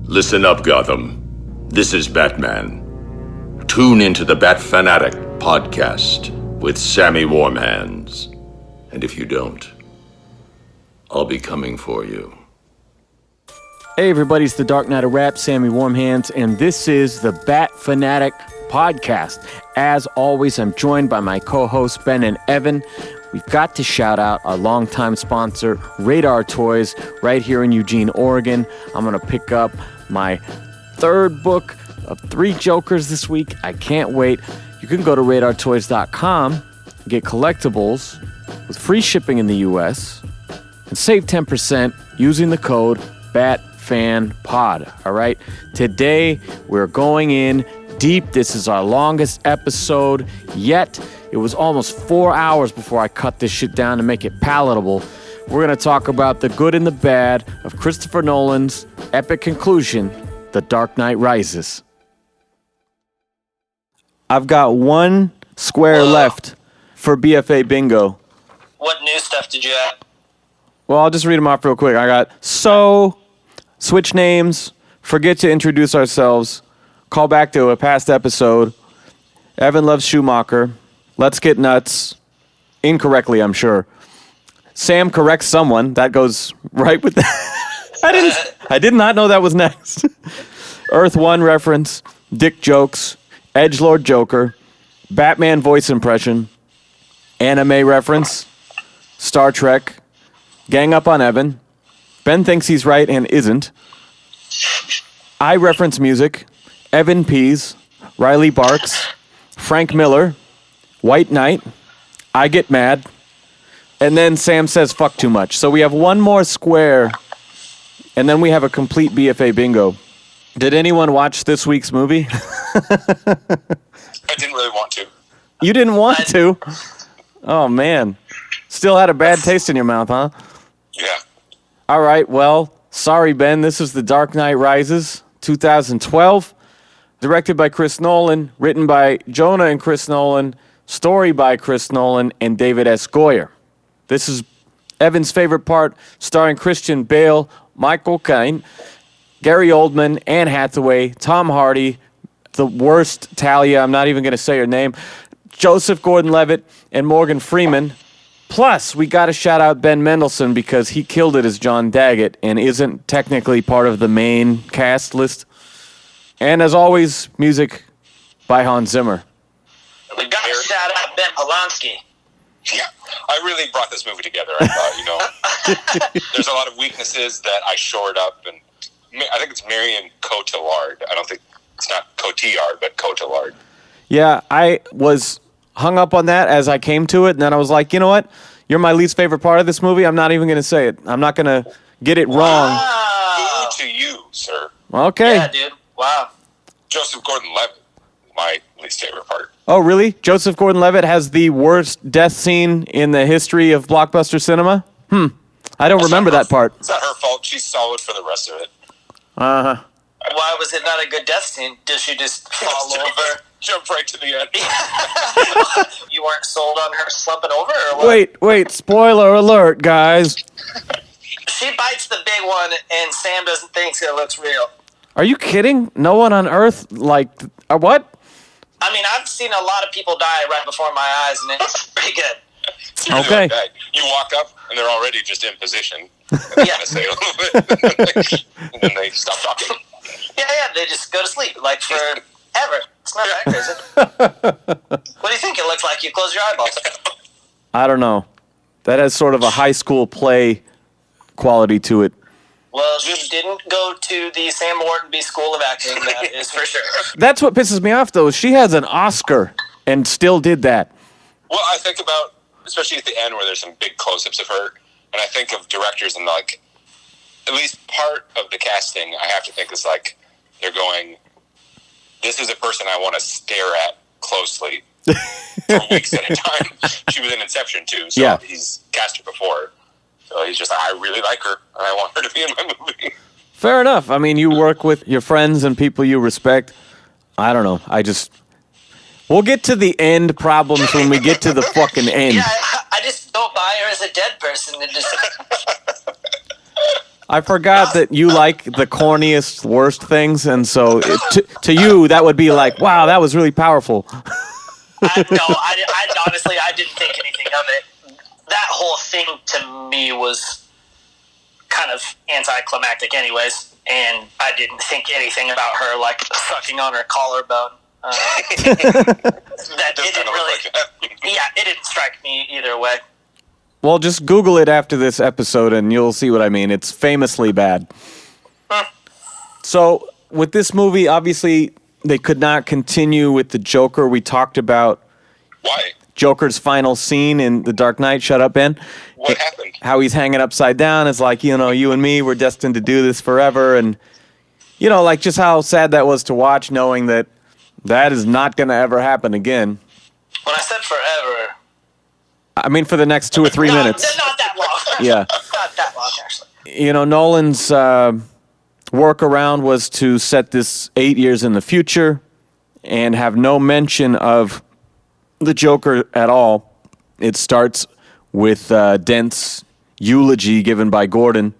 Listen up, Gotham. This is Batman. Tune into the Bat Fan Addict podcast with Sammy Warm Hands. And if you don't, I'll be coming for you. Hey everybody, it's the Dark Knight of Rap, Sammy Warm Hands, and this is the Bat Fan Addict podcast. As always, I'm joined by my co-hosts Ben and Evan. We've got to shout out our longtime sponsor, Radar Toys, right here in Eugene, Oregon. I'm going to pick up my third book of 3 Jokers this week. I can't wait. You can go to radartoys.com, get collectibles with free shipping in the U.S., and save 10% using the code BATFANPOD. All right? Today, we're going in deep. This is our longest episode yet. It was almost 4 hours before I cut this shit down to make it palatable. We're going to talk about the good and the bad of Christopher Nolan's epic conclusion, The Dark Knight Rises. I've got one square left for BFA bingo. What new stuff did you have? Well, I'll just read them off real quick. I got switch names, forget to introduce ourselves, call back to a past episode, Evan loves Schumacher, let's get nuts, incorrectly, I'm sure. Sam corrects someone. That goes right with that. I did not know that was next. Earth 1 reference, dick jokes, edgelord Joker, Batman voice impression, anime reference, Star Trek, gang up on Evan, Ben thinks he's right and isn't, I reference music, Evan Pease, Riley Barks, Frank Miller, White Knight, I get mad, and then Sam says fuck too much. So we have one more square, and then we have a complete BFA bingo. Did anyone watch this week's movie? I didn't really want to. You didn't want to? Oh, man. Still had a bad taste in your mouth, huh? Yeah. All right, well, sorry, Ben. This is The Dark Knight Rises, 2012. Directed by Chris Nolan, written by Jonah and Chris Nolan, story by Chris Nolan and David S. Goyer. This is Evan's favorite part, starring Christian Bale, Michael Caine, Gary Oldman, Anne Hathaway, Tom Hardy, the worst Talia, I'm not even going to say her name, Joseph Gordon-Levitt, and Morgan Freeman. Plus, we got to shout out Ben Mendelsohn because he killed it as John Daggett and isn't technically part of the main cast list. And as always, music by Hans Zimmer. We got to shout out Ben Polanski. Yeah. I really brought this movie together. I thought, there's a lot of weaknesses that I shored up. And I think it's Marion Cotillard. I don't think it's not Cotillard, but Cotillard. Yeah, I was hung up on that as I came to it. And then I was like, you know what? You're my least favorite part of this movie. I'm not even going to say it. I'm not going to get it wrong. Wow. To you, sir. Okay. Yeah, dude. Wow. Joseph Gordon-Levitt, my least favorite part. Oh, really? Joseph Gordon-Levitt has the worst death scene in the history of blockbuster cinema? I don't remember that part. It's not her fault. She's solid for the rest of it. Uh-huh. Why was it not a good death scene? Did she just fall over? Jump right to the end. You weren't sold on her slumping over, or what? Wait, spoiler alert, guys. She bites the big one, and Sam doesn't think it looks real. Are you kidding? No one on Earth, what? I mean, I've seen a lot of people die right before my eyes, and it's pretty good. It's really Okay. like that. You walk up, and they're already just in position. Yeah. Say a little bit. And then they stop talking. Yeah, they just go to sleep, like forever. It's not that crazy. What do you think it looks like? You close your eyeballs. I don't know. That has sort of a high school play quality to it. Well, she didn't go to the Sam Mortonby School of Acting, that is for sure. That's what pisses me off, though. She has an Oscar and still did that. Well, I think about, especially at the end where there's some big close-ups of her, and I think of directors and, like, at least part of the casting, I have to think is, like, they're going, this is a person I want to stare at closely for weeks at a time. She was in Inception, too, so Yeah. He's cast her before. So he's just like, I really like her, and I want her to be in my movie. Fair enough. I mean, you work with your friends and people you respect. I don't know. We'll get to the end problems when we get to the fucking end. Yeah, I just don't buy her as a dead person. And just I forgot that you like the corniest, worst things, and so to you, that would be like, wow, that was really powerful. I honestly, I didn't think anything of it. That whole thing to me was kind of anticlimactic anyways, and I didn't think anything about her, like, sucking on her collarbone. That it didn't really... Yeah, it didn't strike me either way. Well, just Google it after this episode, and you'll see what I mean. It's famously bad. So, with this movie, obviously, they could not continue with the Joker. We talked about Why? Joker's final scene in The Dark Knight. Shut up, Ben. What happened? How he's hanging upside down. It's like, you know, you and me, we're destined to do this forever. And, you know, like just how sad that was to watch, knowing that that is not going to ever happen again. When I said forever... I mean, for the next 2 or 3 minutes. Not that long. Yeah. Not that long, actually. You know, Nolan's workaround was to set this 8 years in the future and have no mention of the Joker at all. It starts with Dent's eulogy given by Gordon.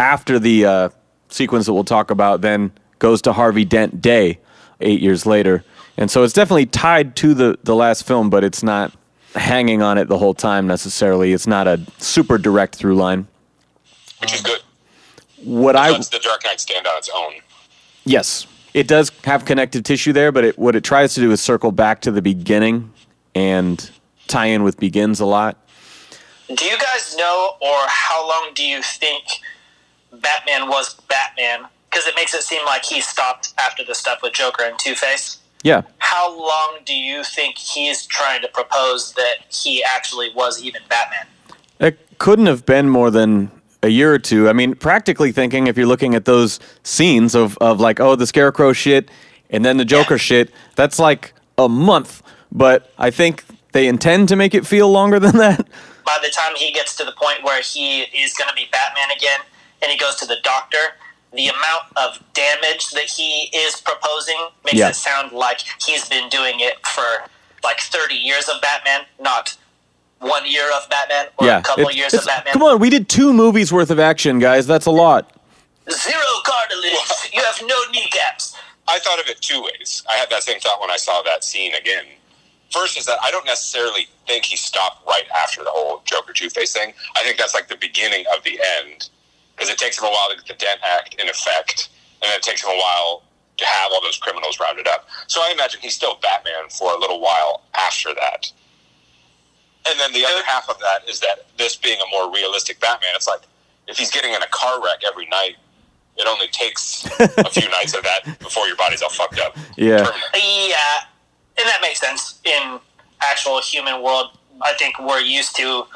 After the sequence that we'll talk about, then goes to Harvey Dent Day 8 years later. And so it's definitely tied to the last film, but it's not hanging on it the whole time necessarily. It's not a super direct through line. Which is good. What lets the Dark Knight stand on its own. Yes. It does have connective tissue there, but what it tries to do is circle back to the beginning and tie in with Begins a lot. Do you guys know, or how long do you think Batman was Batman? Because it makes it seem like he stopped after the stuff with Joker and Two-Face. Yeah. How long do you think he's trying to propose that he actually was even Batman? It couldn't have been more than a year or two. I mean, practically thinking, if you're looking at those scenes of like, oh, the Scarecrow shit and then the Joker shit, that's like a month. But I think they intend to make it feel longer than that. By the time he gets to the point where he is going to be Batman again and he goes to the doctor, the amount of damage that he is proposing makes it sound like he's been doing it for like 30 years of Batman, not 1 year of Batman or a couple years of Batman. Come on, we did 2 movies worth of action, guys. That's a lot. 0 cartilage. You have no kneecaps. I thought of it 2 ways. I had that same thought when I saw that scene again. First is that I don't necessarily think he stopped right after the whole Joker Two-Face thing. I think that's like the beginning of the end. Because it takes him a while to get the Dent Act in effect, and then it takes him a while to have all those criminals rounded up. So I imagine he's still Batman for a little while after that. And then the other half of that is that this being a more realistic Batman, it's like, if he's getting in a car wreck every night, it only takes a few nights of that before your body's all fucked up. Yeah. Yeah, and that makes sense. In actual human world, I think we're used to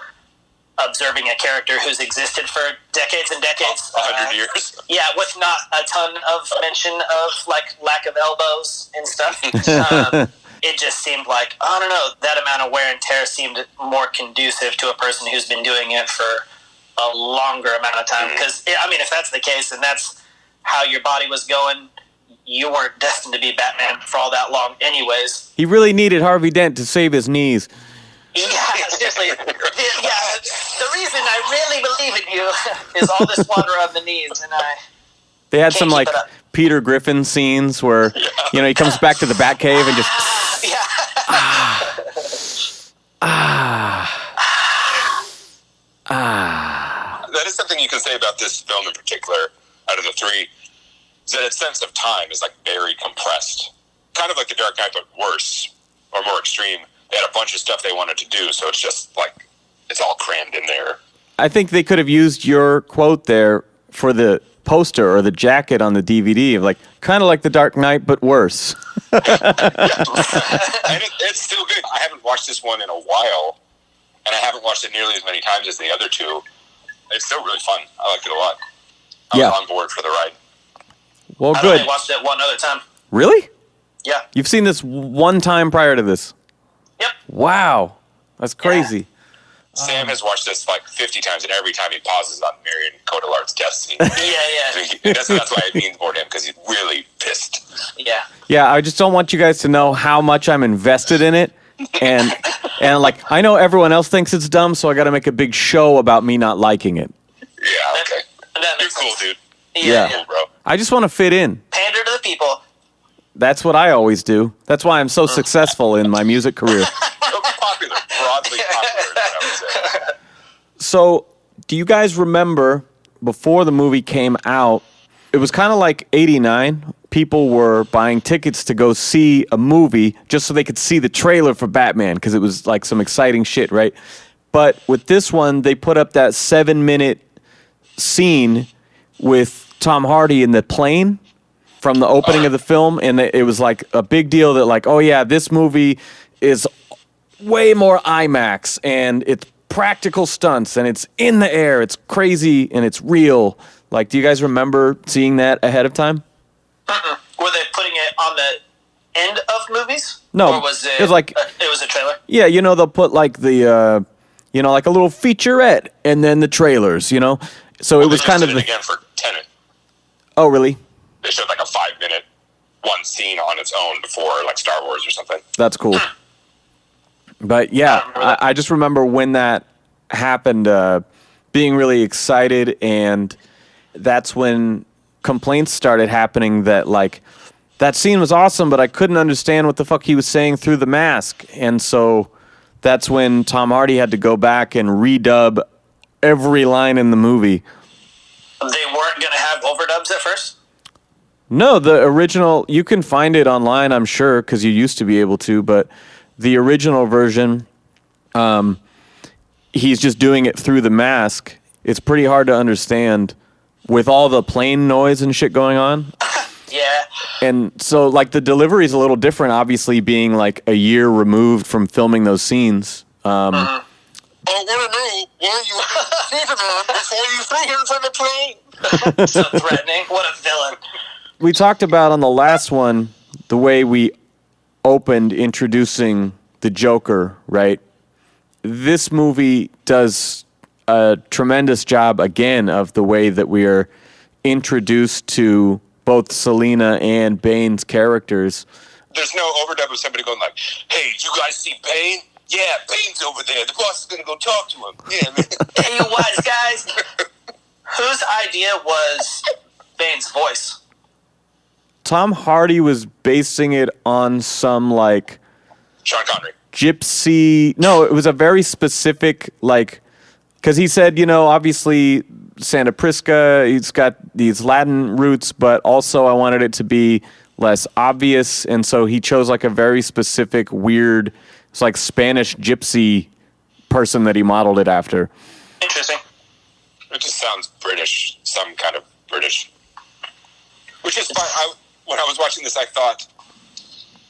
observing a character who's existed for decades and decades. 100 years. Yeah, with not a ton of mention of, like, lack of elbows and stuff. It just seemed like, I don't know, that amount of wear and tear seemed more conducive to a person who's been doing it for a longer amount of time. Because, I mean, if that's the case and that's how your body was going, you weren't destined to be Batman for all that long anyways. He really needed Harvey Dent to save his knees. Yeah, seriously. Yeah, the reason I really believe in you is all this water on the knees, and They had some like Peter Griffin scenes where you know he comes back to the Batcave and just That is something you can say about this film in particular. Out of the 3, is that its sense of time is like very compressed, kind of like The Dark Knight, but worse or more extreme. They had a bunch of stuff they wanted to do, so it's just like it's all crammed in there. I think they could have used your quote there for the poster or the jacket on the DVD of like kind of like The Dark Knight but worse. And it's still good. I haven't watched this one in a while, and I haven't watched it nearly as many times as the other 2. It's still really fun. I liked it a lot. I was on board for the ride. Well, I good. only watched it one other time. Really? Yeah. You've seen this one time prior to this? Yep. Wow. That's crazy. Sam has watched this like 50 times, and every time he pauses on Marion Cotillard's death scene. Yeah. That's why it means more to him, because he's really pissed. Yeah. Yeah, I just don't want you guys to know how much I'm invested in it. And like, I know everyone else thinks it's dumb, so I got to make a big show about me not liking it. Yeah, okay. That You're Cool, dude. Yeah. Cool, bro. I just want to fit in. Pander to the people. That's what I always do. That's why I'm so successful in my music career. Popular, broadly popular, is what I would say. So, do you guys remember before the movie came out, it was kind of like 89. People were buying tickets to go see a movie just so they could see the trailer for Batman because it was like some exciting shit, right? But with this one, they put up that 7-minute scene with Tom Hardy in the plane from the opening of the film, and it was like a big deal that like, oh yeah, this movie is way more IMAX, and it's practical stunts, and it's in the air, it's crazy, and it's real. Like, do you guys remember seeing that ahead of time? Were they putting it on the end of movies? No, Or was it? it was like it was a trailer. yeah, they'll put like the like a little featurette, and then the trailers, So it was kind of the again for Tenet. Oh, really? They showed like a 5-minute one scene on its own before like Star Wars or something. That's cool. But yeah, I just remember when that happened, being really excited, and that's when complaints started happening that like that scene was awesome, but I couldn't understand what the fuck he was saying through the mask, and so that's when Tom Hardy had to go back and redub every line in the movie. They weren't going to have overdubs at first? No, the original, you can find it online, I'm sure, because you used to be able to, but the original version, he's just doing it through the mask. It's pretty hard to understand with all the plane noise and shit going on. Yeah. And so, like, the delivery is a little different, obviously, being, like, a year removed from filming those scenes. I want to know why you Superman before you threw him from the plane. So threatening. What a villain. We talked about on the last one the way we opened introducing the Joker, right? This movie does a tremendous job again of the way that we are introduced to both Selena and Bane's characters. There's no overdub of somebody going like, "Hey, you guys see Bane? Yeah, Bane's over there. The boss is gonna go talk to him." Yeah, man. Hey, you wise guys. Whose idea was Bane's voice? Tom Hardy was basing it on some, like, Sean Connery. gypsy. No, it was a very specific, like, because he said, obviously Santa Prisca, he's got these Latin roots, but also I wanted it to be less obvious, and so he chose like a very specific, weird, it's like Spanish gypsy person that he modeled it after. Interesting. It just sounds British, some kind of British. Which is fine. When I was watching this, I thought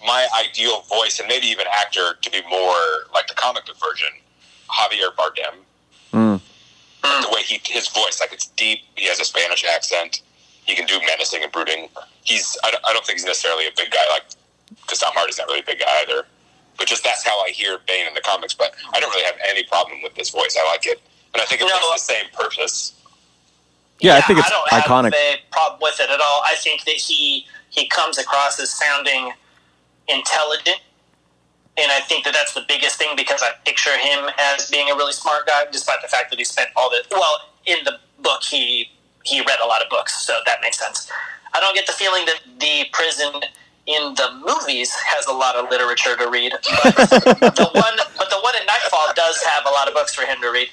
my ideal voice, and maybe even actor, to be more like the comic book version, Javier Bardem. Like the way his voice, like, it's deep. He has a Spanish accent. He can do menacing and brooding. I don't think he's necessarily a big guy, like, because Tom Hardy's not really a big guy either. But just that's how I hear Bane in the comics. But I don't really have any problem with this voice. I like it. And I think it serves the same purpose. Yeah, I think it's iconic. I don't iconic. have a problem with it at all. I think that he comes across as sounding intelligent, and I think that that's the biggest thing because I picture him as being a really smart guy, despite the fact that he spent in the book he read a lot of books, so that makes sense. I don't get the feeling that the prison in the movies has a lot of literature to read, but the one in Nightfall does have a lot of books for him to read.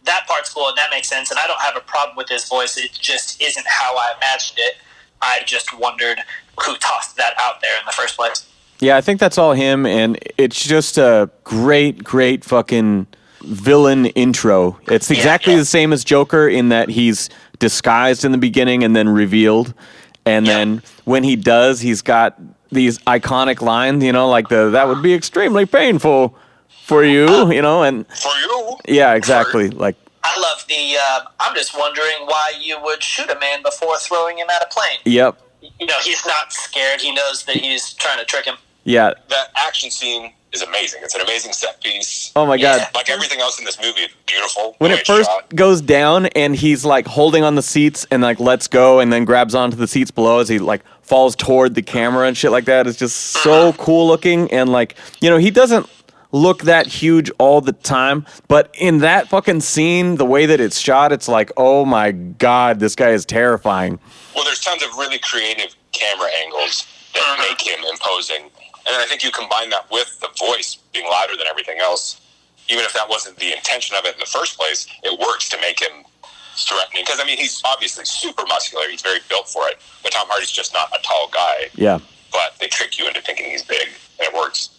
That part's cool, and that makes sense, and I don't have a problem with his voice. It just isn't how I imagined it. I just wondered who tossed that out there in the first place. Yeah, I think that's all him, and it's just a great, great fucking villain intro. It's exactly the same as Joker in that he's disguised in the beginning and then revealed, and then when he does, he's got these iconic lines, like that would be extremely painful for you, and For you? yeah, exactly. Like, I love the, I'm just wondering why you would shoot a man before throwing him at a plane. yep, He's not scared. He knows that he's trying to trick him. yeah. That action scene is amazing. It's an amazing set piece. Oh my god. Like everything else in this movie, it's beautiful. When The way it it's first shot. goes down and he's like holding on the seats and like lets go and then grabs onto the seats below as he like falls toward the camera and shit like that, it's just so cool looking, and like, he doesn't look that huge all the time, but in that fucking scene, the way that it's shot, it's like, oh my God, this guy is terrifying. Well, there's tons of really creative camera angles that make him imposing. And I think you combine that with the voice being louder than everything else. Even if that wasn't the intention of it in the first place, it works to make him threatening. Because, I mean, he's obviously super muscular. He's very built for it. But Tom Hardy's just not a tall guy. Yeah. But they trick you into thinking he's big, and it works.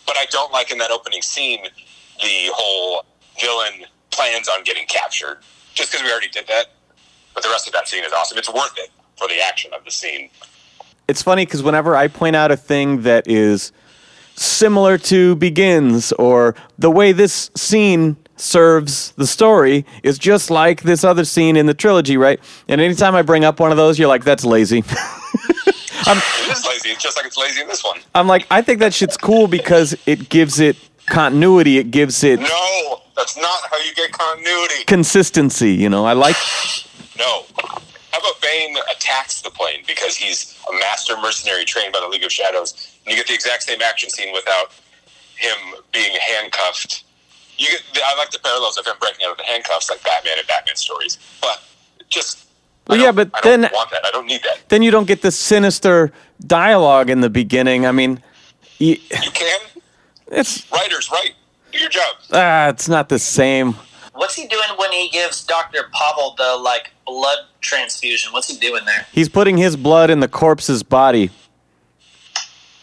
But I don't like in that opening scene the whole villain plans on getting captured. Just because we already did that. But the rest of that scene is awesome. It's worth it for the action of the scene. It's funny because whenever I point out a thing that is similar to Begins, or the way this scene serves the story is just like this other scene in the trilogy, right? And anytime I bring up one of those, you're like, that's lazy. It is lazy. It's just like it's lazy in this one. I'm like, I think that shit's cool because it gives it continuity. It gives it... No, that's not how you get continuity. Consistency, you know? I like... No. How about Bane attacks the plane because he's a master mercenary trained by the League of Shadows, and you get the exact same action scene without him being handcuffed. I like the parallels of him breaking out of the handcuffs like Batman and Batman stories. But just... Well, yeah, but then... I don't want that. I don't need that. Then you don't get the sinister dialogue in the beginning. I mean... You can? It's... Writers, write. Do your job. It's not the same. What's he doing when he gives Dr. Pavel the, blood transfusion? What's he doing there? He's putting his blood in the corpse's body.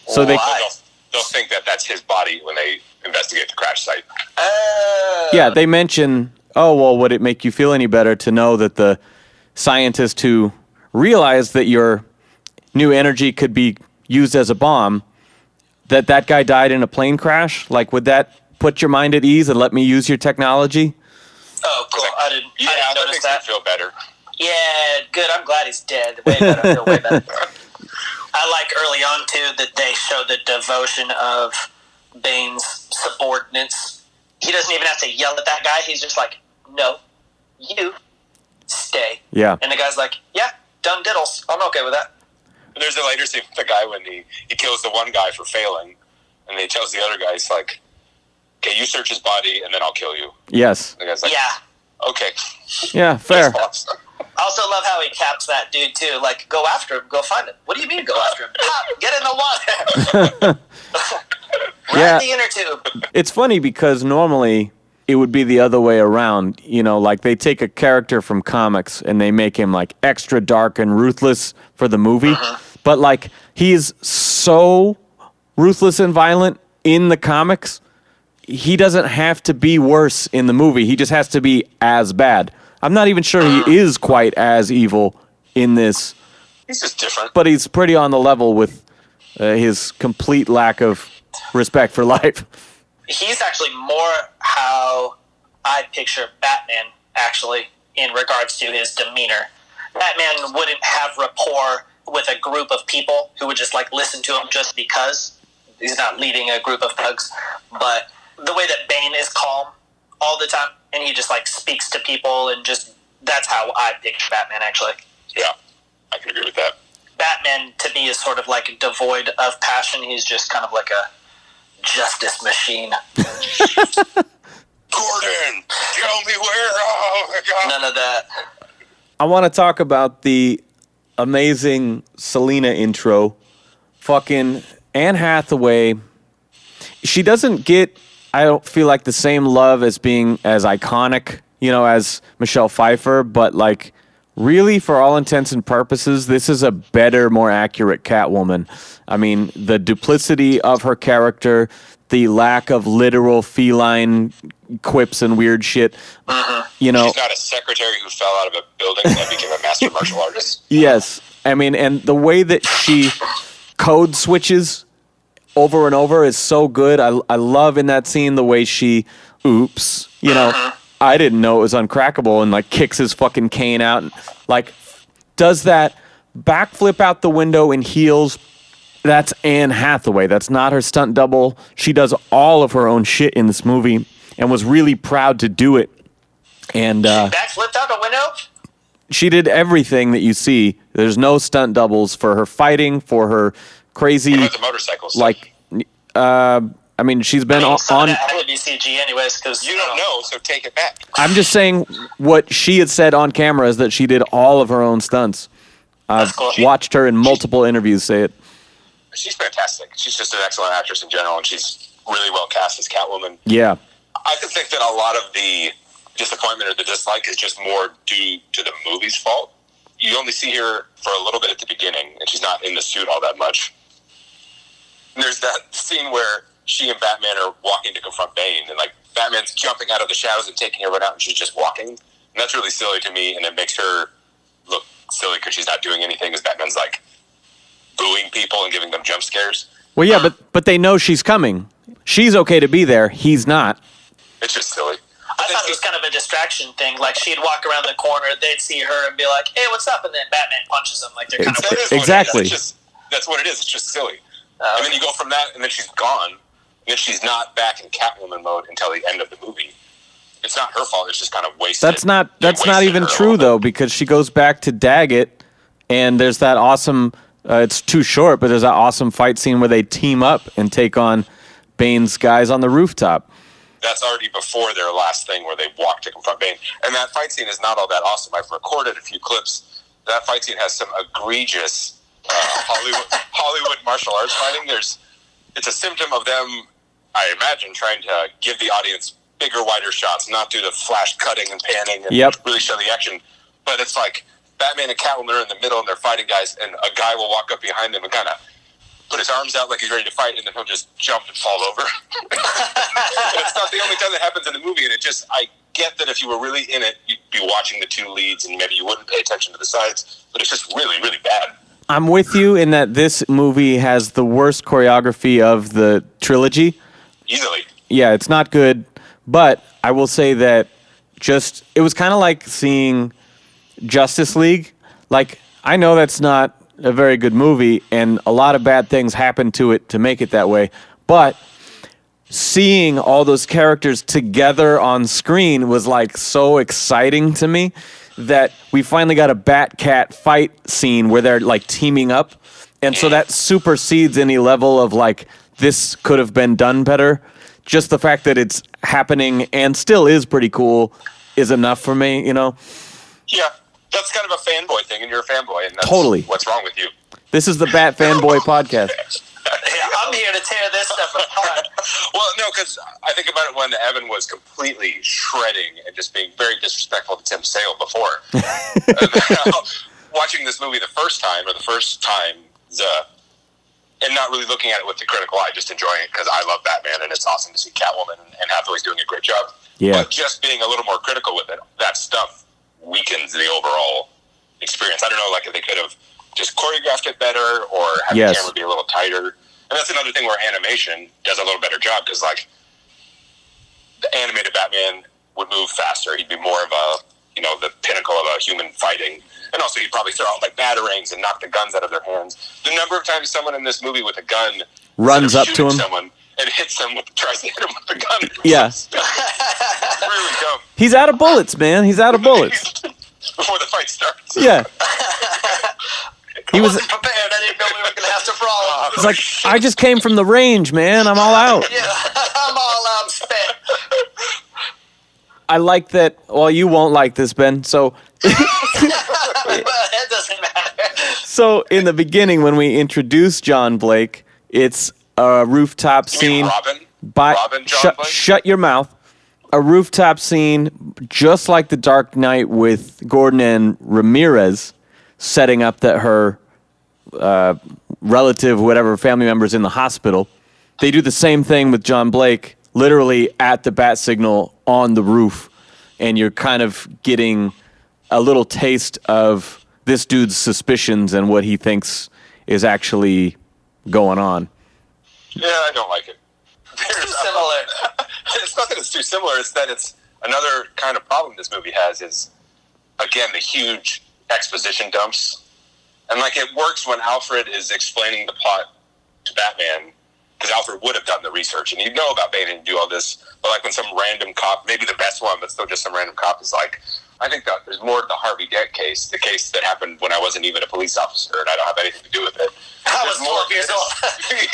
So Why? They'll think that that's his body when they investigate the crash site. Yeah, they mention, oh, well, would it make you feel any better to know that the scientist who realized that your new energy could be used as a bomb, that guy died in a plane crash? Like, would that put your mind at ease and let me use your technology? Oh, cool. I didn't That notice makes that. me feel better. Yeah, good. I'm glad he's dead. Way better. I feel way better. I like early on, too, that they show the devotion of Bane's subordinates. He doesn't even have to yell at that guy. He's just like, no, you stay. Yeah. And the guy's like, yeah, done diddles. I'm okay with that. And there's a later scene with the guy when he kills the one guy for failing, and then he tells the other guy, he's like, okay, you search his body, and then I'll kill you. Yes. The guy's like, Yeah. okay. Yeah, fair. I also love how he caps that dude, too. Like, go after him. Go find him. What do you mean go after him? Pop, get in the water. Yeah. Right in the inner tube. It's funny because normally it would be the other way around. You know, like they take a character from comics and they make him like extra dark and ruthless for the movie. But like he's so ruthless and violent in the comics, he doesn't have to be worse in the movie. He just has to be as bad. I'm not even sure he is quite as evil in this. He's just different. But he's pretty on the level with his complete lack of respect for life. He's actually more how I picture Batman, actually, in regards to his demeanor. Batman wouldn't have rapport with a group of people who would just, listen to him just because. He's not leading a group of thugs. But the way that Bane is calm all the time, and he just, speaks to people, and just, that's how I picture Batman, actually. Yeah, I can agree with that. Batman, to me, is sort of, devoid of passion. He's just kind of like a justice machine. Gordon, tell me where. Oh my God. None of that. I want to talk about the amazing Selena intro. Fucking Anne Hathaway. She doesn't get, I don't feel like, the same love as being as iconic, as Michelle Pfeiffer, but really, for all intents and purposes, this is a better, more accurate Catwoman. I mean, the duplicity of her character, the lack of literal feline quips and weird shit. She's not a secretary who fell out of a building and then became a master martial artist. Yes. I mean, and the way that she code switches over and over is so good. I love in that scene the way she, I didn't know it was uncrackable, and kicks his fucking cane out and does that backflip out the window in heels. That's Anne Hathaway. That's not her stunt double. She does all of her own shit in this movie and was really proud to do it. And Backflipped out a window? She did everything that you see. There's no stunt doubles for her fighting, for her crazy. What about the motorcycles? I mean, she's been on. It had to be CG anyways, because You don't know, so take it back. I'm just saying what she had said on camera is that she did all of her own stunts. I've cool. watched her in multiple interviews say it. She's fantastic. She's just an excellent actress in general, and she's really well cast as Catwoman. Yeah. I could think that a lot of the disappointment or the dislike is just more due to the movie's fault. You only see her for a little bit at the beginning, and she's not in the suit all that much. And there's that scene where she and Batman are walking to confront Bane, and like Batman's jumping out of the shadows and taking her right out, and she's just walking. And that's really silly to me, and it makes her look silly because she's not doing anything, as Batman's like booing people and giving them jump scares. Well, yeah, but they know she's coming. She's okay to be there. He's not. It's just silly. I thought it was kind of a distraction thing. Like, she'd walk around the corner, they'd see her and be like, hey, what's up? And then Batman punches them. Like, they're kind of... Exactly. That's what it is. It's just silly. And then you go from that, and then she's gone. And then she's not back in Catwoman mode until the end of the movie. It's not her fault. It's just kind of wasted. That's not even true, though, because she goes back to Daggett, and there's that awesome... it's too short, but there's that awesome fight scene where they team up and take on Bane's guys on the rooftop. That's already before their last thing where they walk to confront Bane. And that fight scene is not all that awesome. I've recorded a few clips. That fight scene has some egregious Hollywood martial arts fighting. It's a symptom of them, I imagine, trying to give the audience bigger, wider shots, not do the flash cutting and panning and really show the action. But it's like Batman and Catwoman are in the middle and they're fighting guys, and a guy will walk up behind them and kind of put his arms out like he's ready to fight, and then he'll just jump and fall over. It's not the only time that happens in the movie, and I get that if you were really in it, you'd be watching the two leads, and maybe you wouldn't pay attention to the sides, but it's just really, really bad. I'm with you in that this movie has the worst choreography of the trilogy. Easily. Yeah, it's not good, but I will say that it was kind of like seeing Justice League. Like, I know that's not a very good movie, and a lot of bad things happen to it to make it that way, but seeing all those characters together on screen was like so exciting to me that we finally got a Bat-Cat fight scene where they're like teaming up, and so that supersedes any level of like this could have been done better. Just the fact that it's happening and still is pretty cool is enough for me, you know? Yeah. That's kind of a fanboy thing, and you're a fanboy, and that's totally what's wrong with you. This is the Bat Fanboy podcast. I'm here to tear this stuff apart. Well, no, because I think about it when Evan was completely shredding and just being very disrespectful to Tim Sale before. Watching this movie the first time, and not really looking at it with the critical eye, just enjoying it because I love Batman, and it's awesome to see Catwoman, and Hathaway's doing a great job. Yeah. But just being a little more critical with it, that stuff weakens the overall experience. I don't know, like if they could have just choreographed it better or had the camera be a little tighter. And that's another thing where animation does a little better job, because like the animated Batman would move faster. He'd be more of the pinnacle of a human fighting. And also he'd probably throw out like batarangs and knock the guns out of their hands. The number of times someone in this movie with a gun runs up to him and hits him tries to hit him with the gun. Yeah. It's really dumb. He's out of bullets, man. He's out of bullets. Before the fight starts. Yeah. I wasn't prepared. I didn't know we were going to have to brawl. It's like, I just came from the range, man. I'm all out. Yeah, I'm all out spent. I like that. Well, you won't like this, Ben. So, It doesn't matter. So in the beginning, when we introduce John Blake, it's a rooftop scene. Robin John Blake? Shut your mouth. A rooftop scene, just like The Dark Knight with Gordon and Ramirez, setting up that her relative, whatever, family member's in the hospital. They do the same thing with John Blake, literally at the bat signal on the roof, and you're kind of getting a little taste of this dude's suspicions and what he thinks is actually going on. Yeah, I don't like it. It's too similar. It's not that it's too similar, it's that it's another kind of problem this movie has is, again, the huge exposition dumps. And, like, it works when Alfred is explaining the plot to Batman, because Alfred would have done the research, and he'd know about Bane and do all this. But, like, when some random cop, maybe the best one, but still just some random cop is like, I think that there's more to the Harvey Dent case, the case that happened when I wasn't even a police officer, and I don't have anything to do with it. I was 12 years old.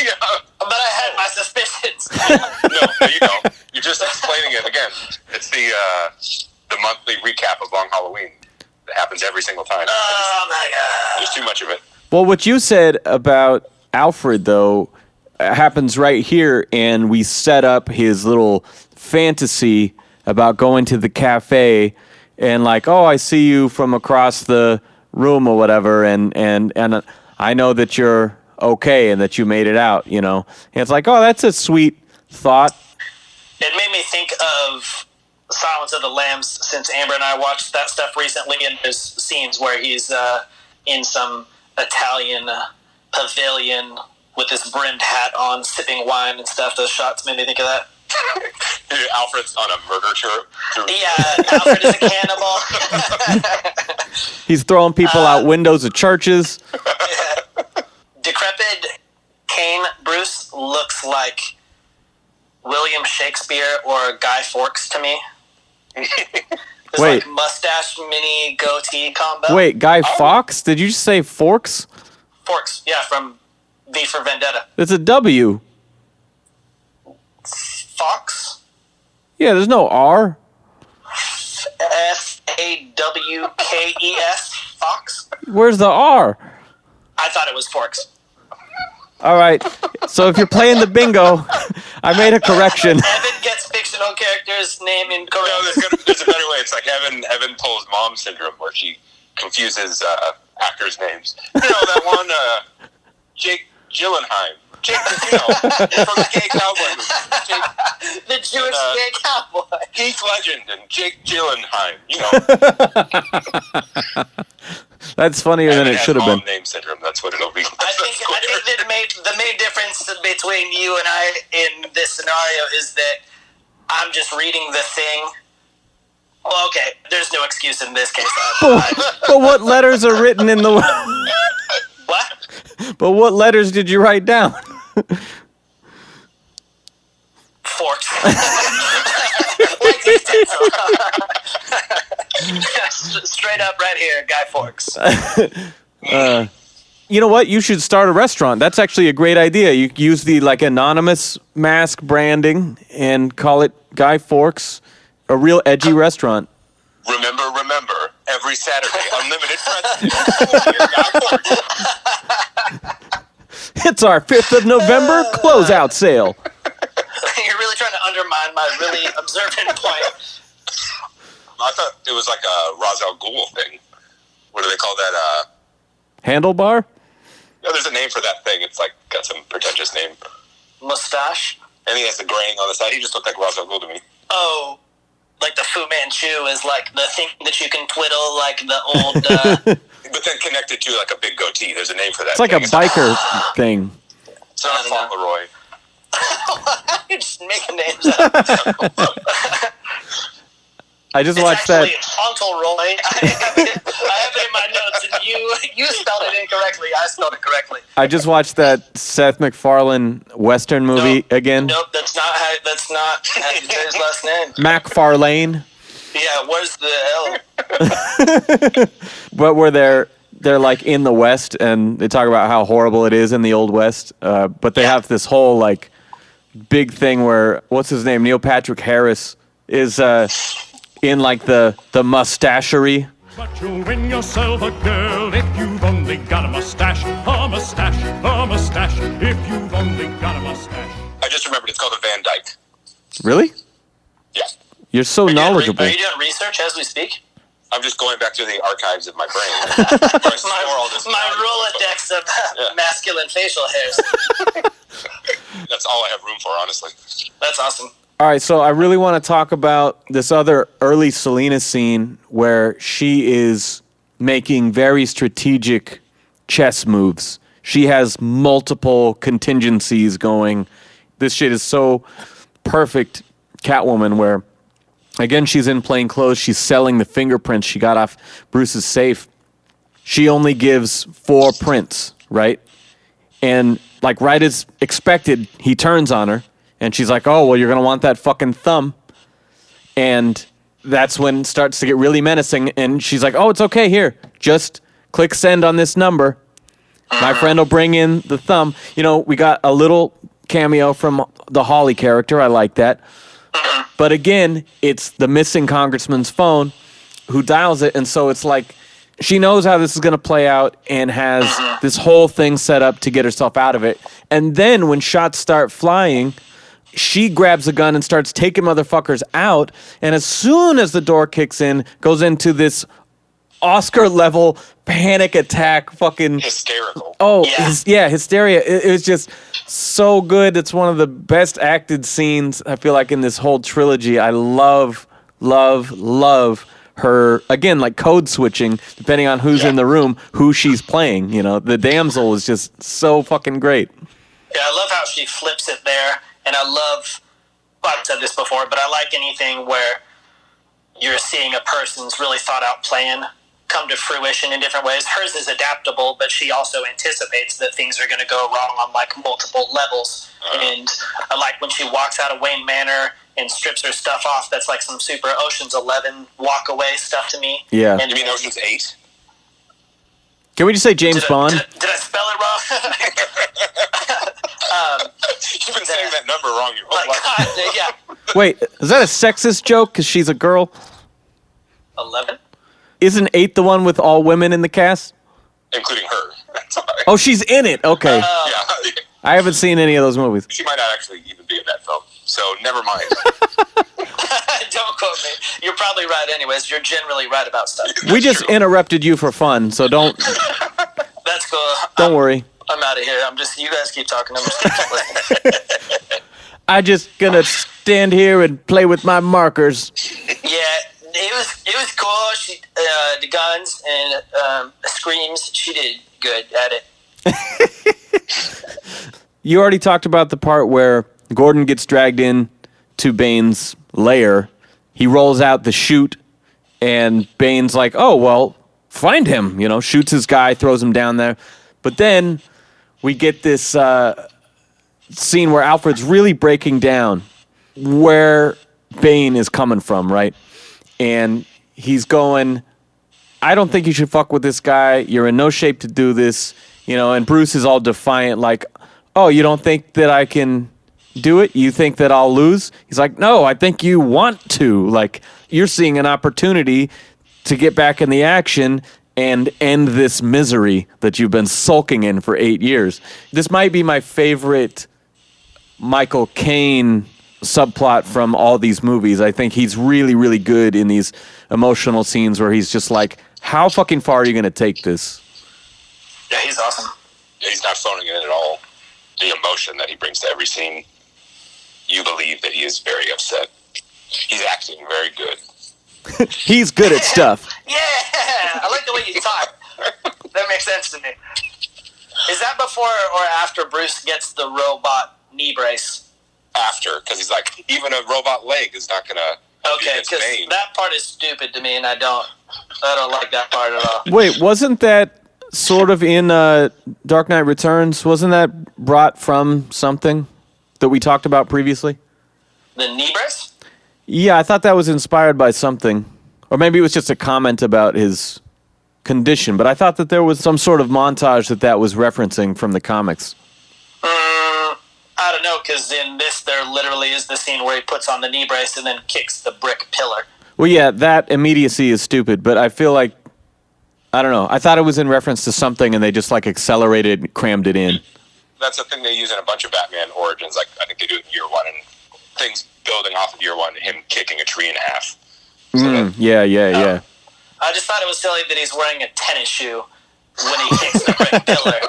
Yeah. But I had my suspicions. No, you don't. You're just explaining it again. It's the monthly recap of Long Halloween. It happens every single time. Oh my god! There's too much of it. Well, what you said about Alfred, though, happens right here, and we set up his little fantasy about going to the cafe and like, oh, I see you from across the room or whatever, and I know that you're okay and that you made it out, you know. And it's like, oh, that's a sweet thought. It made me think of Silence of the Lambs, since Amber and I watched that stuff recently, and there's scenes where he's in some Italian pavilion with this brimmed hat on, sipping wine and stuff. Those shots made me think of that. Alfred's on a murder tour. Yeah, Alfred is a cannibal. He's throwing people out windows of churches. Decrepit Kane Bruce looks like William Shakespeare or Guy Fawkes to me. This Wait. like mustache mini goatee combo. Wait, Guy Fawkes? Did you just say Forks? Fawkes, yeah, from V for Vendetta. It's a W. Fox? Yeah, there's no R. Fawkes? Fox? Where's the R? I thought it was Forks. All right. So if you're playing the bingo, I made a correction. Evan gets fictional character's name incorrect. No, there's a better way. It's like Evan pulls mom syndrome, where she confuses actors' names. You know that one, Jake Gyllenhaal. Jake, you know, from the Gay Cowboy movie. The Jewish gay cowboy. Heath Legend and Jake Gyllenhaal. You know. That's funnier than it should have been. Name syndrome. That's what it'll be. I think that the main difference between you and I in this scenario is that I'm just reading the thing. Well, okay, there's no excuse in this case. But what letters are written in the... What? But what letters did you write down? Forks. Like these two. Straight up right here, Guy Fawkes. You know what? You should start a restaurant. That's actually a great idea. You use the like anonymous mask branding and call it Guy Fawkes, a real edgy restaurant. Remember, every Saturday, unlimited pretzels. Guy Fawkes. It's our 5th of November closeout sale. You're really trying to undermine my really observant point. I thought it was like a Ra's al Ghul thing. What do they call that? Handlebar? No, there's a name for that thing. It's like got some pretentious name. Mustache? And he has the graying on the side. He just looked like Ra's al Ghul to me. Oh, like the Fu Manchu is like the thing that you can twiddle, like the old... But then connected to like a big goatee. There's a name for that. It's like a biker thing. It's not Fauntleroy. You're just making names up. I just watched that. It's actually Fauntleroy. I have it in my notes, and you spelled it incorrectly. I spelled it correctly. I just watched that Seth MacFarlane Western movie again. Nope, that's not how you say his last name. MacFarlane. Yeah, where's the L? But where they're like in the West, and they talk about how horrible it is in the Old West. But they have this whole like big thing where what's his name? Neil Patrick Harris is in like the mustachery. But you'll win yourself a girl if you've only got a mustache, a mustache, a mustache, if you've only got a mustache. I just remembered it's called a Van Dyke. Really? Yeah. You're so knowledgeable. Are you doing research as we speak? I'm just going back to the archives of my brain. Where I store all this my Rolodex of masculine facial hairs. That's all I have room for, honestly. That's awesome. All right, so I really want to talk about this other early Selena scene where she is making very strategic chess moves. She has multiple contingencies going. This shit is so perfect Catwoman where, again, she's in plain clothes. She's selling the fingerprints she got off Bruce's safe. She only gives 4 prints, right? And like right as expected, he turns on her. And she's like, oh, well, you're going to want that fucking thumb. And that's when it starts to get really menacing. And she's like, oh, it's okay. Here, just click send on this number. My friend will bring in the thumb. You know, we got a little cameo from the Holly character. I like that. But again, it's the missing congressman's phone who dials it, and so it's like she knows how this is going to play out and has this whole thing set up to get herself out of it. And then when shots start flying, she grabs a gun and starts taking motherfuckers out, and as soon as the door kicks in, goes into this Oscar-level panic attack fucking... Hysterical. Oh, hysteria. It was just so good. It's one of the best acted scenes, I feel like, in this whole trilogy. I love her, again, like code switching, depending on who's in the room, who she's playing. You know, the damsel is just so fucking great. Yeah, I love how she flips it there, and I love, well, I've said this before, but I like anything where you're seeing a person's really thought out plan come to fruition in different ways. Hers is adaptable, but she also anticipates that things are going to go wrong on like multiple levels. And I like when she walks out of Wayne Manor and strips her stuff off. That's like some super Ocean's 11 walk away stuff to me. Yeah. And You mean Ocean's 8? Can we just say James Bond? Did I spell it wrong? You've been saying that number wrong your whole Like, life. yeah. Wait, is that a sexist joke because she's a girl? 11? Isn't 8 the one with all women in the cast? Including her. Sorry. Oh, she's in it. Okay. Yeah. I haven't seen any of those movies. She might not actually even be in that film. So never mind. Don't quote me. You're probably right anyways. You're generally right about stuff. We just interrupted you for fun, so don't That's cool. don't worry. I'm out of here. You guys keep talking. I'm just keep listening. I just gonna stand here and play with my markers. Yeah, it was cool. She the guns and screams. She did good at it. You already talked about the part where Gordon gets dragged in to Bane's lair. He rolls out the chute, and Bane's like, "Oh well, find him." You know, shoots his guy, throws him down there. But then we get this scene where Alfred's really breaking down where Bane is coming from, right? And he's going, I don't think you should fuck with this guy. You're in no shape to do this. You know, and Bruce is all defiant, like, oh, you don't think that I can do it? You think that I'll lose? He's like, no, I think you want to. Like, you're seeing an opportunity to get back in the action and end this misery that you've been sulking in for 8 years. This might be my favorite Michael Caine subplot from all these movies. I think he's really, really good in these emotional scenes where he's just like, how fucking far are you going to take this? Yeah, he's awesome. He's not phoning it in at all. The emotion that he brings to every scene, you believe that he is very upset. He's acting very good. He's good at stuff. Yeah, I like the way you talk. That makes sense to me. Is that before or after Bruce gets the robot knee brace? After, because he's like, even a robot leg is not going to... Okay, because that part is stupid to me, and I don't like that part at all. Wait, wasn't that sort of in Dark Knight Returns? Wasn't that brought from something that we talked about previously? The knee brace? Yeah, I thought that was inspired by something. Or maybe it was just a comment about his condition. But I thought that there was some sort of montage that was referencing from the comics. I don't know, because in this, there literally is the scene where he puts on the knee brace and then kicks the brick pillar. Well, yeah, that immediacy is stupid. But I feel like, I don't know. I thought it was in reference to something and they just like accelerated and crammed it in. That's a thing they use in a bunch of Batman origins. Like, I think they do it in year one, and things building off of year one, him kicking a tree in half. So Yeah. I just thought it was silly that he's wearing a tennis shoe when he kicks the brick pillar.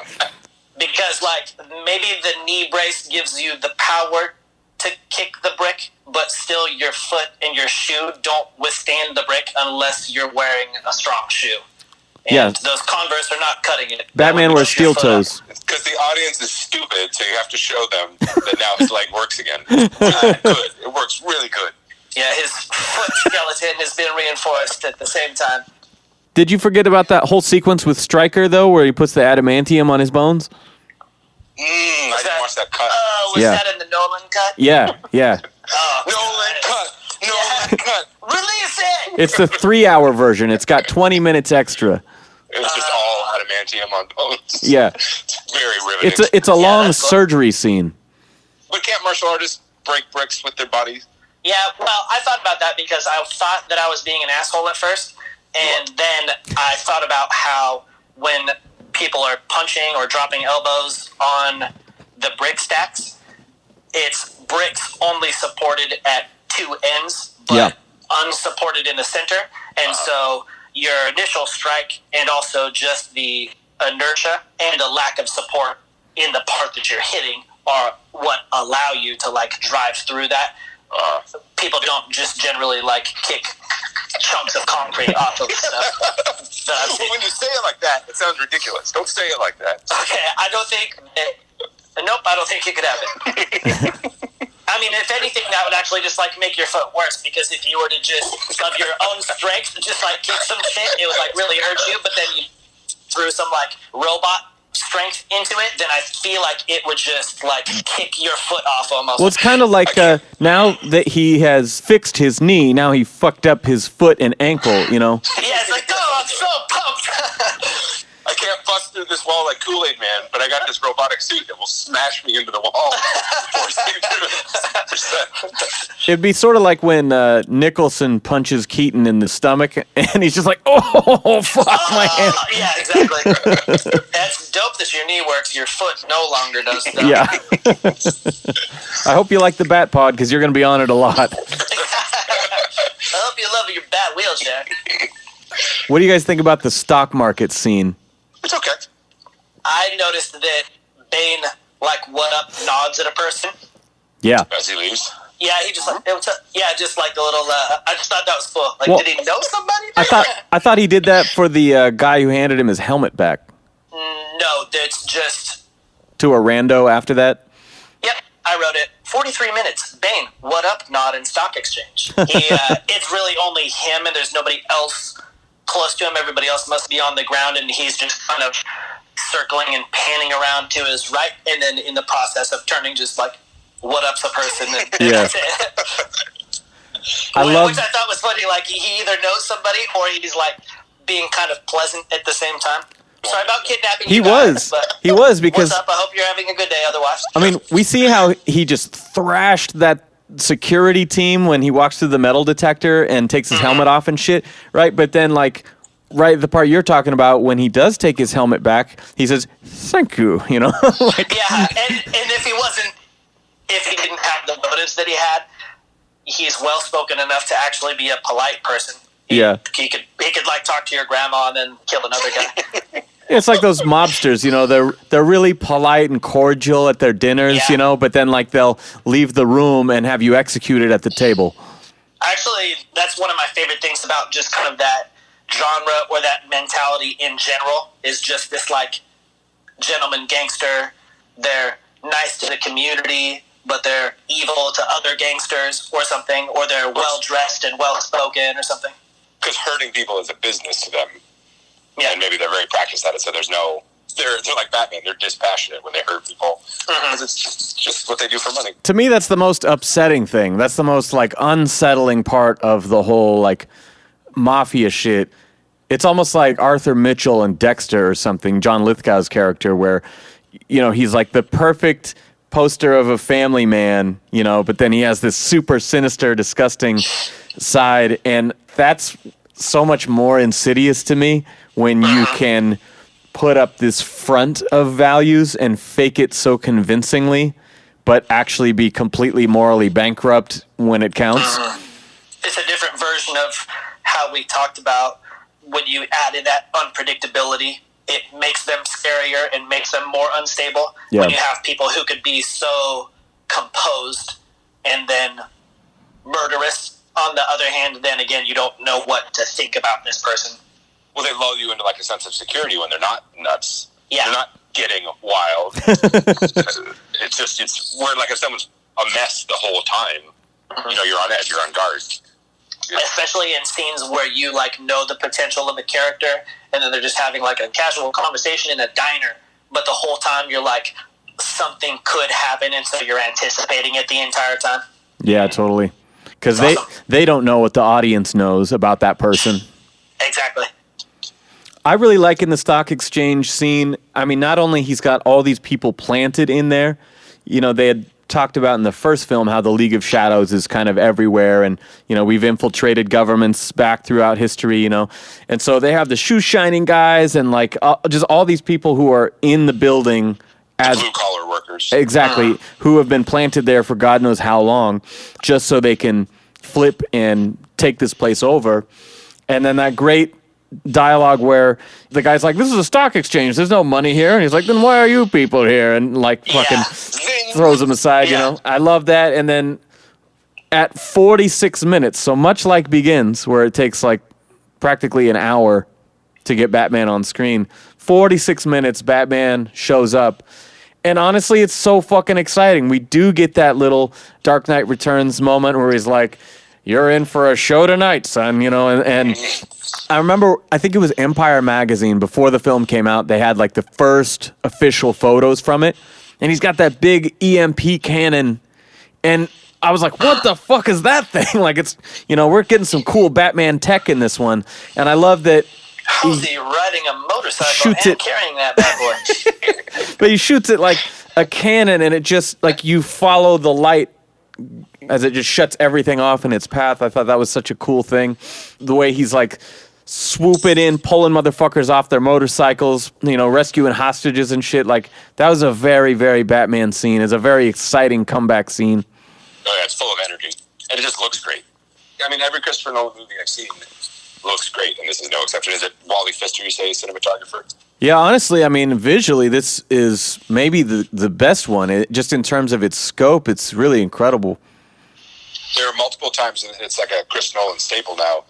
Because, like, maybe the knee brace gives you the power to kick the brick, but still your foot and your shoe don't withstand the brick unless you're wearing a strong shoe. And those Converse are not cutting it. Batman wears steel toes. Because the audience is stupid, so you have to show them that now his leg works again. Good. It works really good. Yeah, his foot skeleton has been reinforced at the same time. Did you forget about that whole sequence with Stryker, though, where he puts the adamantium on his bones? I didn't watch that cut. Was that in the Nolan cut? Yeah. Nolan cut! Release it! It's the 3-hour version. It's got 20 minutes extra. It's just all adamantium on bones. Yeah. It's very riveting. It's a long surgery scene. But can't martial artists break bricks with their bodies? Yeah, well, I thought about that because I thought that I was being an asshole at first, and then I thought about how when people are punching or dropping elbows on the brick stacks, it's bricks only supported at two ends, but unsupported in the center, and so your initial strike and also just the inertia and a lack of support in the part that you're hitting are what allow you to like drive through that. People don't just generally like kick chunks of concrete off of stuff. When you say it like that, it sounds ridiculous. Don't say it like that. Okay, I don't think you could have it. I mean, if anything, that would actually just like make your foot worse, because if you were to just of your own strength just like kick some shit, it would like really hurt you. But then you threw some like robot strength into it, then I feel like it would just like kick your foot off almost. Well, it's kind of like now that he has fixed his knee, now he fucked up his foot and ankle, you know? Yeah, it's like, oh, I'm so pumped. I can't bust through this wall like Kool-Aid Man, but I got this robotic suit that will smash me into the wall. It'd be sort of like when Nicholson punches Keaton in the stomach, and he's just like, oh, fuck my hand. Yeah, exactly. That's dope that your knee works, your foot no longer does stuff. Yeah. I hope you like the Bat Pod, because you're going to be on it a lot. I hope you love your bat wheelchair. What do you guys think about the stock market scene? It's okay. I noticed that Bane, like, what up nods at a person. Yeah. As he leaves. Yeah, he just like, just like a little, I just thought that was cool. Like, Well, did he know somebody? I thought he did that for the guy who handed him his helmet back. No, it's just... To a rando after that? Yep, I wrote it. 43 minutes. Bane, what up, nod in stock exchange. It's really only him, and there's nobody else close to him. Everybody else must be on the ground, and he's just kind of circling and panning around to his right, and then in the process of turning, just like, what up's a person? And Yeah. that's it. Which I I thought was funny. Like, he either knows somebody or he's like being kind of pleasant at the same time. Sorry about kidnapping you guys, but He was, because... what's up? I hope you're having a good day otherwise. I mean, we see how he just thrashed that security team when he walks through the metal detector and takes his helmet off and shit, right? But then, like, right, the part you're talking about, when he does take his helmet back, he says, thank you, you know? Like, Yeah, and if he didn't have the motives that he had, he's well-spoken enough to actually be a polite person. He could like talk to your grandma and then kill another guy. it's like those mobsters, you know, they're really polite and cordial at their dinners, you know, but then, like, they'll leave the room and have you executed at the table. Actually, that's one of my favorite things about just kind of that genre or that mentality in general, is just this, like, gentleman gangster. They're nice to the community, but they're evil to other gangsters or something, or they're well-dressed and well-spoken or something. Because hurting people is a business to them. Yeah. And maybe they're very practiced at it, so there's no... They're like Batman. They're dispassionate when they hurt people. Because it's just what they do for money. To me, that's the most upsetting thing. That's the most, like, unsettling part of the whole, like, mafia shit. It's almost like Arthur Mitchell and Dexter or something, John Lithgow's character, where, you know, he's like the perfect poster of a family man, you know, but then he has this super sinister, disgusting side, and that's so much more insidious to me when you can put up this front of values and fake it so convincingly, but actually be completely morally bankrupt when it counts. It's a different version of how we talked about when you add in that unpredictability. It makes them scarier and makes them more unstable. Yeah. When you have people who could be so composed and then murderous. On the other hand, then again, you don't know what to think about this person. Well, they lull you into like a sense of security when they're not nuts. Yeah. They're not getting wild. It's where, like, if someone's a mess the whole time, you know, you're on edge, you're on guard. Especially in scenes where you, like, know the potential of a character, and then they're just having, like, a casual conversation in a diner, but the whole time you're like, something could happen, and so you're anticipating it the entire time. Yeah, totally. Because Awesome. they don't know what the audience knows about that person. Exactly. I really like in the stock exchange scene, I mean, not only he's got all these people planted in there, you know, they had talked about in the first film how the League of Shadows is kind of everywhere, and we've infiltrated governments back throughout history, and so they have the shoe shining guys and like just all these people who are in the building as blue collar workers, exactly, who have been planted there for God knows how long, just so they can flip and take this place over. And then that great dialogue where the guy's like, "This is a stock exchange. There's no money here." And he's like, "Then why are you people here?" And like fucking throws him aside, I love that. And then at 46 minutes, so much like Begins, where it takes like practically an hour to get Batman on screen, 46 minutes, Batman shows up. And honestly, it's so fucking exciting. We do get that little Dark Knight Returns moment where he's like, "You're in for a show tonight, son," and I remember, I think it was Empire Magazine, before the film came out, they had like the first official photos from it, and he's got that big EMP cannon, and I was like, what the fuck is that thing? Like, it's, we're getting some cool Batman tech in this one, and I love that. How is he riding a motorcycle and carrying that bad boy? But he shoots it like a cannon, and it just, like, you follow the light as it just shuts everything off in its path. I thought that was such a cool thing. The way he's like swooping in, pulling motherfuckers off their motorcycles, rescuing hostages and shit. Like, that was a very, very Batman scene. It's a very exciting comeback scene. Oh yeah, it's full of energy, and it just looks great. I mean, every Christopher Nolan movie I've seen looks great, and this is no exception. Is it Wally Pfister, you say, cinematographer? Yeah, honestly, I mean, visually, this is maybe the best one. Just in terms of its scope, it's really incredible. There are multiple times, and it's like a Chris Nolan staple now,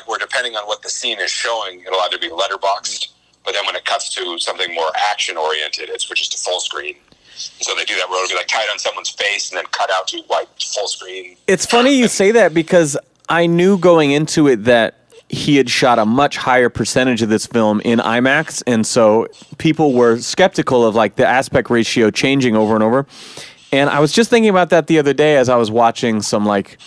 where depending on what the scene is showing, it'll either be letterboxed, but then when it cuts to something more action-oriented, it switches to full screen. So they do that where it'll be like tied on someone's face and then cut out to white full screen. It's funny you say that, because I knew going into it that he had shot a much higher percentage of this film in IMAX, and so people were skeptical of like the aspect ratio changing over and over. And I was just thinking about that the other day as I was watching some like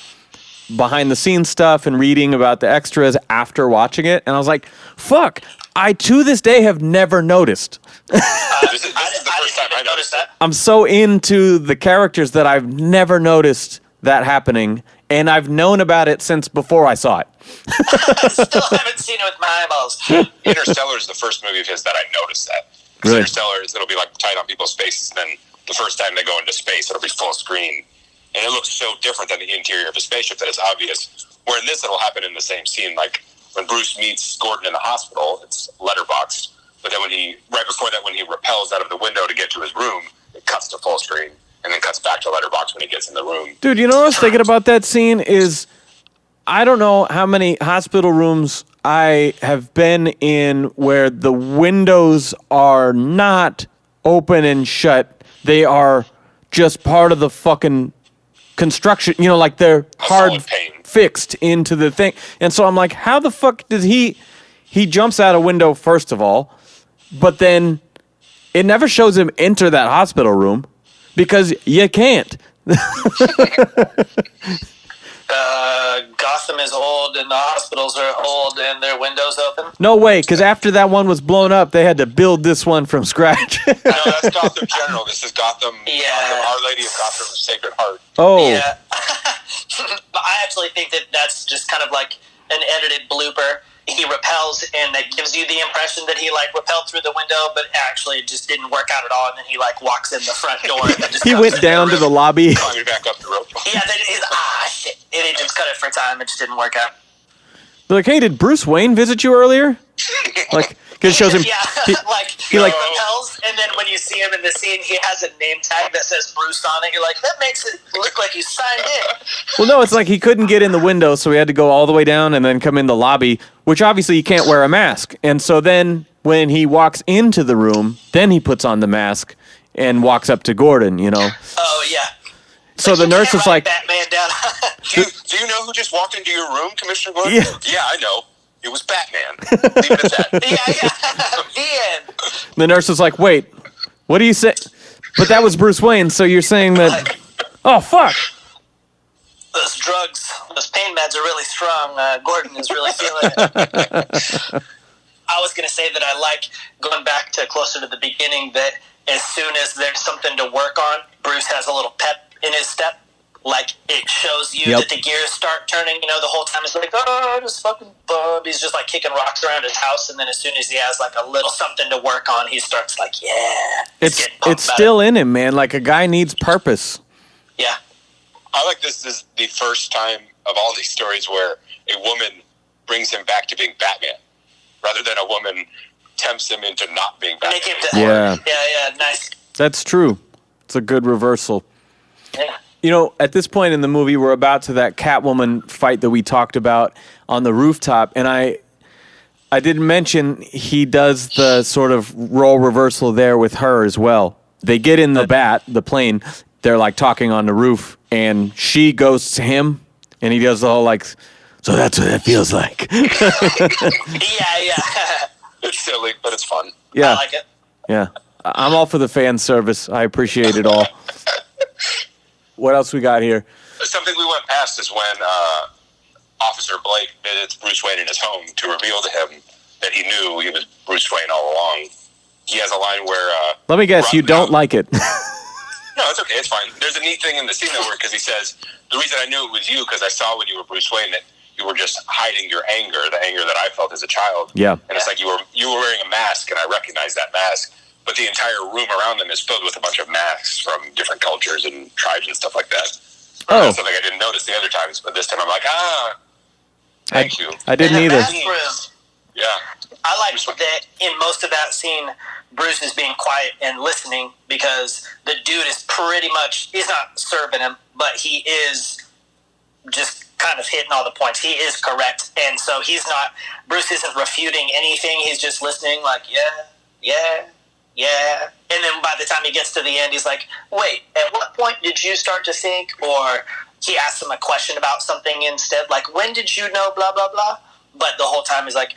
behind the scenes stuff and reading about the extras after watching it, and I was like, fuck, I to this day have never noticed. This is the first time I noticed that. I'm so into the characters that I've never noticed that happening, and I've known about it since before I saw it. I still haven't seen it with my eyeballs. Interstellar is the first movie of his that I noticed that. Really? Interstellar, it'll be like tied on people's faces, and then the first time they go into space, it'll be full screen. And it looks so different than the interior of a spaceship that it's obvious. Where in this, it'll happen in the same scene. Like when Bruce meets Gordon in the hospital, it's letterboxed. But then right before that, when he rappels out of the window to get to his room, it cuts to full screen. And then cuts back to letterbox when he gets in the room. Dude, what I was thinking about that scene is, I don't know how many hospital rooms I have been in where the windows are not open and shut. They are just part of the fucking construction, like they're hard fixed into the thing. And so I'm like, how the fuck does he jumps out a window first of all, but then it never shows him enter that hospital room because you can't. Gotham is old and the hospitals are old and their windows open. No way, because after that one was blown up, they had to build this one from scratch. No, that's Gotham General. This is Gotham. Yeah. Gotham, Our Lady of Gotham's Sacred Heart. Oh. Yeah. But I actually think that's just kind of like an edited blooper. He repels, and that gives you the impression that he like repelled through the window, but actually it just didn't work out at all. And then he like walks in the front door. And just he went down to the lobby. Climbing back up the rope. Yeah, then shit. It just cut it for time. It just didn't work out. They're like, hey, did Bruce Wayne visit you earlier? Like, because it shows him. Yeah, he repels, and then when you see him in the scene, he has a name tag that says Bruce on it. You're like, that makes it look like you signed in. Well, no, it's like he couldn't get in the window, so he had to go all the way down and then come in the lobby, which obviously you can't wear a mask. And so then when he walks into the room, then he puts on the mask and walks up to Gordon, Oh, yeah. So the nurse is like, Batman down. Do you know who just walked into your room, Commissioner Gordon? Yeah. Yeah, I know. It was Batman. Leave it at that. Yeah. The end. the nurse is like, wait, what do you say? But that was Bruce Wayne, so you're saying that, oh, fuck. Those drugs, those pain meds are really strong. Gordon is really feeling it. I was going to say that I like going back to closer to the beginning that as soon as there's something to work on, Bruce Bruce has a little pep in his step. Like, it shows you that the gears start turning, the whole time it's like, oh, just fucking bub. He's just, like, kicking rocks around his house, and then as soon as he has, like, a little something to work on, he starts, like, yeah. It's still in him, man. Like, a guy needs purpose. Yeah. I like this is the first time of all these stories where a woman brings him back to being Batman, rather than a woman tempts him into not being Batman. Yeah, nice. That's true. It's a good reversal. Yeah. At this point in the movie, we're about to that Catwoman fight that we talked about on the rooftop, and I didn't mention he does the sort of role reversal there with her as well. They get in the plane, they're like talking on the roof, and she goes to him, and he does the whole like, so that's what it feels like. Yeah. It's silly, but it's fun. Yeah. I like it. Yeah. I'm all for the fan service. I appreciate it all. What else we got here? Something we went past is when Officer Blake visits Bruce Wayne in his home to reveal to him that he knew he was Bruce Wayne all along. He has a line where... Let me guess, you don't like it. No, it's okay. It's fine. There's a neat thing in the scene though, because he says, the reason I knew it was you because I saw when you were Bruce Wayne that you were just hiding your anger, the anger that I felt as a child. Yeah. And it's like you were wearing a mask, and I recognized that mask. But the entire room around them is filled with a bunch of masks from different cultures and tribes and stuff like that. That's something I didn't notice the other times, but this time I'm like, thank you. I didn't either. Yeah. I like that in most of that scene, Bruce is being quiet and listening because the dude is pretty much, he's not serving him, but he is just kind of hitting all the points. He is correct. And so Bruce isn't refuting anything. He's just listening like, yeah. And then by the time he gets to the end, he's like, wait, at what point did you start to think? Or he asks him a question about something instead, like, when did you know, blah, blah, blah. But the whole time he's like,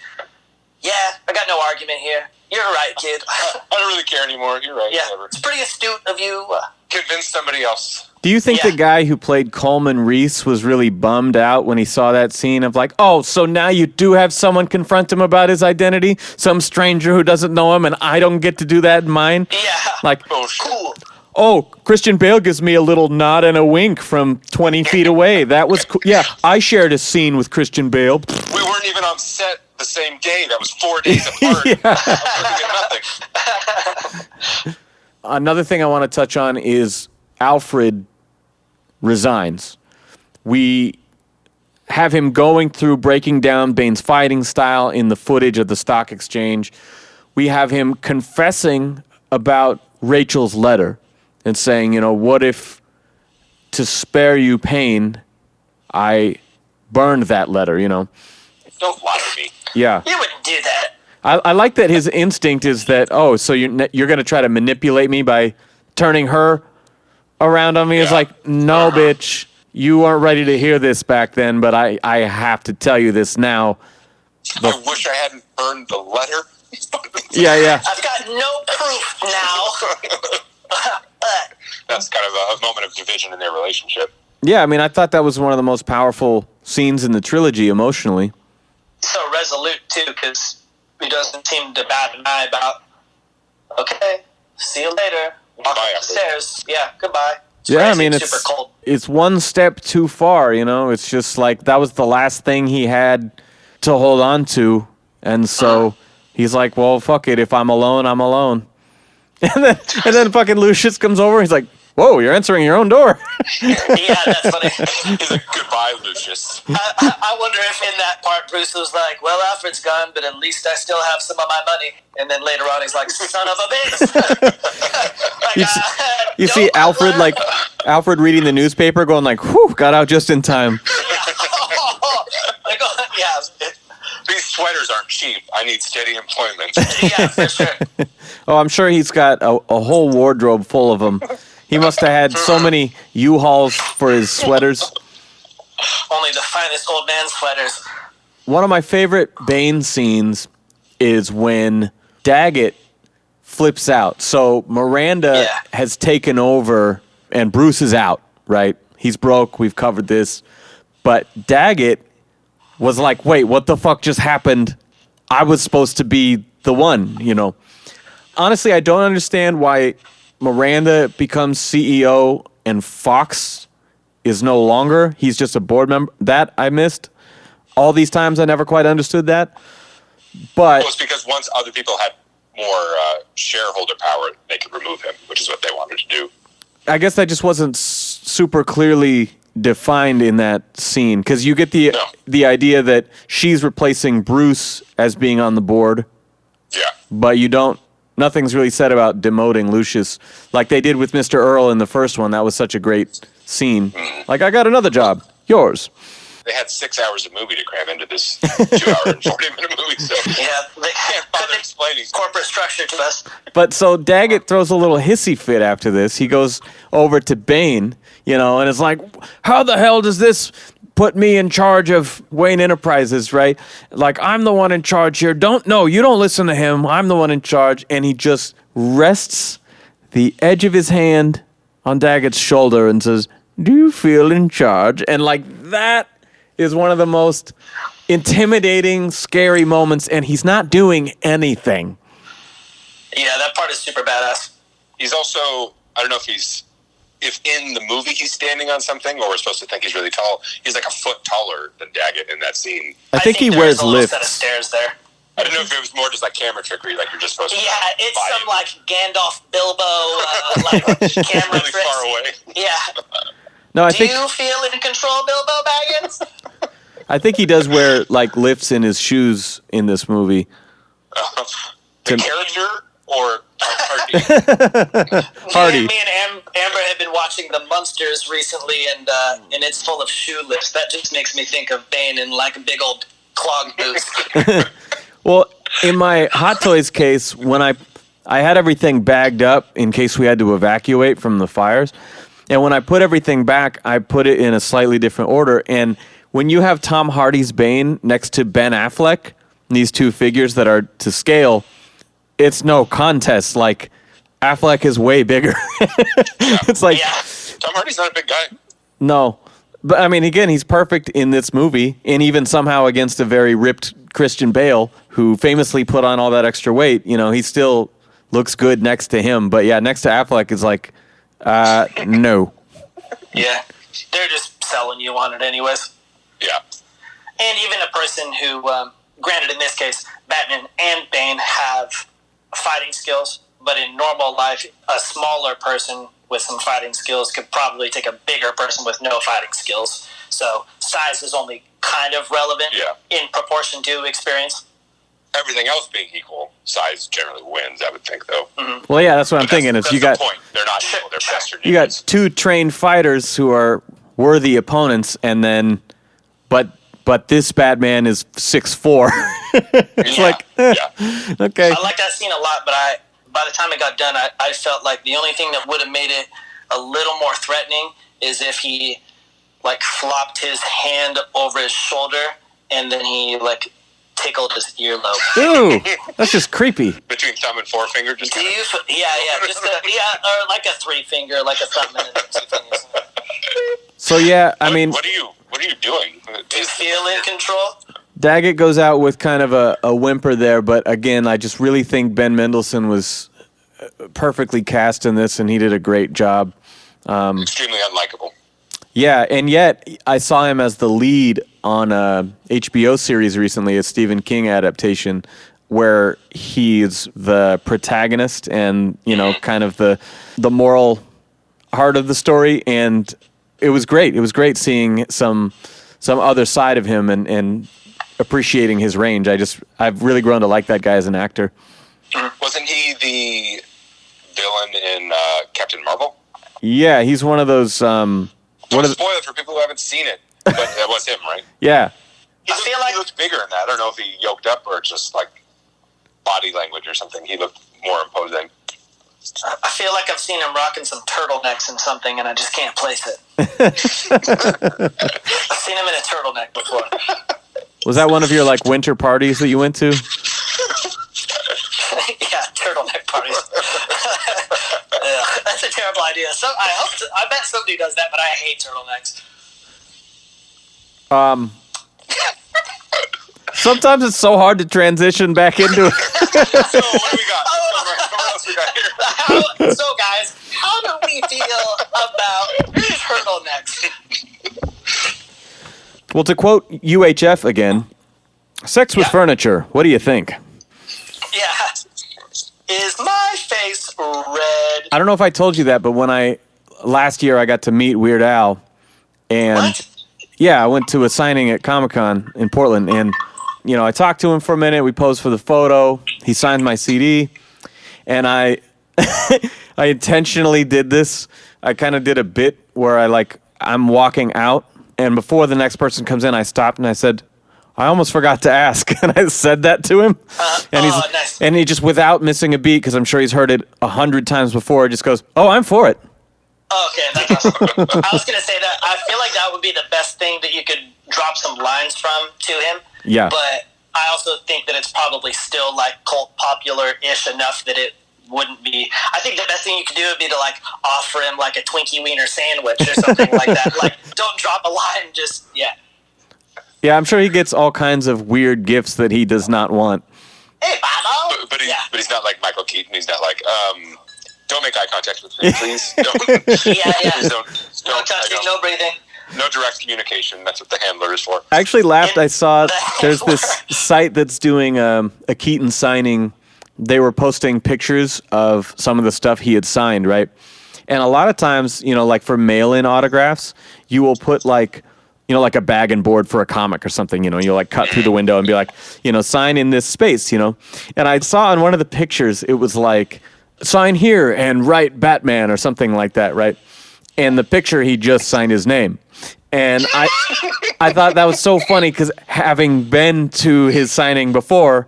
yeah, I got no argument here. You're right, kid. I don't really care anymore. You're right. Yeah, Whatever. it's pretty astute of you. Convince somebody else. Do you think the guy who played Coleman Reese was really bummed out when he saw that scene of like, oh, so now you do have someone confront him about his identity? Some stranger who doesn't know him and I don't get to do that in mine? Yeah. Like, Cool. Oh, Christian Bale gives me a little nod and a wink from 20 feet away. That was cool. Yeah, I shared a scene with Christian Bale. We weren't even on set the same day. That was 4 days apart. Nothing. Another thing I want to touch on is Alfred Resigns. We have him going through breaking down Bane's fighting style in the footage of the stock exchange. We have him confessing about Rachel's letter and saying, what if to spare you pain, I burned that letter, Don't lie to me. Yeah. You wouldn't do that. I like that his instinct is that, so you're going to try to manipulate me by turning her around on me. It's like, no, bitch, you weren't ready to hear this back then, but I have to tell you this now. I wish I hadn't burned the letter. Yeah. I've got no proof now. That's kind of a moment of division in their relationship. Yeah, I mean, I thought that was one of the most powerful scenes in the trilogy emotionally. So resolute, too, because he doesn't seem to bat an eye about, okay, see you later. Walk up the stairs. Yeah, goodbye. I mean, super cold. It's one step too far, It's just like that was the last thing he had to hold on to. And so he's like, well, fuck it. If I'm alone, I'm alone. And then fucking Lucius comes over. He's like, whoa, you're answering your own door. Yeah, that's funny. He's like, goodbye, Lucius. I wonder if in that part Bruce was like, well, Alfred's gone, but at least I still have some of my money. And then later on he's like, son of a bitch. You see Alfred reading the newspaper going like, whew, got out just in time. Yeah. These sweaters aren't cheap. I need steady employment. Yeah, for sure. Oh, I'm sure he's got a whole wardrobe full of them. He must have had so many U-Hauls for his sweaters. Only the finest old man sweaters. One of my favorite Bane scenes is when Daggett flips out. So Miranda has taken over and Bruce is out, right? He's broke. We've covered this. But Daggett was like, wait, what the fuck just happened? I was supposed to be the one, Honestly, I don't understand why Miranda becomes CEO and Fox is no longer. He's just a board member. That I missed. All these times I never quite understood that. But Well, it's because once other people had more shareholder power, they could remove him, which is what they wanted to do. I guess that just wasn't super clearly defined in that scene, because you get the idea that she's replacing Bruce as being on the board, Yeah. but nothing's really said about demoting Lucius like they did with Mr. Earl in the first one. That was such a great scene. Like, I got another job, yours. They had 6 hours of movie to cram into this 2-hour and 40-minute movie, so Yeah, they can't bother explaining. corporate structure to us. But so Daggett throws a little hissy fit after this. He goes over to Bane, and it's like, how the hell does this put me in charge of Wayne Enterprises, right? Like, I'm the one in charge here. You don't listen to him. I'm the one in charge. And he just rests the edge of his hand on Daggett's shoulder and says, do you feel in charge? And like, that is one of the most intimidating, scary moments, and he's not doing anything. Yeah, that part is super badass. He's also, I don't know if in the movie he's standing on something, or we're supposed to think he's really tall. He's like a foot taller than Daggett in that scene. I think he there wears is a little set of lifts. stairs there. I don't know if it was more just like camera trickery, like you're just supposed to. Yeah, it's buy some him like Gandalf Bilbo camera really tricks. far away. Yeah. No, Do you feel in control, Bilbo Baggins? I think he does wear like lifts in his shoes in this movie. The character or Hardy? Hardy. Me and Amber have been watching The Munsters recently, and it's full of shoe lifts. That just makes me think of Bane in like a big old clog boots. Well, in my Hot Toys case, when I had everything bagged up in case we had to evacuate from the fires, and when I put everything back, I put it in a slightly different order. And when you have Tom Hardy's Bane next to Ben Affleck, these two figures that are to scale, it's no contest. Like, Affleck is way bigger. It's like, Tom Hardy's not a big guy. no. But, I mean, again, he's perfect in this movie, and even somehow against a very ripped Christian Bale, who famously put on all that extra weight, he still looks good next to him. But, yeah, next to Affleck is like, no. Yeah. They're just selling you on it anyways. Yeah. And even a person who, granted in this case, Batman and Bane have fighting skills, but in normal life, a smaller person with some fighting skills could probably take a bigger person with no fighting skills. So size is only kind of relevant in proportion to experience. Everything else being equal, size generally wins, I would think, though. Mm-hmm. Well, yeah, that's what I'm thinking. That's You the got point. They're not equal. They're faster. you got two trained fighters who are worthy opponents, and then, but this Batman is 6'4". It's like, okay. I like that scene a lot, but by the time it got done, I felt like the only thing that would have made it a little more threatening is if he like flopped his hand over his shoulder and then he like tickled his earlobe. Ooh, that's just creepy. Between thumb and forefinger, just kind of. Just or like a 3-finger, like a thumb and a 2 fingers. So yeah, I mean, What are you doing? Do you feel in control? Daggett goes out with kind of a whimper there, but again, I just really think Ben Mendelsohn was perfectly cast in this, and he did a great job. Extremely unlikable. Yeah, and yet I saw him as the lead on a HBO series recently, a Stephen King adaptation, where he's the protagonist and, kind of the moral heart of the story, and it was great. It was great seeing some other side of him and appreciating his range. I've really grown to like that guy as an actor. Wasn't he the villain in Captain Marvel? Yeah, he's one of those. Don't spoil it for people who haven't seen it, but that was him, right? Yeah. He looked bigger in that. I don't know if he yoked up or just like body language or something. He looked more imposing. I feel like I've seen him rocking some turtlenecks and something, and I just can't place it. I've seen him in a turtleneck before. Was that one of your like winter parties that you went to? Yeah, turtleneck parties. Yeah, that's a terrible idea. I bet somebody does that, but I hate turtlenecks. Sometimes it's so hard to transition back into it. So what do we got? What else we got here? So, guys, Well, to quote UHF again, sex with furniture. What do you think? Yeah. Is my face red? I don't know if I told you that, but last year I got to meet Weird Al. And What? yeah, I went to a signing at Comic-Con in Portland, and I talked to him for a minute. We posed for the photo. He signed my CD, and I I intentionally did this. I kind of did a bit where I'm walking out, and before the next person comes in, I stopped and I said, I almost forgot to ask, and I said that to him, and nice. and he just, without missing a beat, because I'm sure he's heard it 100 times before, just goes, "Oh, I'm for it." Okay, that's awesome. I was going to say that I feel like that would be the best thing that you could drop some lines from to him. Yeah. But I also think that it's probably still like cult popular-ish enough that it wouldn't be. I think the best thing you could do would be to like offer him like a Twinkie Wiener sandwich or something like that. Like, don't drop a line, just Yeah, I'm sure he gets all kinds of weird gifts that he does not want. Hey, Bobo. But he's not like Michael Keaton. He's not like, don't make eye contact with me, please. Don't. Yeah. Don't No touching, no breathing. No direct communication. That's what the handler is for. I actually laughed. I saw there's handler. this site that's doing a Keaton signing. They were posting pictures of some of the stuff he had signed, right? And a lot of times, like for mail-in autographs, you will put like a bag and board for a comic or something, you'll like cut through the window and be like, sign in this space, And I saw in one of the pictures, it was like, sign here and write Batman or something like that, right? And the picture, he just signed his name. And I thought that was so funny because having been to his signing before,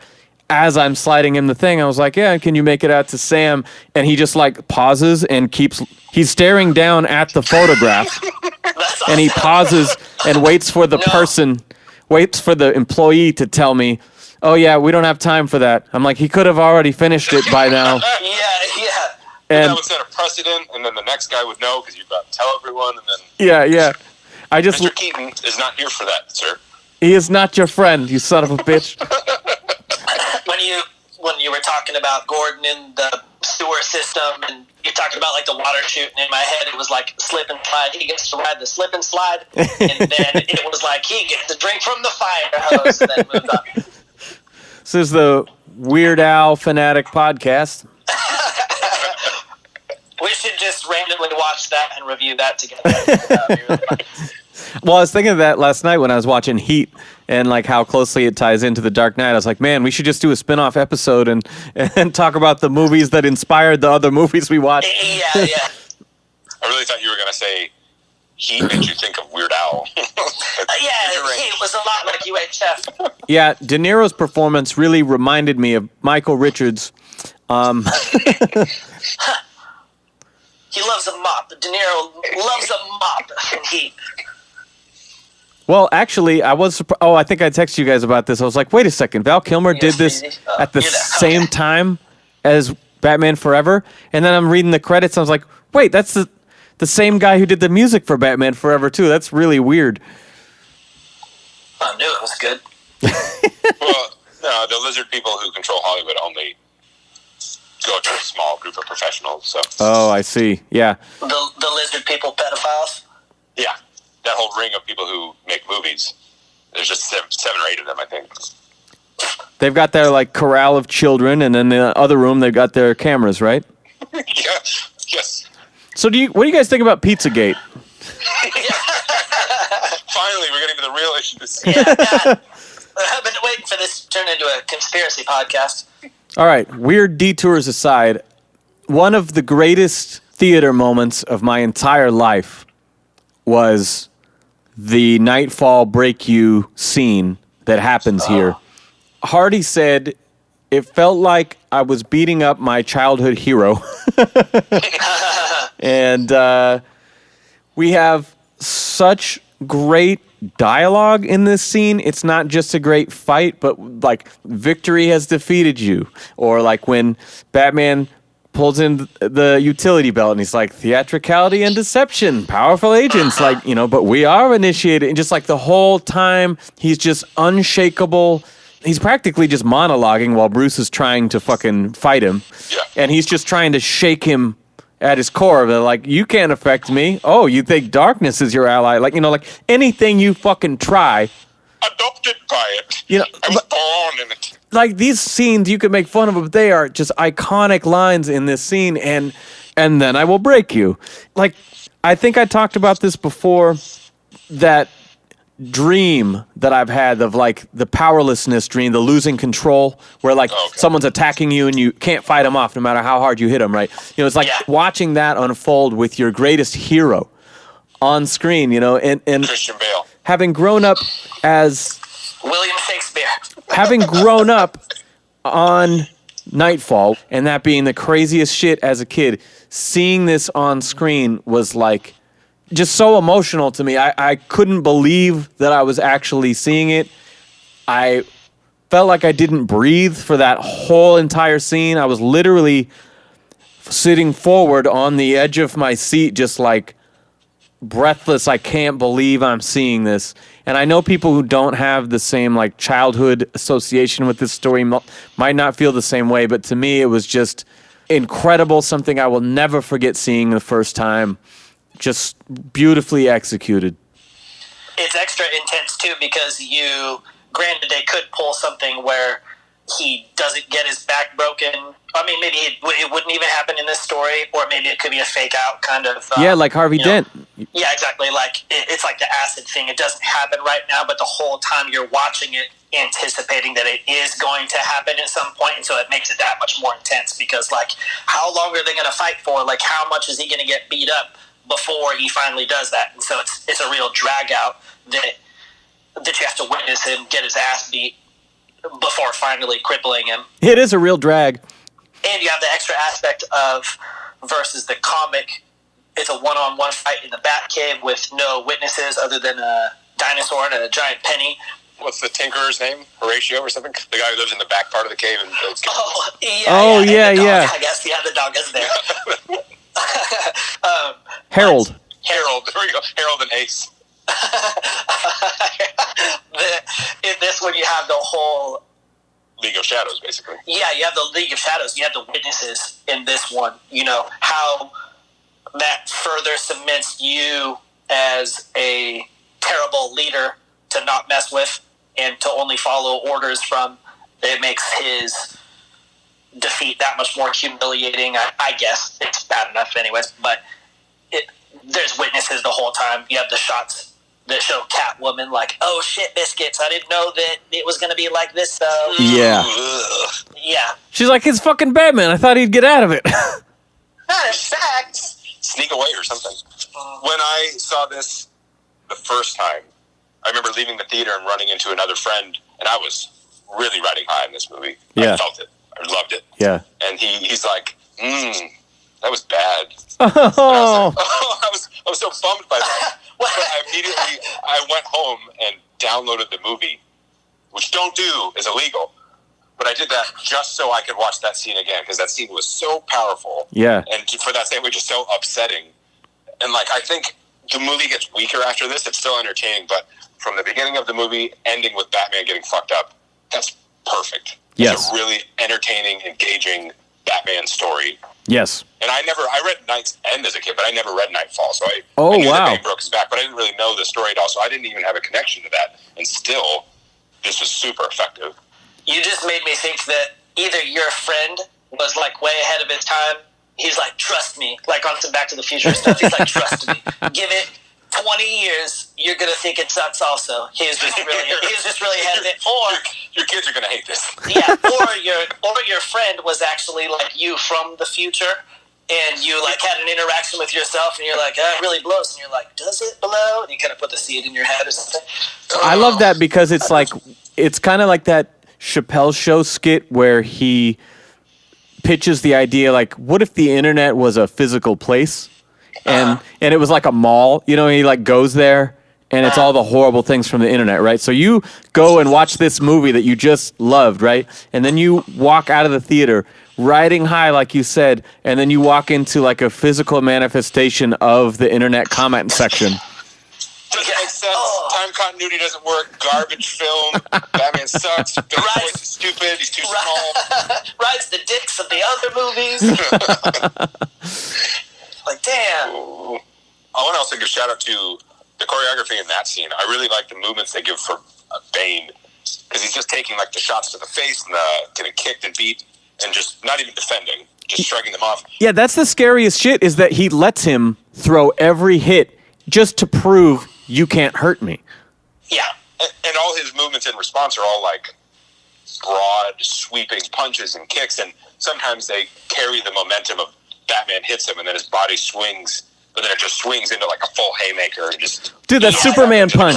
as I'm sliding him the thing, I was like, yeah, can you make it out to Sam? And he just like pauses and he's staring down at the photograph. And he pauses and waits for the employee to tell me, oh yeah, we don't have time for that. I'm like, he could have already finished it by now. Yeah. And that would set a precedent, and then the next guy would know because you've got to tell everyone. And then Yeah. Mr. Keaton is not here for that, sir. He is not your friend, you son of a bitch. When you were talking about Gordon in the sewer system, and you're talking about like the water chute, and in my head it was like slip and slide. He gets to ride the slip and slide, and then it was like he gets to drink from the fire hose, and then moved on. This is the Weird Al Fanatic podcast. We should just randomly watch that and review that together. That would be really fun. Well, I was thinking of that last night when I was watching Heat and like how closely it ties into The Dark Knight. I was like, man, we should just do a spin-off episode and talk about the movies that inspired the other movies we watched. Yeah. I really thought you were going to say Heat made you think of Weird Al. Heat was a lot like UHF. Yeah, De Niro's performance really reminded me of Michael Richards. He loves a mop. De Niro loves a mop in Heat. Well, actually, I was surprised. Oh, I think I texted you guys about this. I was like, wait a second. Val Kilmer did this at the same time as Batman Forever. And then I'm reading the credits. And I was like, wait, that's the same guy who did the music for Batman Forever, too. That's really weird. I knew it was good. Well, no, the lizard people who control Hollywood only go to a small group of professionals. So. Oh, I see. Yeah. The lizard people pedophiles? Yeah. That whole ring of people who make movies. There's just seven or eight of them, I think. They've got their like corral of children, and in the other room they've got their cameras, right? Yeah. Yes. So what do you guys think about Pizzagate? Finally, we're getting to the real issues. Yeah. I've been waiting for this to turn into a conspiracy podcast. All right, weird detours aside, one of the greatest theater moments of my entire life was the Nightfall break you scene that happens here. Hardy said it felt like I was beating up my childhood hero. And we have such great dialogue in this scene. It's not just a great fight, but like victory has defeated you. Or like when Batman pulls in the utility belt and he's like, theatricality and deception, powerful agents, like, but we are initiated. And just like the whole time, he's just unshakable. He's practically just monologuing while Bruce is trying to fucking fight him. Yeah. And he's just trying to shake him at his core. They're like, you can't affect me. Oh, you think darkness is your ally? Like, like anything you fucking try. Adopted by it. I was born in it. Like, these scenes, you can make fun of them, but they are just iconic lines in this scene, and then I will break you. Like, I think I talked about this before, that dream that I've had of, like, the powerlessness dream, the losing control, where, like, someone's attacking you and you can't fight them off no matter how hard you hit them, right? It's like watching that unfold with your greatest hero on screen, and Christian Bale. Having grown up as... William Shakespeare. Having grown up on Nightfall, and that being the craziest shit as a kid, seeing this on screen was like just so emotional to me. I couldn't believe that I was actually seeing it. I felt like I didn't breathe for that whole entire scene. I was literally sitting forward on the edge of my seat, just like breathless. I can't believe I'm seeing this. And I know people who don't have the same like childhood association with this story might not feel the same way, but to me it was just incredible, something I will never forget seeing the first time. Just beautifully executed. It's extra intense too because granted they could pull something where he doesn't get his back broken. I mean, maybe it wouldn't even happen in this story, or maybe it could be a fake out kind of. Like Harvey Dent. Yeah, exactly. Like it's like the acid thing. It doesn't happen right now, but the whole time you're watching it, anticipating that it is going to happen at some point, and so it makes it that much more intense because, like, how long are they going to fight for? Like, how much is he going to get beat up before he finally does that? And so it's a real drag out that you have to witness him get his ass beat before finally crippling him. It is a real drag. And you have the extra aspect of versus the comic. It's a one-on-one fight in the Batcave with no witnesses other than a dinosaur and a giant penny. What's the Tinkerer's name? Horatio or something? The guy who lives in the back part of the cave and builds caves. Yeah. I guess, the dog is there. Harold. Harold. There we go. Harold and Ace. In this one, you have the whole League of Shadows, basically. Yeah, you have the League of Shadows. You have the witnesses in this one. How that further cements you as a terrible leader to not mess with and to only follow orders from. It makes his defeat that much more humiliating. I guess it's bad enough anyways, but there's witnesses the whole time. You have the shots that show Catwoman like, oh shit, biscuits, I didn't know that it was going to be like this though. Yeah. Yeah. She's like, it's fucking Batman. I thought he'd get out of it. Not in fact. Sneak away or something. When I saw this the first time, I remember leaving the theater and running into another friend, and I was really riding high in this movie. Yeah. I felt it. I loved it. Yeah. And he's like, that was bad. Oh. I was so bummed by that. But I went home and downloaded the movie, which don't do is illegal. But I did that just so I could watch that scene again, because that scene was so powerful. Yeah. And for that scene, which is so upsetting. And, like, I think the movie gets weaker after this. It's still entertaining, but from the beginning of the movie, ending with Batman getting fucked up, that's perfect. Yes. It's a really entertaining, engaging Batman story. Yes. And I read Night's End as a kid, but I never read Nightfall, so I knew wow. that he broke his back, but I didn't really know the story at all, so I didn't even have a connection to that. And still, this was super effective. You just made me think that either your friend was like way ahead of his time. He's like, trust me, like on some Back to the Future stuff. He's like, trust me. Give it 20 years, you're gonna think it sucks. Also, he was just really ahead of it. Or your kids are gonna hate this. Yeah. Or your friend was actually like you from the future, and you like had an interaction with yourself, and you're like, it really blows, and you're like, does it blow? And you kind of put the seed in your head or something. I love that because it's like it's kind of like that Chappelle Show skit where he pitches the idea like, what if the internet was a physical place, and it was like a mall, he like goes there and it's all the horrible things from the internet, right? So you go and watch this movie that you just loved, right? And then you walk out of the theater riding high, like you said, and then you walk into like a physical manifestation of the internet comment section. Doesn't make sense. Time continuity doesn't work. Garbage film. Batman sucks. Billy Boy's stupid. He's too small. Rides the dicks of the other movies. I want to also give shout out to the choreography in that scene. I really like the movements they give for Bane, because he's just taking like the shots to the face and getting kicked and beat, and just not even defending, just shrugging them off. Yeah, that's the scariest shit, is that he lets him throw every hit just to prove you can't hurt me. Yeah. And all his movements in response are all like broad, sweeping punches and kicks, and sometimes they carry the momentum of Batman hits him, and then his body swings, but then it just swings into like a full haymaker. And just Dude, that Superman punch.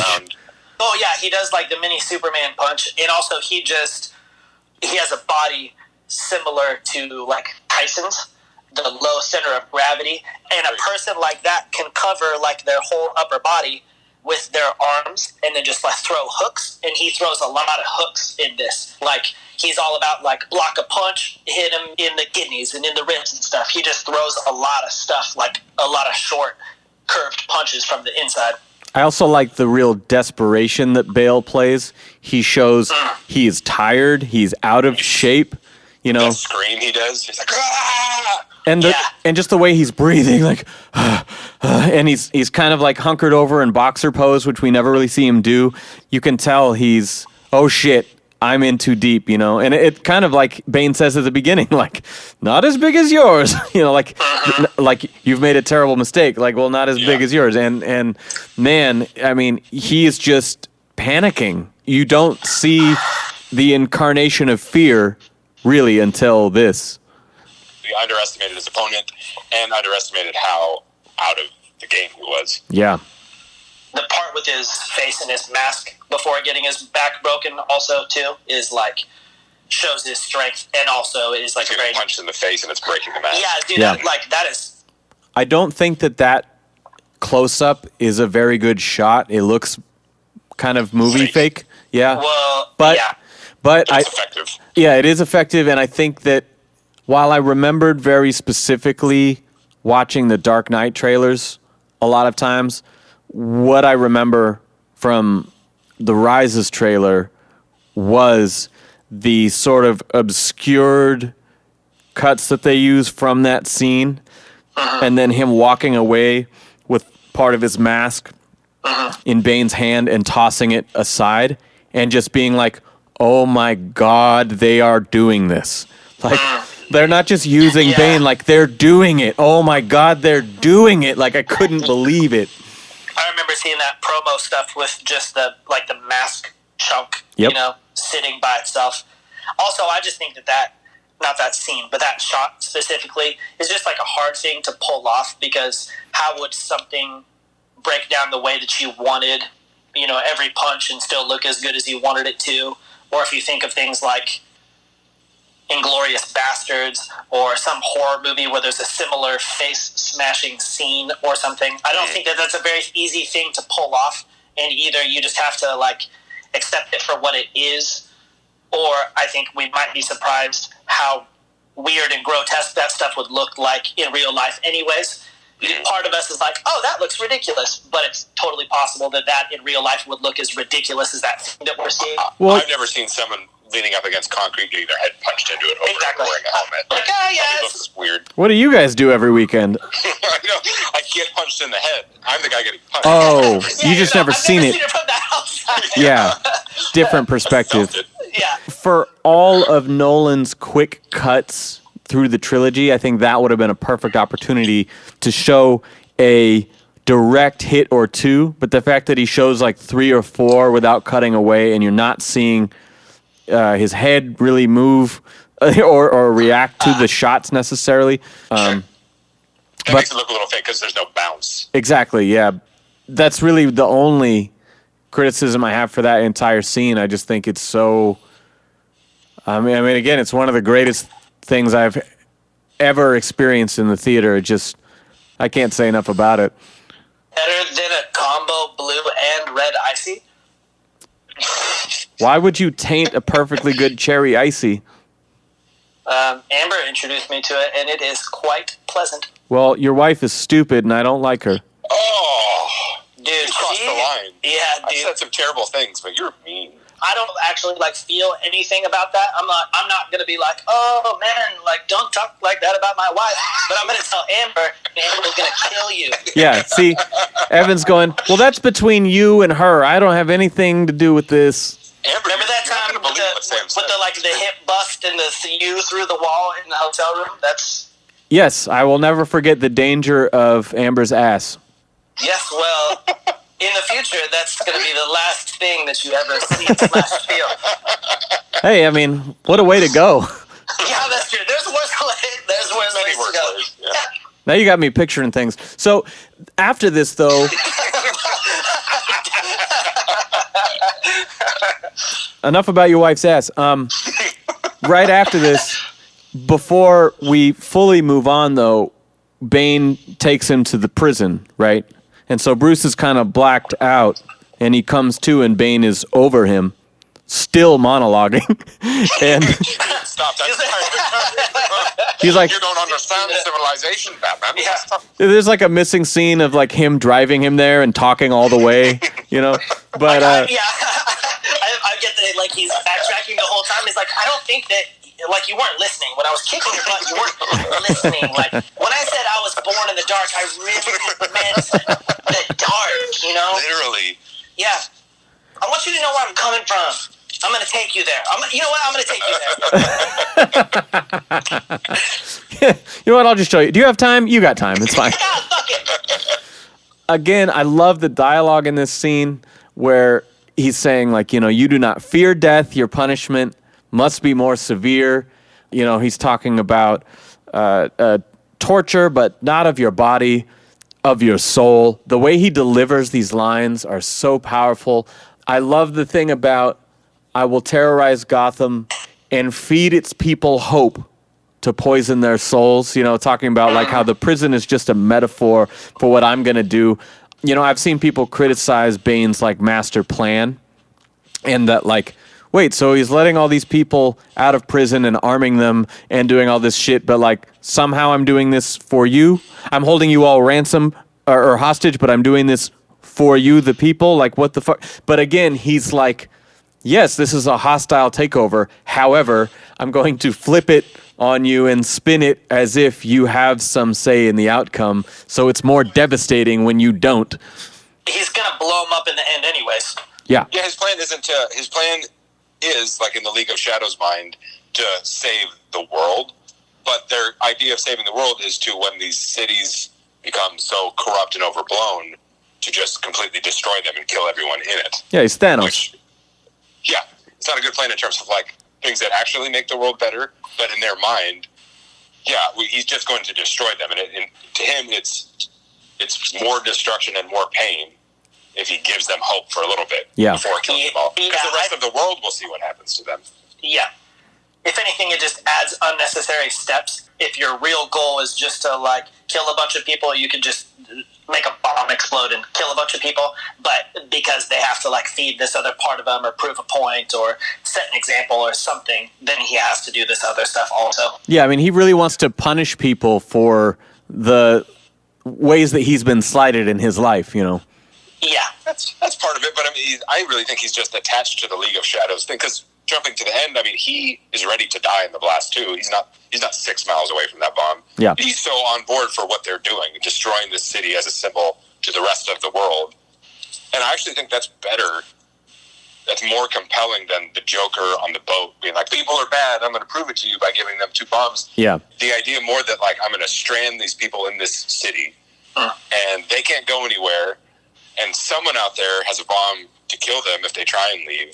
Oh yeah, he does like the mini Superman punch, and also he has a body similar to like Tyson's, the low center of gravity, and a person like that can cover like their whole upper body with their arms, and then just like throw hooks, and he throws a lot of hooks in this. Like, he's all about like block a punch, hit him in the kidneys and in the ribs and stuff. He just throws a lot of stuff, like a lot of short, curved punches from the inside. I also like the real desperation that Bale plays. He shows he is tired, he's out of shape, you know. That scream he does, he's like, ah! And just the way he's breathing, like, and he's kind of like hunkered over in boxer pose, which we never really see him do. You can tell he's, oh shit, I'm in too deep, you know. And it kind of like Bane says at the beginning, like, not as big as yours, you know, like you've made a terrible mistake. Like, well, not as big as yours. And man, I mean, he is just panicking. You don't see the incarnation of fear really until this. He underestimated his opponent and underestimated how out of the game he was. Yeah. The part with his face and his mask before getting his back broken also too is like shows his strength, and also is like he's getting punched in the face and it's breaking the mask. Yeah, dude, Yeah. that is. I don't think that close up is a very good shot. It looks kind of movie fake. Yeah. Well, but yeah. but It's effective. Yeah, it is effective, and I think that while I remembered very specifically watching the Dark Knight trailers a lot of times, what I remember from the Rises trailer was the sort of obscured cuts that they use from that scene, and then him walking away with part of his mask in Bane's hand and tossing it aside and just being like, oh my God, they are doing this. Like, they're not just using Bane, like, they're doing it. Oh my God, they're doing it. Like, I couldn't believe it. I remember seeing that promo stuff with just the mask chunk, Yep. you know, sitting by itself. Also, I just think that not that scene, but that shot specifically is just like a hard thing to pull off, because how would something break down the way that you wanted, you know, every punch and still look as good as you wanted it to? Or if you think of things like Inglourious Bastards or some horror movie where there's a similar face-smashing scene or something, I don't think that that's a very easy thing to pull off, and either you just have to, like, accept it for what it is, or I think we might be surprised how weird and grotesque that stuff would look like in real life anyways. Part of us is like, oh, that looks ridiculous, but it's totally possible that in real life would look as ridiculous as that thing that we're seeing. Well, I've never seen someone leaning up against concrete getting their head punched into it over Exactly. and wearing a helmet. Like, oh, yeah, That it's- looks weird. what do you guys do every weekend? I know. I get punched in the head. I'm the guy getting punched. Oh, Yeah, you just know, never I've seen never it. seen it from that outside. Yeah, different perspective. Felt it. Yeah. For all of Nolan's quick cuts through the trilogy, I think that would have been a perfect opportunity to show a direct hit or two, but the fact that he shows like 3 or 4 without cutting away, and you're not seeing his head really move or react to the shots necessarily. That makes it look a little fake because there's no bounce. Exactly, yeah. That's really the only criticism I have for that entire scene. I just think it's so... I mean, again, it's one of the greatest things I've ever experienced in the theater. It just... I can't say enough about it. Better than a combo blue and red icy? Why would you taint a perfectly good cherry icy? Amber introduced me to it, and it is quite pleasant. Well, your wife is stupid, and I don't like her. Oh, Dude, you crossed the line. Yeah, I dude. said some terrible things, but you're mean. I don't actually like feel anything about that. I'm not gonna be like, oh man, like don't talk like that about my wife. But I'm gonna tell Amber, Amber's gonna kill you. Yeah, see, Evan's going, well, that's between you and her. I don't have anything to do with this. Amber, Remember that time with the hip bust and the you through the wall in the hotel room? That's Yes, I will never forget the danger of Amber's ass. yes. Well, in the future, that's going to be the last thing that you ever see/feel. Hey, I mean, what a way to go. Yeah, that's true. There's worse ways to go. Yeah. Now you got me picturing things. So after this, though, enough about your wife's ass. Right after this, before we fully move on, though, Bane takes him to the prison, right? And so Bruce is kind of blacked out, and he comes to, and Bane is over him, still monologuing. And Stop. he's like, you don't understand civilization, Batman. Yeah. there's like a missing scene of like him driving him there and talking all the way, you know? But Yeah, I get that. Like he's backtracking the whole time. He's like, I don't think that. Like, you weren't listening. When I was kicking your butt, you weren't listening. Like, when I said I was born in the dark, I really meant the dark, you know? Literally. Yeah. I want you to know where I'm coming from. I'm going to take you there. You know what? I'm going to take you there. you know what? I'll just show you. Do you have time? You got time. It's fine. Yeah, fuck it. Again, I love the dialogue in this scene where he's saying, like, you know, you do not fear death. Your punishment must be more severe. You know, he's talking about torture, but not of your body, of your soul. The way he delivers these lines are so powerful. I love the thing about, I will terrorize Gotham and feed its people hope to poison their souls. You know, talking about like how the prison is just a metaphor for what I'm going to do. You know, I've seen people criticize Bane's like master plan, and that like, wait, so he's letting all these people out of prison and arming them and doing all this shit, but like somehow I'm doing this for you. I'm holding you all ransom or hostage, but I'm doing this for you, the people. Like, what the fuck? But again, he's like, yes, this is a hostile takeover. However, I'm going to flip it on you and spin it as if you have some say in the outcome. So it's more devastating when you don't. He's going to blow him up in the end anyways. Yeah. Yeah, his plan is, like in the League of Shadows' mind, to save the world. But their idea of saving the world is to, when these cities become so corrupt and overblown, to just completely destroy them and kill everyone in it. Yeah, he's Thanos. Which, yeah, it's not a good plan in terms of, like, things that actually make the world better. But in their mind, yeah, he's just going to destroy them. And to him, it's more destruction and more pain if he gives them hope for a little bit before killing them all. Because the rest of the world will see what happens to them. Yeah. If anything, it just adds unnecessary steps. If your real goal is just to, like, kill a bunch of people, you could just make a bomb explode and kill a bunch of people. But because they have to, like, feed this other part of them or prove a point or set an example or something, then he has to do this other stuff also. Yeah, I mean, he really wants to punish people for the ways that he's been slighted in his life, you know? Yeah. That's part of it, but I mean, I really think he's just attached to the League of Shadows thing, because jumping to the end, I mean, he is ready to die in the blast too. He's not 6 miles away from that bomb. Yeah. He's so on board for what they're doing, destroying the city as a symbol to the rest of the world. And I actually think that's better. That's more compelling than the Joker on the boat being like, people are bad, I'm going to prove it to you by giving them 2 bombs. Yeah. The idea more that, like, I'm going to strand these people in this city and they can't go anywhere, and someone out there has a bomb to kill them if they try and leave.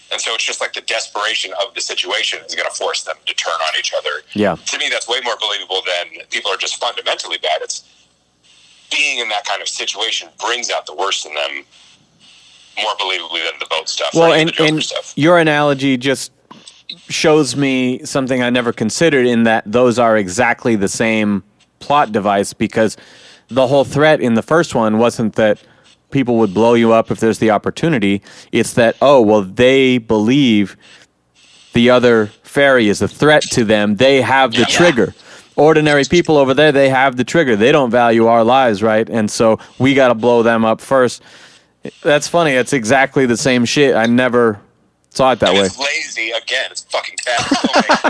And so it's just like the desperation of the situation is going to force them to turn on each other. Yeah. To me, that's way more believable than people are just fundamentally bad. It's being in that kind of situation brings out the worst in them more believably than the boat stuff. Well, or and the Joker stuff. your analogy just shows me something I never considered, in that those are exactly the same plot device, because the whole threat in the first one wasn't that people would blow you up if there's the opportunity. It's that, oh, well, they believe the other fairy is a threat to them. They have the trigger. Ordinary people over there, they have the trigger. They don't value our lives, right? And so we got to blow them up first. That's funny. It's exactly the same shit. I never Saw it that way. It's lazy again. It's fucking bad filmmaking.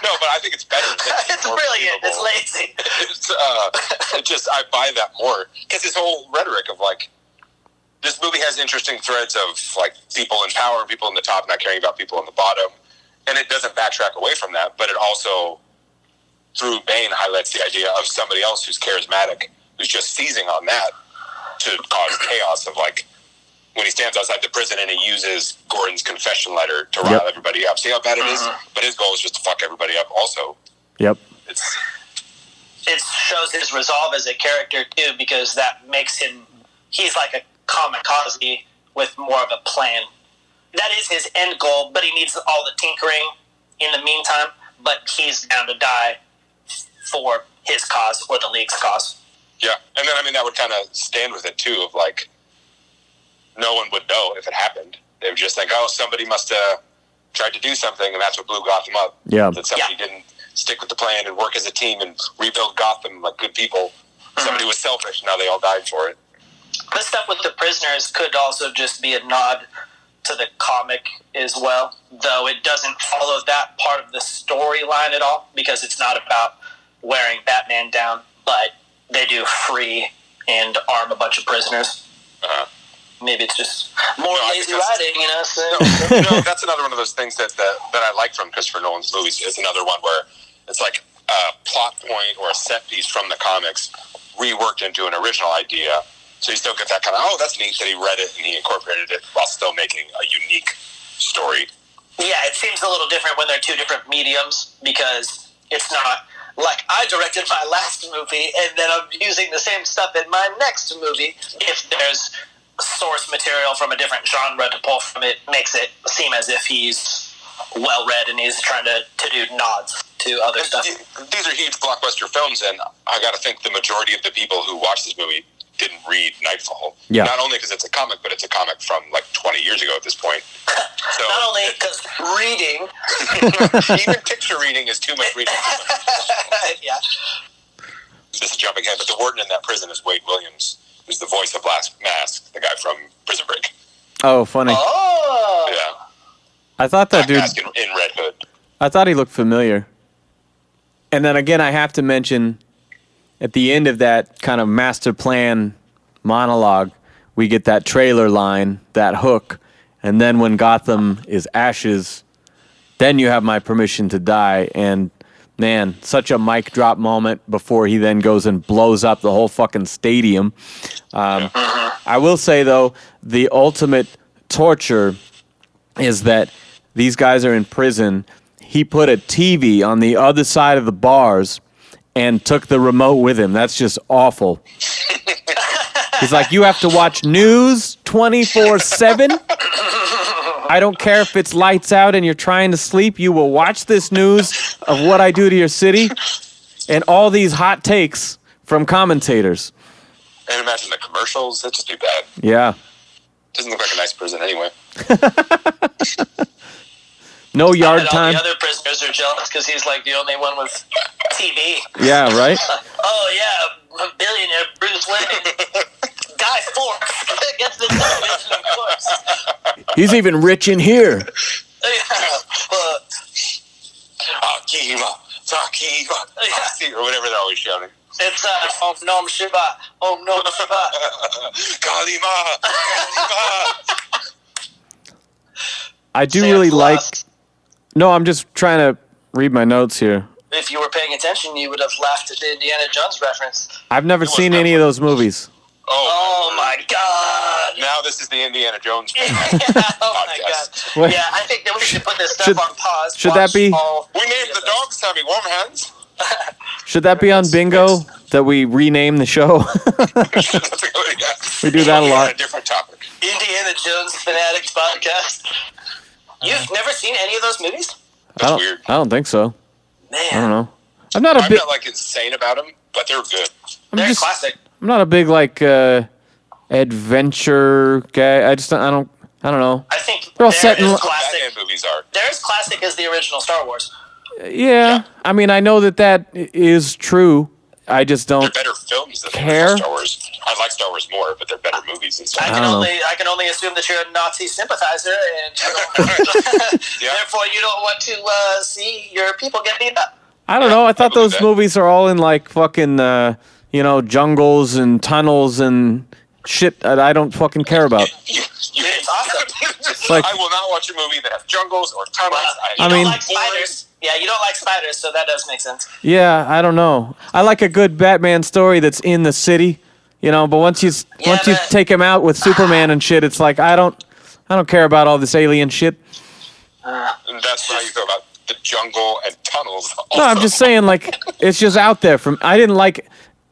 No, but I think it's better. It's brilliant. It's lazy. It just I buy that more because his whole rhetoric of like this movie has interesting threads of like people in power and people in the top not caring about people in the bottom, and it doesn't backtrack away from that. But it also, through Bane, highlights the idea of somebody else who's charismatic, who's just seizing on that to cause chaos of like. When he stands outside the prison and he uses Gordon's confession letter to rile everybody up. See how bad it is? But his goal is just to fuck everybody up also. Yep. It shows his resolve as a character, too, because that makes him... He's like a kamikaze with more of a plan. That is his end goal, but he needs all the tinkering in the meantime, but he's down to die for his cause or the League's cause. Yeah, and then, I mean, that would kind of stand with it, too, of like... No one would know if it happened. They would just think, oh, somebody must have tried to do something, and that's what blew Gotham up. Yeah. That somebody didn't stick with the plan and work as a team and rebuild Gotham like good people. Somebody was selfish, and now they all died for it. The stuff with the prisoners could also just be a nod to the comic as well, though it doesn't follow that part of the storyline at all, because it's not about wearing Batman down, but they do free and arm a bunch of prisoners. Maybe it's just more lazy writing, you know? So. No, that's another one of those things that I like from Christopher Nolan's movies. It's another one where it's like a plot point or a set piece from the comics reworked into an original idea. So you still get that kind of, oh, that's neat that he read it and he incorporated it while still making a unique story. Yeah, it seems a little different when they're two different mediums because it's not like I directed my last movie and then I'm using the same stuff in my next movie. If there's source material from a different genre to pull from, it makes it seem as if he's well read and he's trying to do nods to other stuff. These are huge blockbuster films, and I got to think the majority of the people who watched this movie didn't read Nightfall. Yeah. Not only because it's a comic, but it's a comic from like 20 years ago at this point. So, not only because reading, even picture reading is too much reading. Yeah. This is jumping ahead, but the warden in that prison is Wade Williams, who's the voice of Last Mask, the guy from Prison Break. Oh, funny. Oh. Yeah. I thought that dude... Mask in Red Hood. I thought he looked familiar. And then again, I have to mention, at the end of that kind of master plan monologue, we get that trailer line, that hook, and then when Gotham is ashes, then you have my permission to die, and... Man, such a mic drop moment before he then goes and blows up the whole fucking stadium. I will say, though, the ultimate torture is that these guys are in prison. He put a TV on the other side of the bars and took the remote with him. That's just awful. He's like, you have to watch news 24/7? I don't care if it's lights out and you're trying to sleep. You will watch this news of what I do to your city and all these hot takes from commentators. And imagine the commercials. That'd just be bad. Yeah. Doesn't look like a nice prison anyway. No yard time. All the other prisoners are jealous because he's like the only one with TV. Yeah, right? Oh, yeah, billionaire Bruce Wayne. Guy Fawkes gets the television, of course. He's even rich in here. Akiva, Sakiva, or whatever they're always shouting. It's Om Nom Shiva, Om Nom Shiva. Kalima, Kalima. I do really like... No, I'm just trying to read my notes here. If you were paying attention, you would have laughed at the Indiana Jones reference. I've never seen any of those movies. Oh my God! Now this is the Indiana Jones podcast. Oh my God! Wait. Yeah, I think that we should put this stuff on pause. Should that be? We named the dog Sammy Warm Hands. Should that be on Bingo? That we rename the show? We do that a lot. A different topic. Indiana Jones Fanatics podcast. You've never seen any of those movies? That's weird. I don't think so. Man, I don't know. I'm not like insane about them, but they're good. They're classic. I'm not a big like adventure guy. I don't know. I think they're all set in classic. Batman movies are. They're as classic as the original Star Wars. Yeah, I mean, I know that is true. I just don't They're better films than care. Star Wars. I like Star Wars more, but they're better movies and stuff. I can only assume that you're a Nazi sympathizer, and therefore you don't want to see your people get beat up. I don't know. I thought those movies are all in like fucking, jungles and tunnels and shit that I don't fucking care about. It's awesome. Like, I will not watch a movie that has jungles or tunnels. You don't like spiders. Yeah, you don't like spiders, so that does make sense. Yeah, I don't know. I like a good Batman story that's in the city, but once you take him out with Superman and shit, it's like I don't care about all this alien shit. And that's how you feel about the jungle and tunnels. Also. No, I'm just saying, like, it's just out there. I didn't like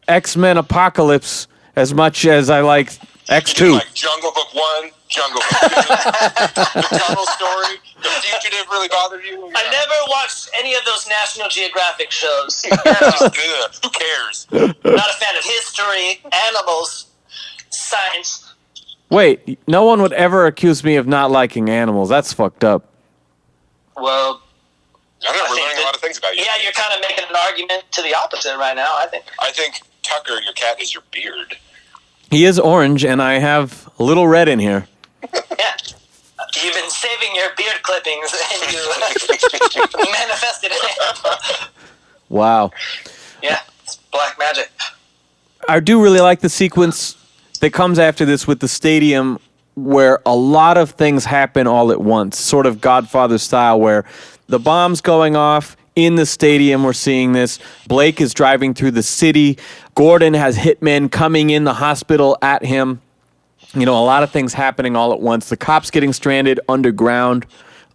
X-Men Apocalypse as much as I like X2. You like Jungle Book 1, Jungle Book 2, the tunnel story, The Fugitive really bothered you? I never watched any of those National Geographic shows. Who cares? Not a fan of history, animals, science. Wait, no one would ever accuse me of not liking animals. That's fucked up. Well, I know, we're learning a lot of things about you. Yeah, you're kind of making an argument to the opposite right now, I think. I think Tucker, your cat, is your beard. He is orange, and I have a little red in here. Yeah. You've been saving your beard clippings, and you manifested it. Wow. Yeah, it's black magic. I do really like the sequence that comes after this with the stadium where a lot of things happen all at once, sort of Godfather style, where the bomb's going off in the stadium. We're seeing this. Blake is driving through the city. Gordon has hitmen coming in the hospital at him. A lot of things happening all at once. The cops getting stranded underground.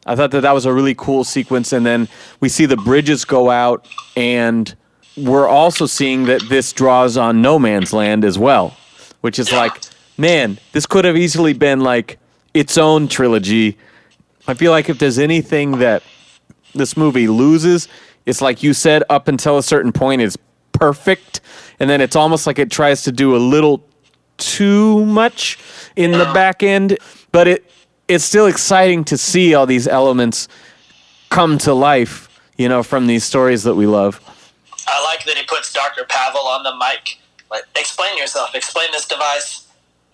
I thought that was a really cool sequence. And then we see the bridges go out, and we're also seeing that this draws on No Man's Land as well, which is like, man, this could have easily been like its own trilogy. I feel like if there's anything that this movie loses, it's like you said, up until a certain point is perfect, and then it's almost like it tries to do a little too much in the back end, but it's still exciting to see all these elements come to life, from these stories that we love. I like that he puts Dr. Pavel on the mic. Like, explain yourself, explain this device,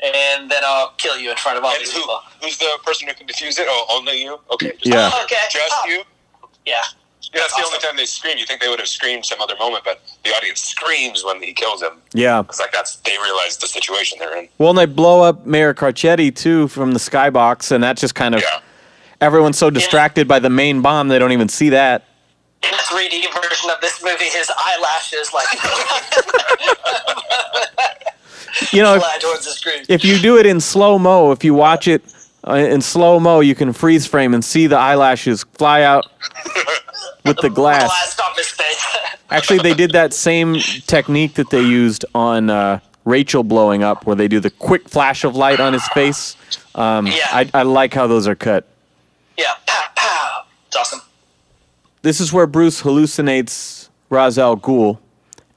and then I'll kill you in front of all these people. Who's the person who can defuse it? Oh, only you? Okay. Just you? Yeah. Yeah, that's the only time they scream. You think they would have screamed some other moment, but the audience screams when he kills him. Yeah. It's like they realize the situation they're in. Well, and they blow up Mayor Carcetti, too, from the skybox, and that just kind of... Yeah. Everyone's so distracted by the main bomb, they don't even see that. In the 3D version of this movie, his eyelashes, fly towards the screen. If you do it in slow-mo, if you watch it in slow-mo, you can freeze frame and see the eyelashes fly out with the glass. Off his face. Actually, they did that same technique that they used on Rachel blowing up, where they do the quick flash of light on his face. I like how those are cut. Yeah, pow, pow. It's awesome. This is where Bruce hallucinates Ra's al Ghul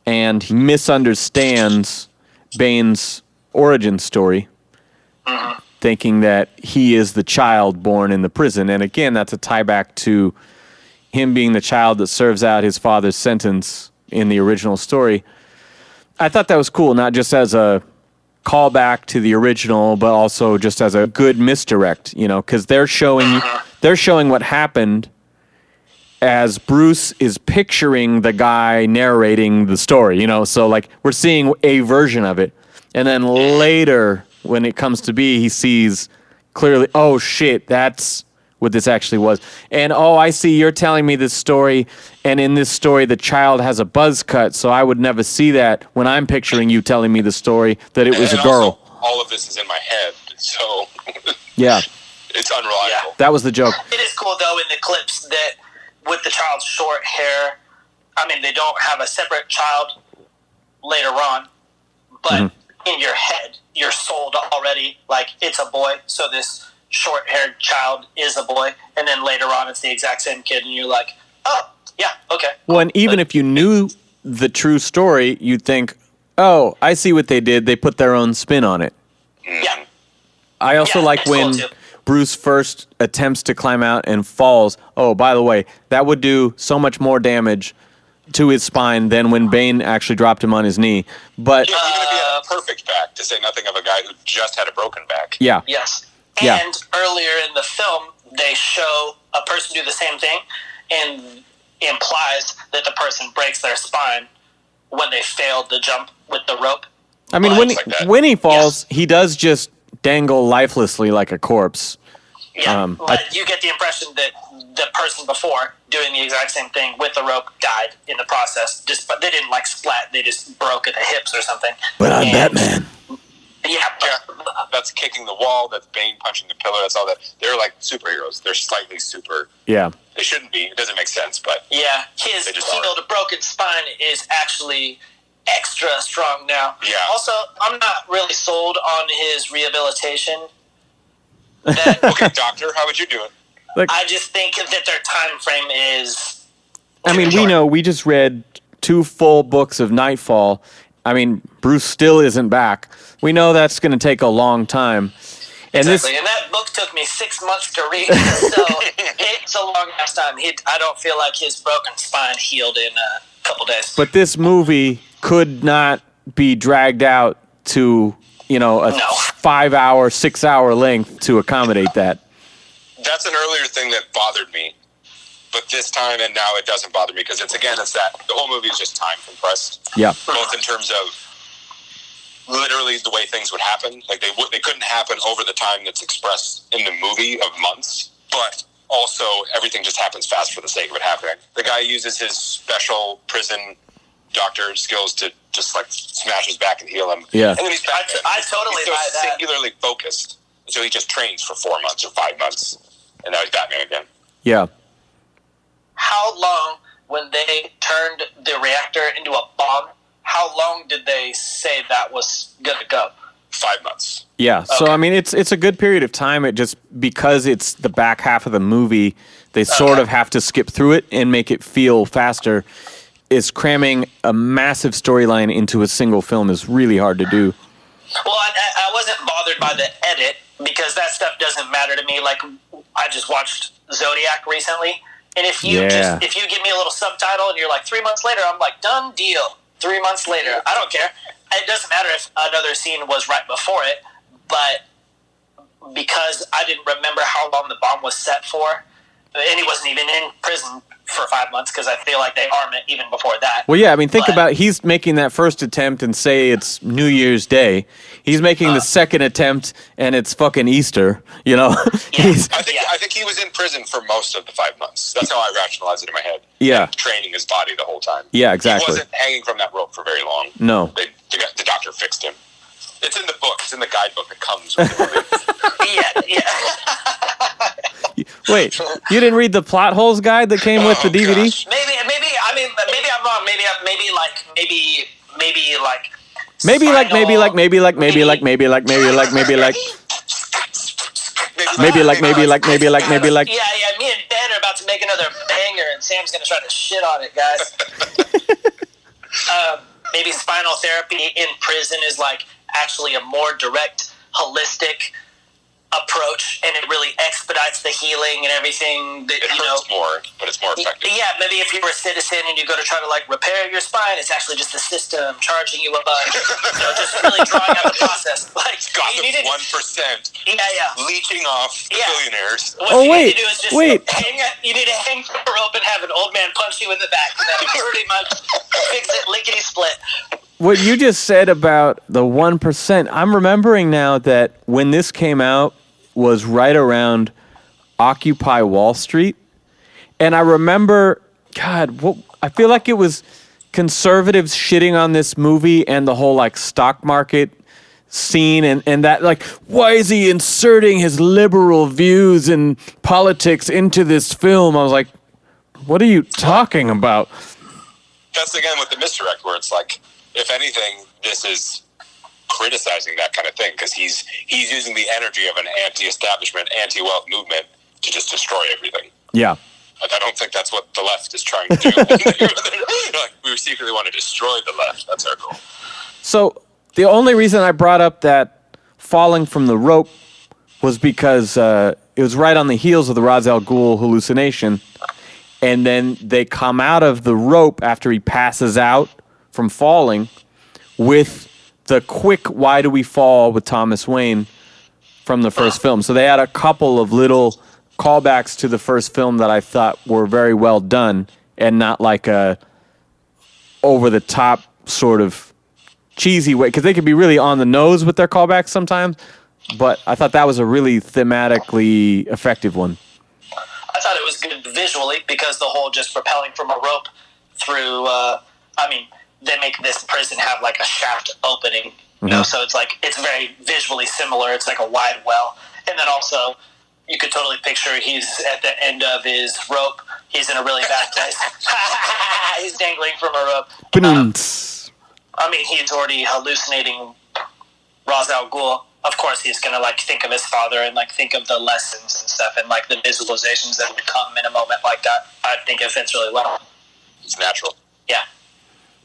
and he misunderstands Bane's origin story, thinking that he is the child born in the prison. And again, that's a tie back to him being the child that serves out his father's sentence in the original story. I thought that was cool, not just as a callback to the original, but also just as a good misdirect, because they're showing what happened as Bruce is picturing the guy narrating the story, so like we're seeing a version of it. And then later, when it comes to be, he sees clearly, oh shit, that's what this actually was. And I see you're telling me this story, and in this story the child has a buzz cut, so I would never see that when I'm picturing you telling me the story that it was a girl. Also, all of this is in my head, so yeah. It's unreliable. Yeah. That was the joke. It is cool, though, in the clips that with the child's short hair, they don't have a separate child later on, but in your head, you're sold already like it's a boy, so this short-haired child is a boy, and then later on it's the exact same kid, and you're like, oh, yeah, okay. Well, and even if you knew the true story, you'd think, oh, I see what they did. They put their own spin on it. Yeah. I also like when Bruce first attempts to climb out and falls. Oh, by the way, that would do so much more damage to his spine than when Bane actually dropped him on his knee. But Yeah, even if he had a perfect back, to say nothing of a guy who just had a broken back. yeah, Yes. Yeah. And earlier in the film, they show a person do the same thing and implies that the person breaks their spine when they failed the jump with the rope. I mean, But- like that. when he falls, he does just dangle lifelessly like a corpse. Yeah, but you get the impression that the person before doing the exact same thing with the rope died in the process. But they didn't like splat; they just broke at the hips or something. But I'm And- Batman. Yeah, Yeah, that's kicking the wall. That's Bane punching the pillar. That's all that. They're like superheroes. They're slightly super. Yeah. They shouldn't be. It doesn't make sense, but yeah. His They just healed a broken spine is actually extra strong now. Yeah. Also, I'm not really sold on his rehabilitation. That okay, doctor, how would you do it? Like, I just think that their time frame is. I mean, we just read 2 full books of Nightfall. I mean, Bruce still isn't back. We know that's going to take a long time. And Exactly, and that book took me 6 months to read, so it's a long ass time. I don't feel like his broken spine healed in a couple days. But this movie could not be dragged out to, a No. 5-hour, 6-hour length to accommodate that. That's an earlier thing that bothered me, but this time and now it doesn't bother me because it's that the whole movie is just time compressed. Yeah. Both in terms of literally the way things would happen, like they couldn't happen over the time that's expressed in the movie of months, but also everything just happens fast for the sake of it happening. The guy uses his special prison doctor skills to just like smash his back and heal him. Yeah. And then he's back. I totally he's so buy that. singularly focused. So he just trains for 4 months or 5 months, and now he's Batman again. Yeah. How long, when they turned the reactor into a bomb, how long did they say that was going to go? 5 months. Yeah. So, Okay. I mean, it's a good period of time. It just, because it's the back half of the movie, they sort of have to skip through it and make it feel faster. Is cramming a massive storyline into a single film is really hard to do. Well, I wasn't bothered by the edit because that stuff doesn't matter to me. Like, I just watched Zodiac recently, and if you give me a little subtitle and you're like 3 months later, I'm like, done deal. 3 months later, I don't care. It doesn't matter if another scene was right before it, but because I didn't remember how long the bomb was set for, and he wasn't even in prison for 5 months because I feel like they arm it even before that. Well, yeah, I mean, think But- about he's making that first attempt and say it's New Year's Day. He's making the second attempt and it's fucking Easter, He's, I think he was in prison for most of the 5 months. That's how I rationalize it in my head. Yeah. Training his body the whole time. Yeah, exactly. He wasn't hanging from that rope for very long. No. The doctor fixed him. It's in the book. It's in the guidebook that comes with the movie. Yeah. Wait, you didn't read the plot holes guide that came with the DVD? Gosh. Maybe I'm wrong. Maybe Yeah, me and Ben are about to make another banger, and Sam's gonna try to shit on it, guys. Maybe spinal therapy in prison is like actually a more direct, holistic approach, and it really expedites the healing and everything. That It hurts more, but it's more effective. Yeah, maybe if you were a citizen and you go to try to like repair your spine, it's actually just the system charging you a bunch. Just really drawing out the process. Like you Gotham's needed, 1% yeah. leeching off Yeah. billionaires. What Oh, you wait, need to do is just wait. you need to hang from a rope and have an old man punch you in the back. And that'll pretty much fix it lickety split. What you just said about the 1%, I'm remembering now that when this came out was right around Occupy Wall Street. And I remember, I feel like it was conservatives shitting on this movie and the whole like stock market scene and that like, why is he inserting his liberal views and politics into this film? I was like, what are you talking about? That's again with the misdirect, where it's like, if anything, this is criticizing that kind of thing because he's using the energy of an anti-establishment, anti-wealth movement to just destroy everything. Yeah. I don't think that's what the left is trying to do. Like, we secretly want to destroy the left. That's our goal. So the only reason I brought up that falling from the rope was because it was right on the heels of the Ra's al Ghul hallucination. and then they come out of the rope after he passes out from falling with the quick "Why Do We Fall" with Thomas Wayne from the first film. So they had a couple of little callbacks to the first film that I thought were very well done and not like a over-the-top sort of cheesy way, because they could be really on the nose with their callbacks sometimes, but I thought that was a really thematically effective one. I thought it was good visually because the whole just rappelling from a rope through, they make this prison have like a shaft opening, you know, so it's like, it's very visually similar. It's like a wide well. And then also, you could totally picture he's at the end of his rope. He's in a really bad place. He's dangling from a rope. He's already hallucinating Ra's al Ghul. Of course, he's going to like think of his father and like think of the lessons and stuff and like the visualizations that would come in a moment like that. I think it fits really well. It's natural. Yeah.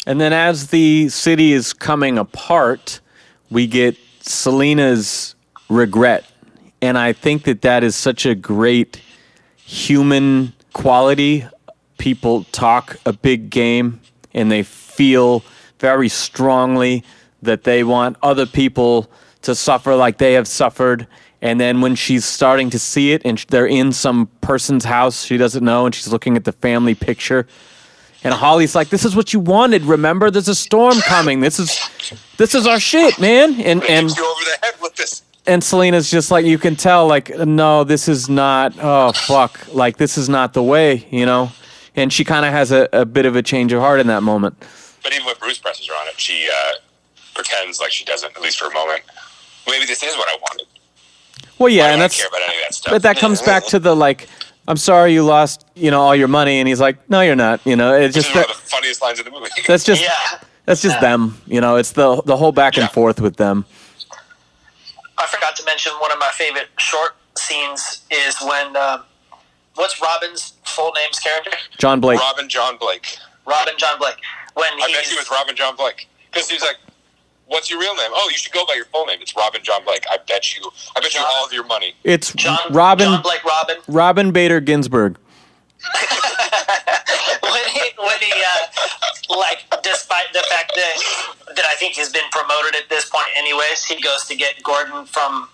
And then as the city is coming apart, we get Selena's regret. And I think that is such a great human quality. People talk a big game and they feel very strongly that they want other people to suffer like they have suffered. And then when she's starting to see it and they're in some person's house she doesn't know and she's looking at the family picture, and Holly's like, "This is what you wanted, remember? There's a storm coming. This is our shit, man." And you over the head with this. And Selena's just like, you can tell, like, no, this is not, oh, fuck. Like, this is not the way, you know? And she kind of has a bit of a change of heart in that moment. But even when Bruce presses her on it, she pretends like she doesn't, at least for a moment. Maybe this is what I wanted. Well, yeah, I and don't care about any of that stuff. but that comes back to the, like, "I'm sorry you lost, all your money." And he's like, "No, you're not." It's This just is one of the funniest lines in the movie. that's just them. It's the whole back and forth with them. I forgot to mention one of my favorite short scenes is when, what's Robin's full name's character? John Blake. Robin John Blake. Robin John Blake. I bet he was Robin John Blake. Because he was like, "What's your real name?" "Oh, you should go by your full name. It's Robin John Blake. I bet you all of your money." It's John Blake Robin. Robin Bader Ginsburg. when he despite the fact that I think he's been promoted at this point anyways, he goes to get Gordon from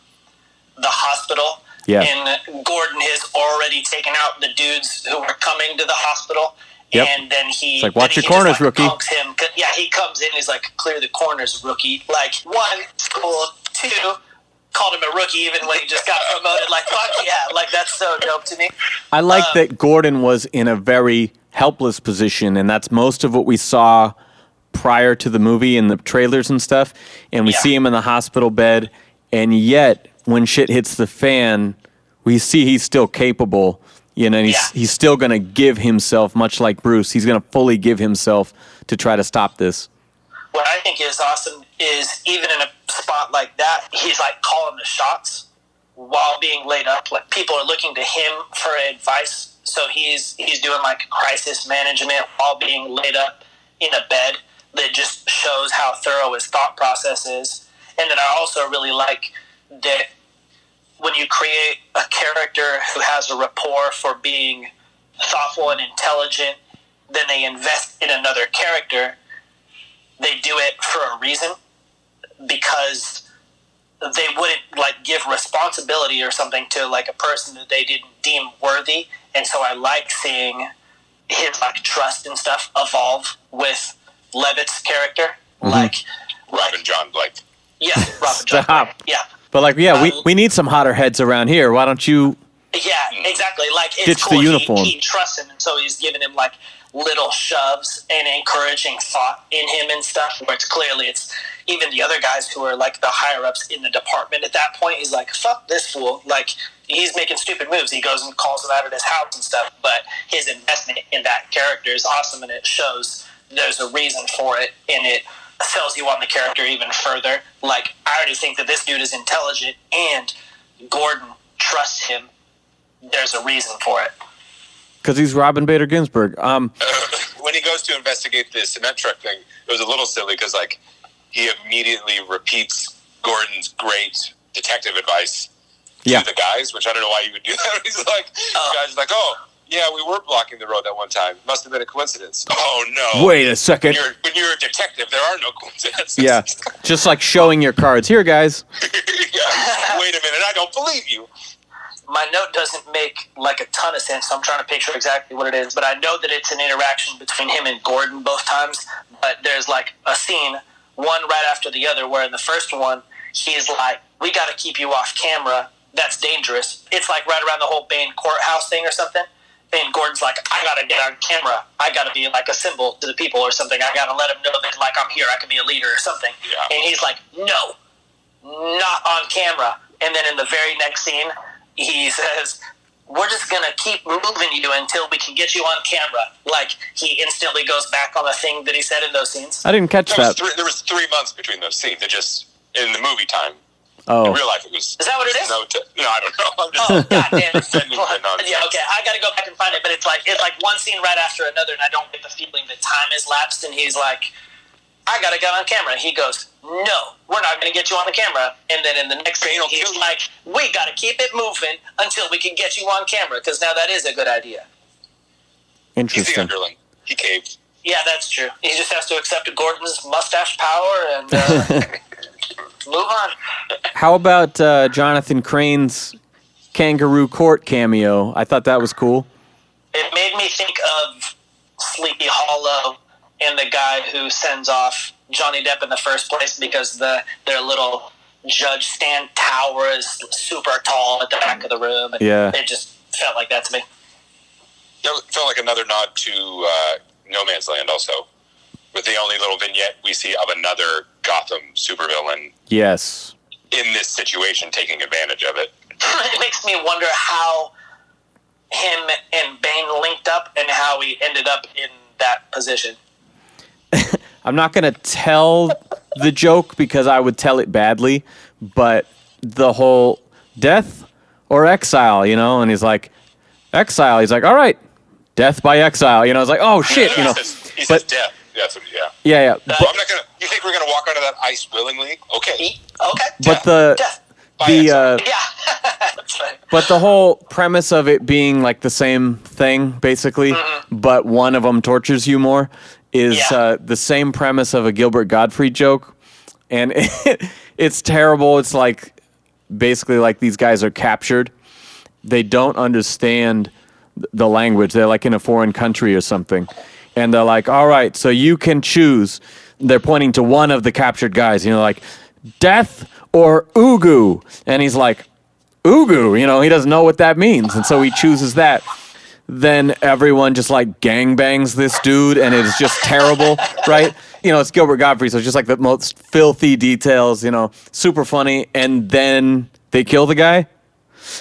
the hospital. Yeah. And Gordon has already taken out the dudes who were coming to the hospital. Yep. And then It's like, "Watch your corners, rookie." Punks him. Yeah, he comes in, he's like, "Clear the corners, rookie." Like, one, cool. Two, called him a rookie even when he just got promoted. Like, fuck yeah. Like, that's so dope to me. I like that Gordon was in a very helpless position, and that's most of what we saw prior to the movie in the trailers and stuff. And we see him in the hospital bed, and yet when shit hits the fan, we see he's still capable. And he's still going to give himself, much like Bruce. He's going to fully give himself to try to stop this. What I think is awesome is even in a spot like that, he's like calling the shots while being laid up. Like, people are looking to him for advice. So he's doing like crisis management while being laid up in a bed. That just shows how thorough his thought process is. And then I also really like that when you create a character who has a rapport for being thoughtful and intelligent, then they invest in another character. They do it for a reason, because they wouldn't like give responsibility or something to like a person that they didn't deem worthy. And so I like seeing his like trust and stuff evolve with Levitt's character. Robin John Blake. Yeah, Robin John Blake. Yeah. But we need some hotter heads around here. Why don't you? Yeah, exactly. Like, it's ditch cool. the uniform. He trusts him, and so he's giving him like little shoves and encouraging thought in him and stuff. Where it's even the other guys who are like the higher ups in the department. At that point, he's like, "Fuck this fool!" Like, he's making stupid moves. He goes and calls him out at his house and stuff. But his investment in that character is awesome, and it shows there's a reason for it, and it sells you on the character even further. Like, I already think that this dude is intelligent, and Gordon trusts him. There's a reason for it. Because he's Robin Bader Ginsburg. When he goes to investigate the cement truck thing, it was a little silly because, like, he immediately repeats Gordon's great detective advice to the guys, which I don't know why you would do that. He's like, the guy's like, "Oh, Yeah, we were blocking the road that one time. Must have been a coincidence. Oh, no. Wait a second. When you're a detective, there are no coincidences. Yeah, just like showing your cards. Here, guys. Yeah. Wait a minute, I don't believe you. My note doesn't make like a ton of sense, so I'm trying to picture exactly what it is. But I know that it's an interaction between him and Gordon both times. But there's like a scene, one right after the other, where in the first one, he's like, we got to keep you off camera. That's dangerous. It's like right around the whole Bain courthouse thing or something. And Gordon's like, I got to get on camera. I got to be like a symbol to the people or something. I got to let them know that like I'm here. I can be a leader or something. Yeah. And he's like, no, not on camera. And then in the very next scene, he says, we're just going to keep moving you until we can get you on camera. Like, he instantly goes back on the thing that he said in those scenes. I didn't catch that. There was 3 months between those scenes. It just, in the movie time. Oh. In real life, it was... Is that what it is? No, I don't know. I'm just goddamn. Yeah, okay, I got to go back and find it. But it's like one scene right after another, and I don't get the feeling that time has lapsed, and he's like, I got to get on camera. He goes, no, we're not going to get you on the camera. And then in the next scene, he's like, we got to keep it moving until we can get you on camera, because now that is a good idea. Interesting. He's the underling. He caved. Yeah, that's true. He just has to accept Gordon's mustache power and move on. How about Jonathan Crane's Kangaroo Court cameo? I thought that was cool. It made me think of Sleepy Hollow and the guy who sends off Johnny Depp in the first place because their little judge stand tower is super tall at the back of the room. And yeah. It just felt like that to me. It felt like another nod to No Man's Land also, with the only little vignette we see of another Gotham supervillain. Yes. In this situation, taking advantage of it. It makes me wonder how him and Bane linked up and how he ended up in that position. I'm not going to tell the joke because I would tell it badly, but the whole death or exile, and he's like, exile. He's like, all right, death by exile. It's like, oh shit, He says death. That's what, yeah. Yeah. I'm not gonna. You think we're gonna walk onto that ice willingly? Okay. Okay. But death. Yeah. That's right. But the whole premise of it being like the same thing, basically, but one of them tortures you more, is the same premise of a Gilbert Gottfried joke, and it's terrible. It's like basically like these guys are captured. They don't understand the language. They're like in a foreign country or something. And they're like, all right, so you can choose. They're pointing to one of the captured guys, like, death or Ugu. And he's like, Ugu, he doesn't know what that means. And so he chooses that. Then everyone just like gangbangs this dude, and it's just terrible, right? It's Gilbert Gottfried, so it's just like the most filthy details, super funny. And then they kill the guy.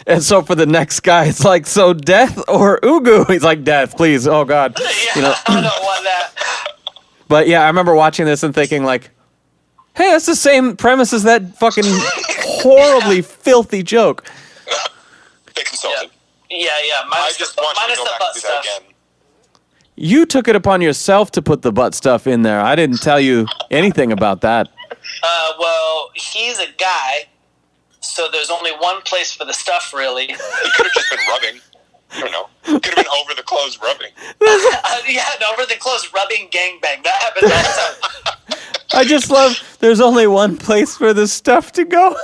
And so for the next guy, it's like, so death or Ugu? He's like, death, please. Oh, God. Yeah, I don't want that. But yeah, I remember watching this and thinking like, hey, that's the same premise as that fucking horribly filthy joke. They consulted. Yeah. I just want you to go back and do that again. You took it upon yourself to put the butt stuff in there. I didn't tell you anything about that. Well, he's a guy. So there's only one place for the stuff, really. He could have just been rubbing. I don't know. Could have been over the clothes rubbing. Over the clothes rubbing gangbang. That happens all the time. I just love there's only one place for the stuff to go.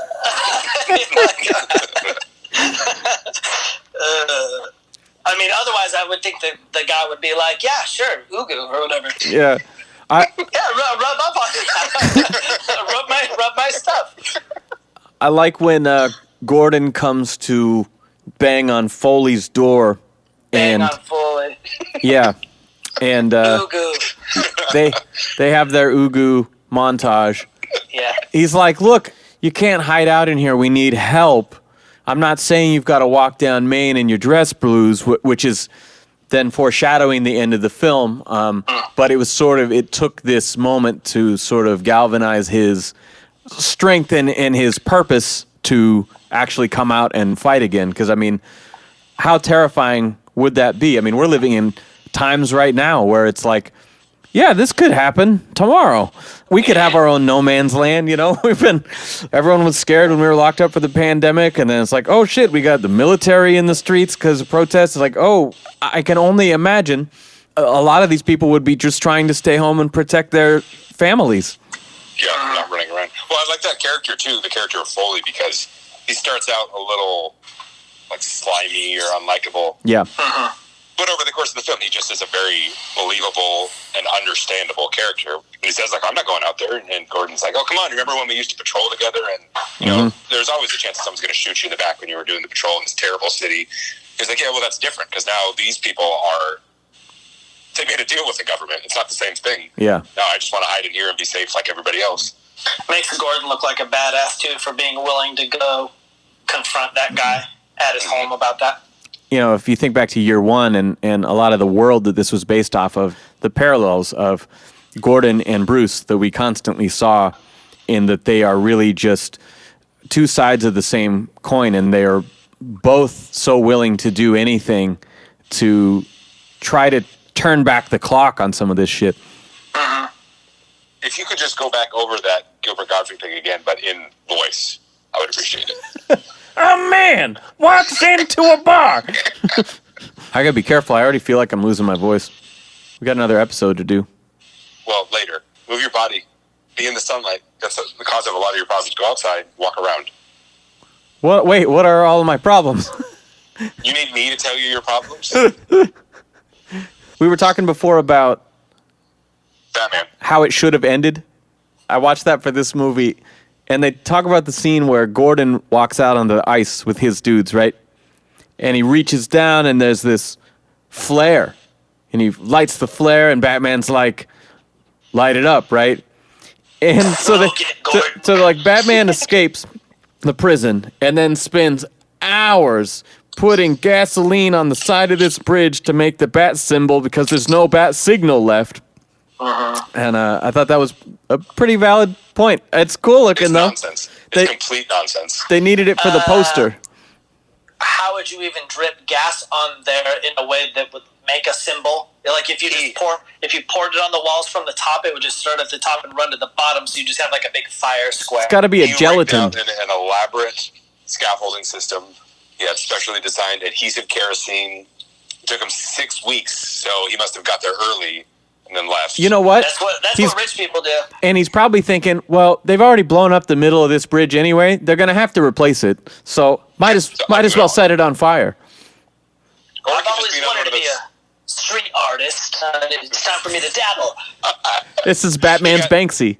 Otherwise I would think that the guy would be like, yeah, sure, Ugu or whatever. Yeah. Rub up on it. rub my stuff. I like when Gordon comes to bang on Foley's door. Bang on Foley. Yeah. And Ugu. they have their Ugu montage. Yeah. He's like, look, you can't hide out in here. We need help. I'm not saying you've got to walk down Main in your dress blues, which is then foreshadowing the end of the film. But it was it took this moment to sort of galvanize his strength and his purpose to actually come out and fight again. Because, how terrifying would that be? We're living in times right now where it's like yeah, this could happen tomorrow. We could have our own no man's land, you know? Everyone was scared when we were locked up for the pandemic, and then it's like, oh shit, we got the military in the streets because of protests. It's like, oh, I can only imagine a lot of these people would be just trying to stay home and protect their families. Yeah, not running around. Well, I like that character too, the character of Foley, because he starts out a little like slimy or unlikable. Yeah. But over the course of the film, he just is a very believable and understandable character. And he says, like, I'm not going out there. And Gordon's like, oh, come on, remember when we used to patrol together? And, you know, there's always a chance that someone's going to shoot you in the back when you were doing the patrol in this terrible city. He's like, yeah, well, that's different, because now these people they made a deal with the government. It's not the same thing. Yeah. No, I just want to hide in here and be safe like everybody else. Makes Gordon look like a badass, too, for being willing to go confront that guy at his home about that. You know, if you think back to year one and a lot of the world that this was based off of, the parallels of Gordon and Bruce that we constantly saw, in that they are really just two sides of the same coin, and they are both so willing to do anything to try to turn back the clock on some of this shit. If you could just go back over that Gilbert Gottfried thing again, but in voice, I would appreciate it. A man walks into a bar. I gotta be careful. I already feel like I'm losing my voice. We got another episode to do. Well, later. Move your body. Be in the sunlight. That's the cause of a lot of your problems. Go outside. Walk around. What? Wait, what are all of my problems? You need me to tell you your problems? We were talking before about Batman. how it should have ended. I watched that for this movie, and they talk about the scene where Gordon walks out on the ice with his dudes, right? And he reaches down, and there's this flare. And he lights the flare, and Batman's like, light it up, right? And so like Batman escapes the prison and then spends hours putting gasoline on the side of this bridge to make the bat symbol because there's no bat signal left. And I thought that was a pretty valid point. It's cool looking, It's though. nonsense. It's complete nonsense. They needed it for the poster. How would you even drip gas on there in a way that would make a symbol? Like if you poured it on the walls from the top, it would just start at the top and run to the bottom, so you just have like a big fire square. It's got to be a He gelatin. rigged out an elaborate scaffolding system. He had specially designed adhesive kerosene. It took him 6 weeks, so he must have got there early and then left. You know what? That's what rich people do. And he's probably thinking, well, they've already blown up the middle of this bridge anyway. They're going to have to replace it. So might as well set it on fire. Or I've always wanted to be a street artist. It's time for me to dabble. This is Batman's Banksy.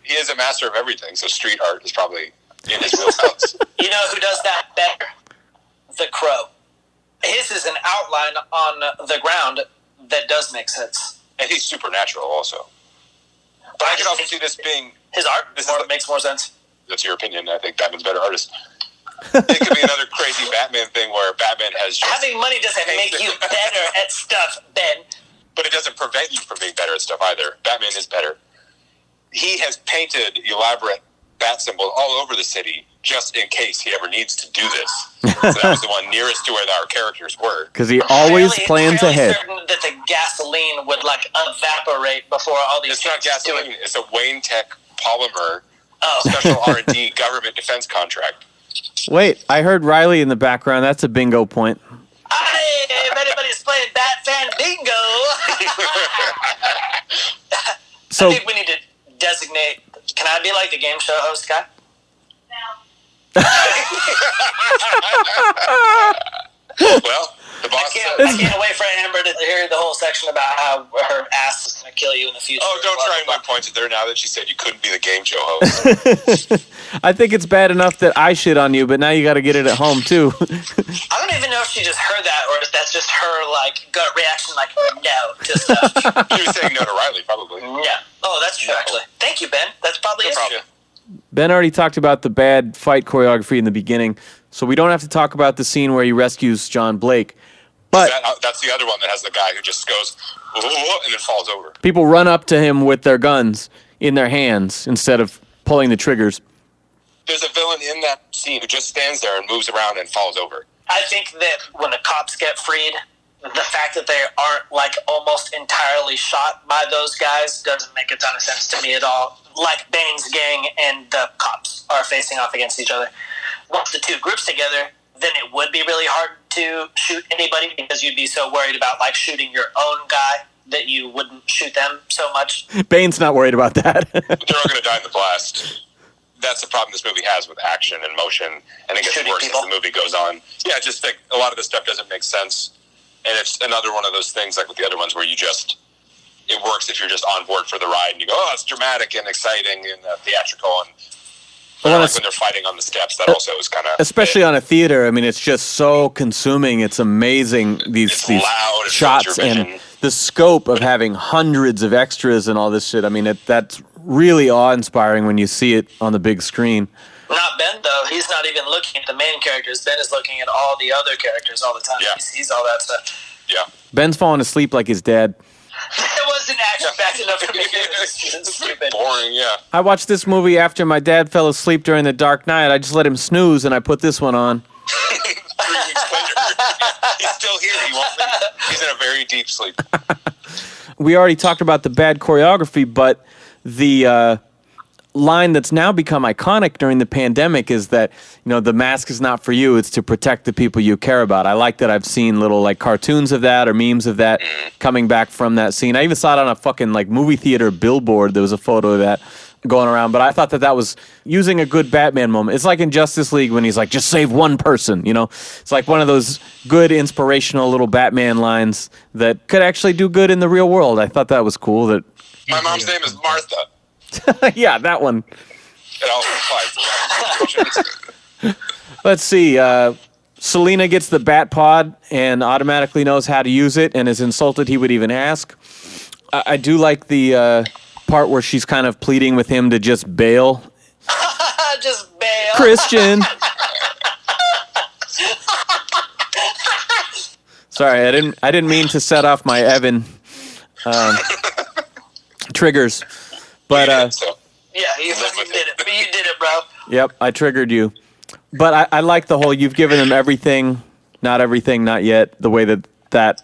He is a master of everything, so street art is probably in his wheelhouse. You know who does that better? The Crow. His is an outline on the ground that does make sense. And he's supernatural also. But I can also see this being... His art makes more sense. That's your opinion. I think Batman's a better artist. It could be another crazy Batman thing where Batman has just... Having money doesn't make you better at stuff, Ben. But it doesn't prevent you from being better at stuff either. Batman is better. He has painted elaborate bat symbols all over the city just in case he ever needs to do this. So that was the one nearest to where our characters were. Because he always plans ahead. Certain that the gasoline would like evaporate before all these... It's not gasoline. It's a Wayne Tech polymer special R&D government defense contract. Wait, I heard Riley in the background. That's a bingo point. Hey, if anybody's playing Bat Fan Bingo... So, I think we need to designate... Can I be like the game show host guy? Well, the boss I can't wait for Amber to hear the whole section about how her ass is going to kill you in the future. Oh, don't try and win points there now that she said you couldn't be the game show host. I think it's bad enough that I shit on you, but now you got to get it at home, too. I don't even know if she just heard that or if that's just her, like, gut reaction, like, no to stuff. She was saying no to Riley, probably. Yeah. Oh, that's true, actually. Thank you, Ben. That's probably No it. problem. Ben already talked about the bad fight choreography in the beginning, so we don't have to talk about the scene where he rescues John Blake. But That's the other one that has the guy who just goes, "Whoa," and then falls over. people run up to him with their guns in their hands instead of pulling the triggers. There's a villain in that scene who just stands there and moves around and falls over. I think that when the cops get freed, the fact that they aren't like almost entirely shot by those guys doesn't make a ton of sense to me at all. Like Bane's gang and the cops are facing off against each other. Once the two groups together, then it would be really hard to shoot anybody because you'd be so worried about like shooting your own guy that you wouldn't shoot them so much. Bane's not worried about that. They're all going to die in the blast. That's the problem this movie has with action and motion, and it gets Shooting worse people. as the movie goes on. Yeah, just like a lot of this stuff doesn't make sense, and it's another one of those things like with the other ones where you just, it works if you're just on board for the ride and you go, oh, it's dramatic and exciting and theatrical, and like when they're fighting on the steps, that also is kind of... Especially on a theater, I mean, it's just so consuming. It's amazing, these loud, it shots fills your and vision. the scope of having hundreds of extras and all this shit. I mean, that's really awe-inspiring when you see it on the big screen. Not Ben, though. He's not even looking at the main characters. Ben is looking at all the other characters all the time. Yeah. He sees all that stuff. Yeah. Ben's falling asleep like his dad. It wasn't action-packed enough for me. It was just stupid. Boring, yeah. I watched this movie after my dad fell asleep during the Dark Knight. I just let him snooze, and I put this one on. 3 weeks later, he's still here. He won't leave. He's in a very deep sleep. We already talked about the bad choreography, but the line that's now become iconic during the pandemic is that, you know, the mask is not for you, it's to protect the people you care about. I like that I've seen little like cartoons of that or memes of that coming back from that scene. I even saw it on a fucking like movie theater billboard. There was a photo of that going around, but I thought that was using a good Batman moment. It's like in Justice League when he's like, just save one person, you know? It's like one of those good inspirational little Batman lines that could actually do good in the real world. I thought that was cool. That My mom's name is Martha. yeah, that one. It also applies to that. Let's see. Selena gets the bat pod and automatically knows how to use it and is insulted he would even ask. I do like the part where she's kind of pleading with him to just bail. Just bail. Christian. Sorry, I didn't mean to set off my Evan triggers. But Yeah, you fucking did it. You did it, bro. Yep, I triggered you. But I like the whole you've given him everything, not yet. The way that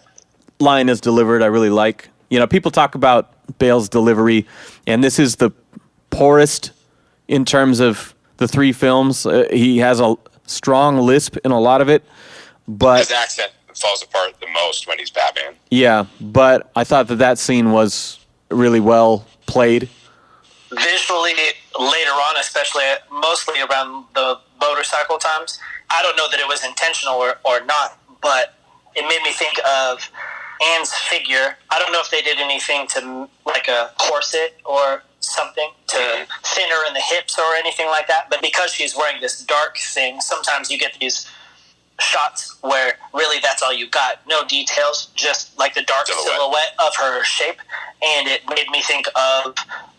line is delivered, I really like. You know, people talk about Bale's delivery, and this is the poorest in terms of the three films. He has a strong lisp in a lot of it, but His accent falls apart the most when he's Batman. yeah. But I thought that scene was really well played. Visually, later on, especially mostly around the motorcycle times, I don't know that it was intentional or not, but it made me think of Anne's figure. I don't know if they did anything to like a corset or something to thin her in the hips or anything like that, but because she's wearing this dark thing, sometimes you get these shots where really that's all you got. No details, just like the dark silhouette of her shape, and it made me think of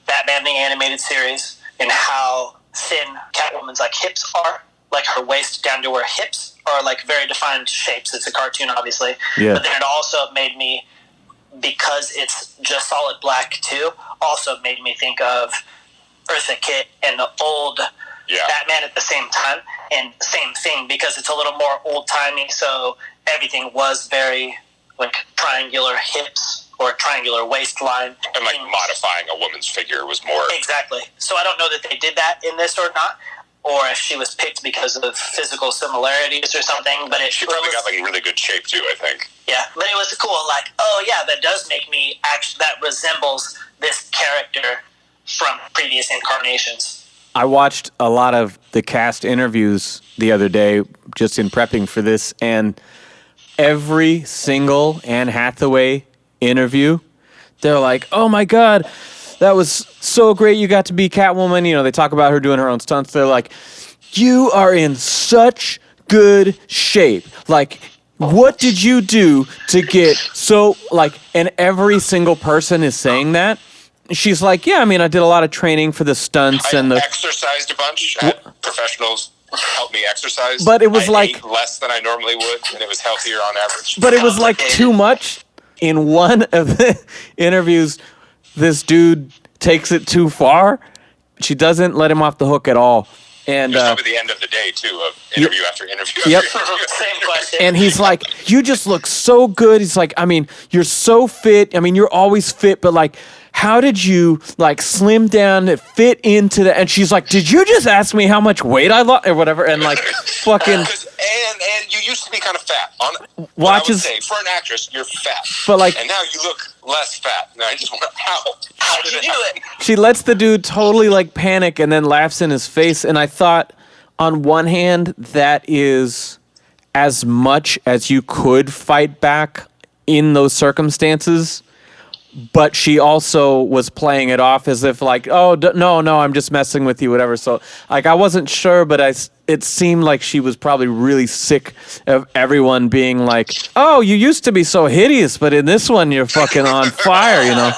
Batman the Animated Series and how thin Catwoman's like hips are, like her waist down to her hips are like very defined shapes. It's a cartoon, obviously, Yeah. but then it also made me, because it's just solid black too, also made me think of Eartha Kitt and the old Batman at the same time, and same thing because it's a little more old-timey, so everything was very like triangular hips or triangular waistline. And like modifying a woman's figure was more... Exactly. So I don't know that they did that in this or not, or if she was picked because of physical similarities or something, but She probably got like really good shape too, I think. yeah, but it was cool, like, oh yeah, that does make me that resembles this character from previous incarnations. I watched a lot of the cast interviews the other day just in prepping for this, and every single Anne Hathaway interview, they're like, oh my God, that was so great you got to be Catwoman. You know, they talk about her doing her own stunts. They're like, you are in such good shape. Like, what did you do to get so, like, and every single person is saying that. She's like, yeah, I mean, I did a lot of training for the stunts I and the... exercised a bunch. I had professionals help me exercise. But it was I like... ate less than I normally would, and it was healthier on average. But it was like too much. In one of the interviews, this dude takes it too far. She doesn't let him off the hook at all. And it was probably the end of the day too, of interview after interview. Yep. After interview. Same question. And he's like, you just look so good. He's like, I mean, you're so fit. I mean, you're always fit, but like, how did you like slim down and fit into the? And she's like, did you just ask me how much weight I lost or whatever? And like, fucking. And you used to be kind of fat. I Watches. would say for an actress, you're fat. But like, and now you look less fat. And I just wonder how did you it do happen? it? she lets the dude totally like panic and then laughs in his face. And I thought, on one hand, that is as much as you could fight back in those circumstances. But she also was playing it off as if like, oh, no, I'm just messing with you, whatever. So like, I wasn't sure, but it seemed like she was probably really sick of everyone being like, oh, you used to be so hideous, but in this one, you're fucking on fire, you know?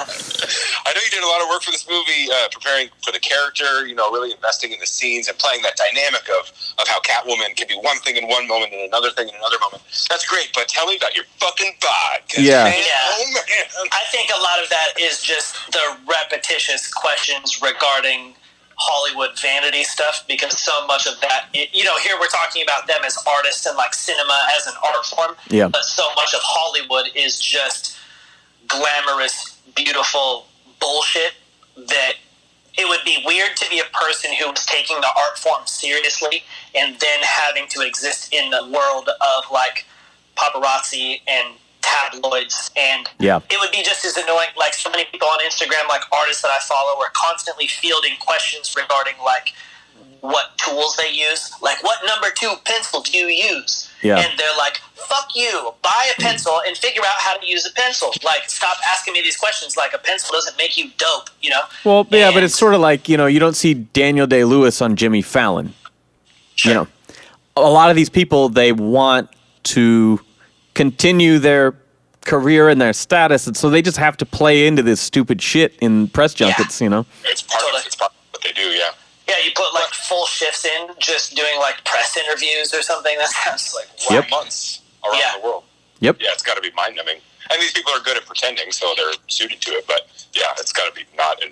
I know you did a lot of work for this movie, preparing for the character, really investing in the scenes and playing that dynamic of how Catwoman can be one thing in one moment and another thing in another moment. That's great, but tell me about your fucking bod. Yeah. Oh, man. I think a lot of that is just the repetitious questions regarding Hollywood vanity stuff, because so much of that, here we're talking about them as artists and like cinema as an art form, Yeah. but so much of Hollywood is just glamorous, beautiful bullshit that it would be weird to be a person who was taking the art form seriously and then having to exist in the world of like paparazzi and tabloids, and Yeah. it would be just as annoying. Like so many people on Instagram, like artists that I follow, are constantly fielding questions regarding like what tools they use, like what number 2 pencil do you use? Yeah. And they're like, fuck you, buy a pencil and figure out how to use a pencil. Like, stop asking me these questions. Like, a pencil doesn't make you dope, Well, yeah, but And- it's sort of like, you don't see Daniel Day-Lewis on Jimmy Fallon. Sure. A lot of these people, they want to continue their career and their status, and so they just have to play into this stupid shit in press junkets, It's part of what they do, yeah. Yeah, you put like full shifts in just doing like press interviews or something. That sounds like Yep. Months around Yeah. the world. Yep. Yeah, it's got to be mind-numbing. And these people are good at pretending, so they're suited to it. But yeah, it's got to be not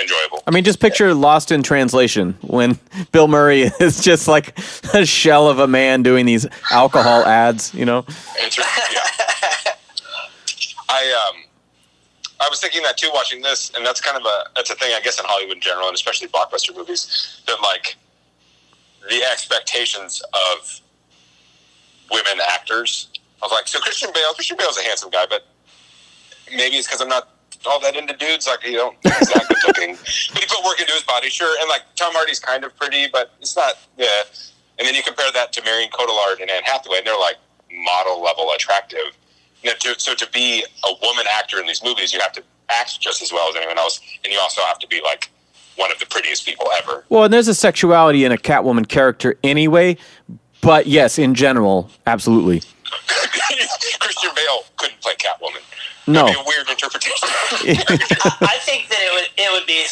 enjoyable. I mean, just picture Lost in Translation when Bill Murray is just like a shell of a man doing these alcohol ads, It's, yeah. I was thinking that too, watching this, and that's a thing, I guess, in Hollywood in general, and especially blockbuster movies, that like the expectations of women actors of like, so Christian Bale's a handsome guy, but maybe it's because I'm not all that into dudes, like he's not good looking, but he put work into his body, sure, and like Tom Hardy's kind of pretty, but it's not, yeah. And then you compare that to Marion Cotillard and Anne Hathaway, and they're like model level attractive. So to be a woman actor in these movies, you have to act just as well as anyone else, and you also have to be like one of the prettiest people ever. Well, and there's a sexuality in a Catwoman character anyway, but yes, in general, absolutely. Christian Bale couldn't play Catwoman. No. That'd be a weird interpretation. I think that it would be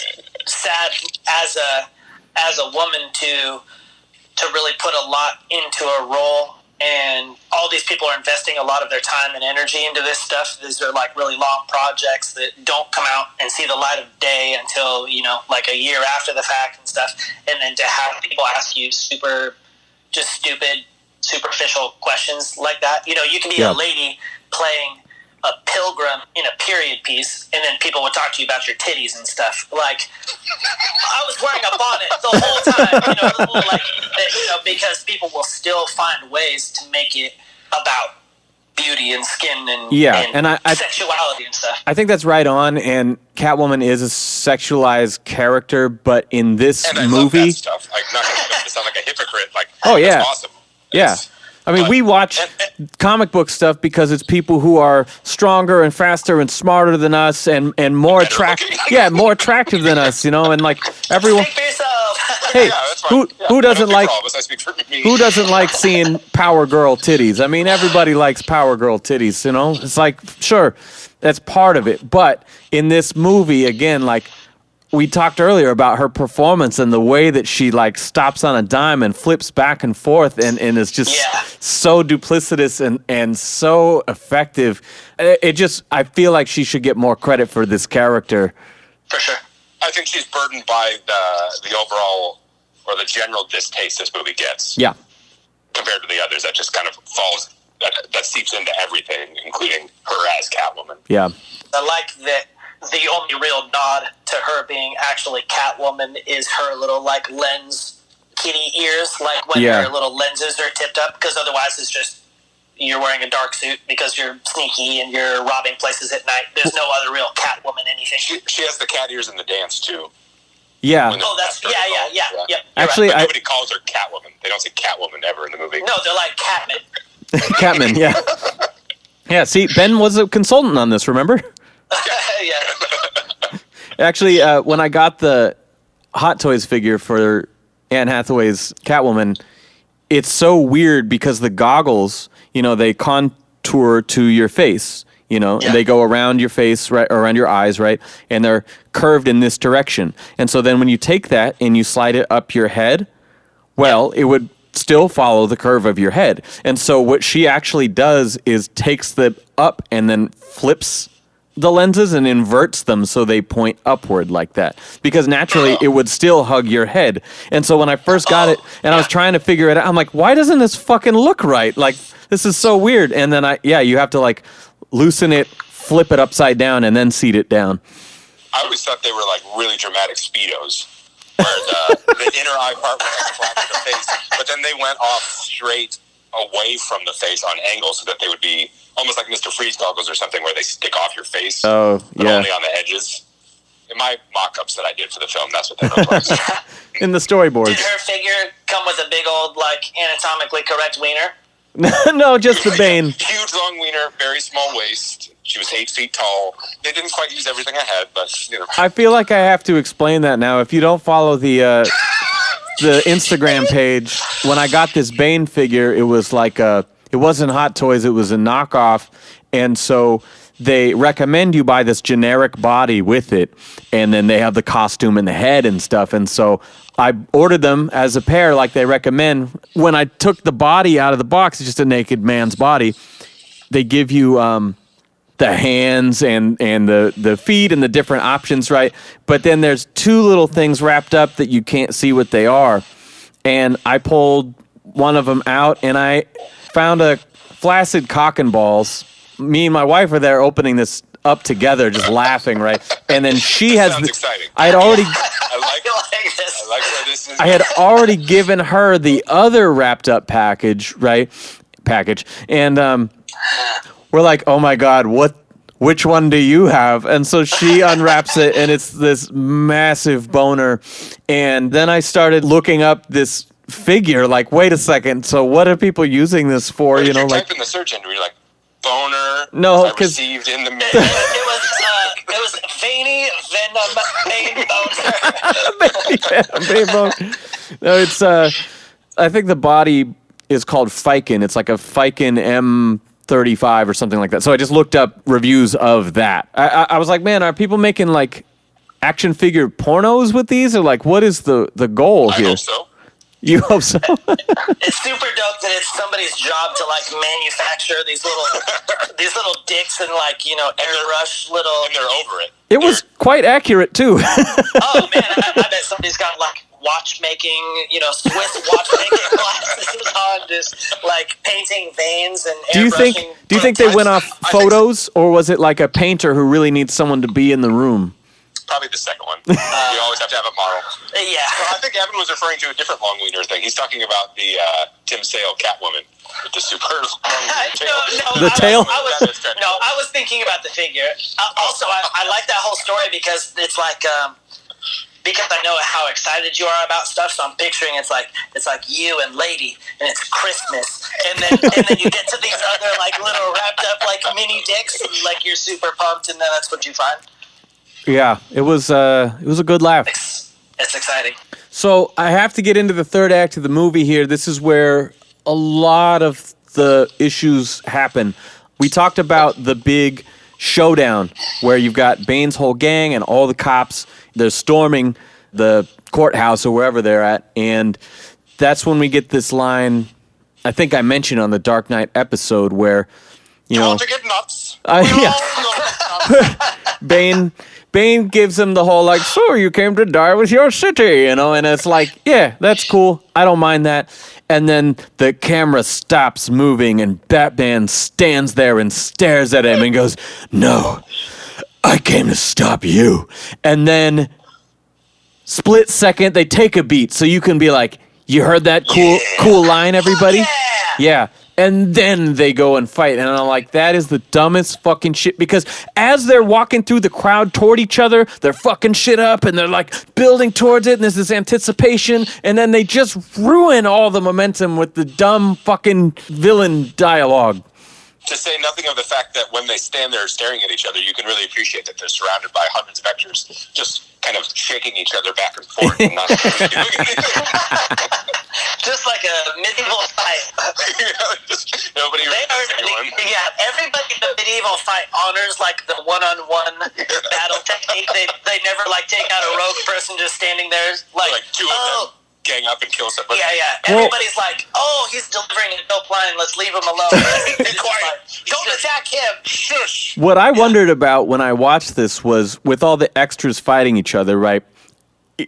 sad as a woman to really put a lot into a role, and all these people are investing a lot of their time and energy into this stuff. These are like really long projects that don't come out and see the light of day until like a year after the fact and stuff. And then to have people ask you stupid, superficial questions like that. You can be Yeah. a lady playing a pilgrim in a period piece, and then people would talk to you about your titties and stuff. Like, I was wearing a bonnet the whole time, because people will still find ways to make it about beauty and skin and I sexuality and stuff. I think that's right on, and Catwoman is a sexualized character, but in this And I movie, love that stuff. Like, not to sound like a hypocrite. Like, Oh, yeah. that's awesome. yeah. It's- I mean, but- we watch comic book stuff because it's people who are stronger and faster and smarter than us and more attractive. looking. Yeah, more attractive than us, and like everyone. Speak for yourself. Hey, Yeah, that's fine. Yeah, who I don't doesn't speak like for all of us, I speak for me. who doesn't like seeing Power Girl titties? I mean, everybody likes Power Girl titties, It's like, sure, that's part of it. But in this movie, again, like we talked earlier about her performance and the way that she like stops on a dime and flips back and forth and is just Yeah. so duplicitous and so effective. I feel like she should get more credit for this character. For sure. I think she's burdened by the overall or the general distaste this movie gets. Yeah. Compared to the others, that just kind of falls, that seeps into everything, including her as Catwoman. Yeah. I like that the only real nod to her being actually Catwoman is her little, like, lens kitty ears, like when her little lenses are tipped up, because otherwise it's just you're wearing a dark suit because you're sneaky and you're robbing places at night. There's no other real Catwoman anything. She has the cat ears in the dance, too. Yeah. Oh, that's, yeah. Actually, right. Nobody calls her Catwoman. They don't say Catwoman ever in the movie. No, they're like Catman. Catman, yeah. Yeah, see, Ben was a consultant on this, remember? Yeah. Actually, when I got the Hot Toys figure for Anne Hathaway's Catwoman, it's so weird because the goggles, you know, they contour to your face, you know, and they go around your face, right, around your eyes, right, and they're curved in this direction. And so then when you take that and you slide it up your head, well, it would still follow the curve of your head. And so what she actually does is takes the up and then flips the lenses and inverts them so they point upward like that, because naturally it would still hug your head. And so when I first got it and I was trying to figure it out, I'm like, why doesn't this fucking look right? Like, this is so weird. And then you have to like loosen it, flip it upside down, and then seat it down. I always thought they were like really dramatic Speedos, where the inner eye part was like flat to the face, but then they went off straight away from the face on angles so that they would be almost like Mr. Freeze goggles or something, where they stick off your face, but only on the edges. In my mock-ups that I did for the film, that's what they looked like. In the storyboards. Did her figure come with a big old, like, anatomically correct wiener? No, just the Bane. Huge long wiener, very small waist. She was 8 feet tall. They didn't quite use everything I had, but, you know. I feel like I have to explain that now. If you don't follow the Instagram page, when I got this Bane figure, it was like it wasn't Hot Toys, it was a knockoff, and so they recommend you buy this generic body with it, and then they have the costume and the head and stuff, and so I ordered them as a pair like they recommend. When I took the body out of the box, it's just a naked man's body, they give you the hands and the feet and the different options, right? But then there's two little things wrapped up that you can't see what they are, and I pulled one of them out, and I found a flaccid cock and balls. Me and my wife were there opening this up together, just laughing, right? And then she has. Sounds exciting. I had already. I like this. I like where this is. I had already given her the other wrapped up package, right? And we're like, oh my god, which one do you have? And so she unwraps it, and it's this massive boner. And then I started looking up this figure, like, wait a second, so what are people using this for? What you know, like type in the search engine, you're like, boner. No, I because received in the mail. It was veiny venom bane boner. Bane boner. No, it's I think the body is called Fiken. It's like a Fiken M35 or something like that. So I just looked up reviews of that. I was like, man, are people making like action figure pornos with these, or like what is the goal here? I hope so. You hope so? It's super dope that it's somebody's job to like manufacture these little dicks and like, you know, airbrush little. And they're over it. It was quite accurate too. Oh man, I bet somebody's got like watchmaking, you know, Swiss watchmaking glasses on, just like painting veins and airbrushing. Do you think they went off photos, or was it like a painter who really needs someone to be in the room? Probably the second one. You always have to have a model. Yeah. Well, I think Evan was referring to a different long wiener thing. He's talking about the Tim Sale Catwoman with the super long tail. I was thinking about the figure. Also, I like that whole story because it's like because I know how excited you are about stuff, so I'm picturing it's like you and Lady, and it's Christmas, and then you get to these other like little wrapped up like mini dicks, and like you're super pumped, and then that's what you find. Yeah, it was a good laugh. It's exciting. So I have to get into the third act of the movie here. This is where a lot of the issues happen. We talked about the big showdown where you've got Bane's whole gang and all the cops. They're storming the courthouse or wherever they're at. And that's when we get this line I think I mentioned on the Dark Knight episode where, you know... to get nuts. Yeah. Bane gives him the whole, like, so you came to die with your city, you know? And it's like, yeah, that's cool. I don't mind that. And then the camera stops moving and Batman stands there and stares at him and goes, no, I came to stop you. And then split second, they take a beat. So you can be like, you heard that cool line, everybody? Yeah. And then they go and fight. And I'm like, that is the dumbest fucking shit. Because as they're walking through the crowd toward each other, they're fucking shit up and they're like building towards it. And there's this anticipation. And then they just ruin all the momentum with the dumb fucking villain dialogue. To say nothing of the fact that when they stand there staring at each other, you can really appreciate that they're surrounded by hundreds of actors just kind of shaking each other back and forth and not really doing anything. Just like a medieval fight. Nobody resents anyone. Yeah, everybody in the medieval fight honors like the one-on-one battle technique. They never like take out a rogue person just standing there like two of them gang up and kill somebody. Yeah. Everybody's like, oh, he's delivering a dope line. Let's leave him alone. Be quiet. Don't attack him. Shush. What I wondered about when I watched this was with all the extras fighting each other, right?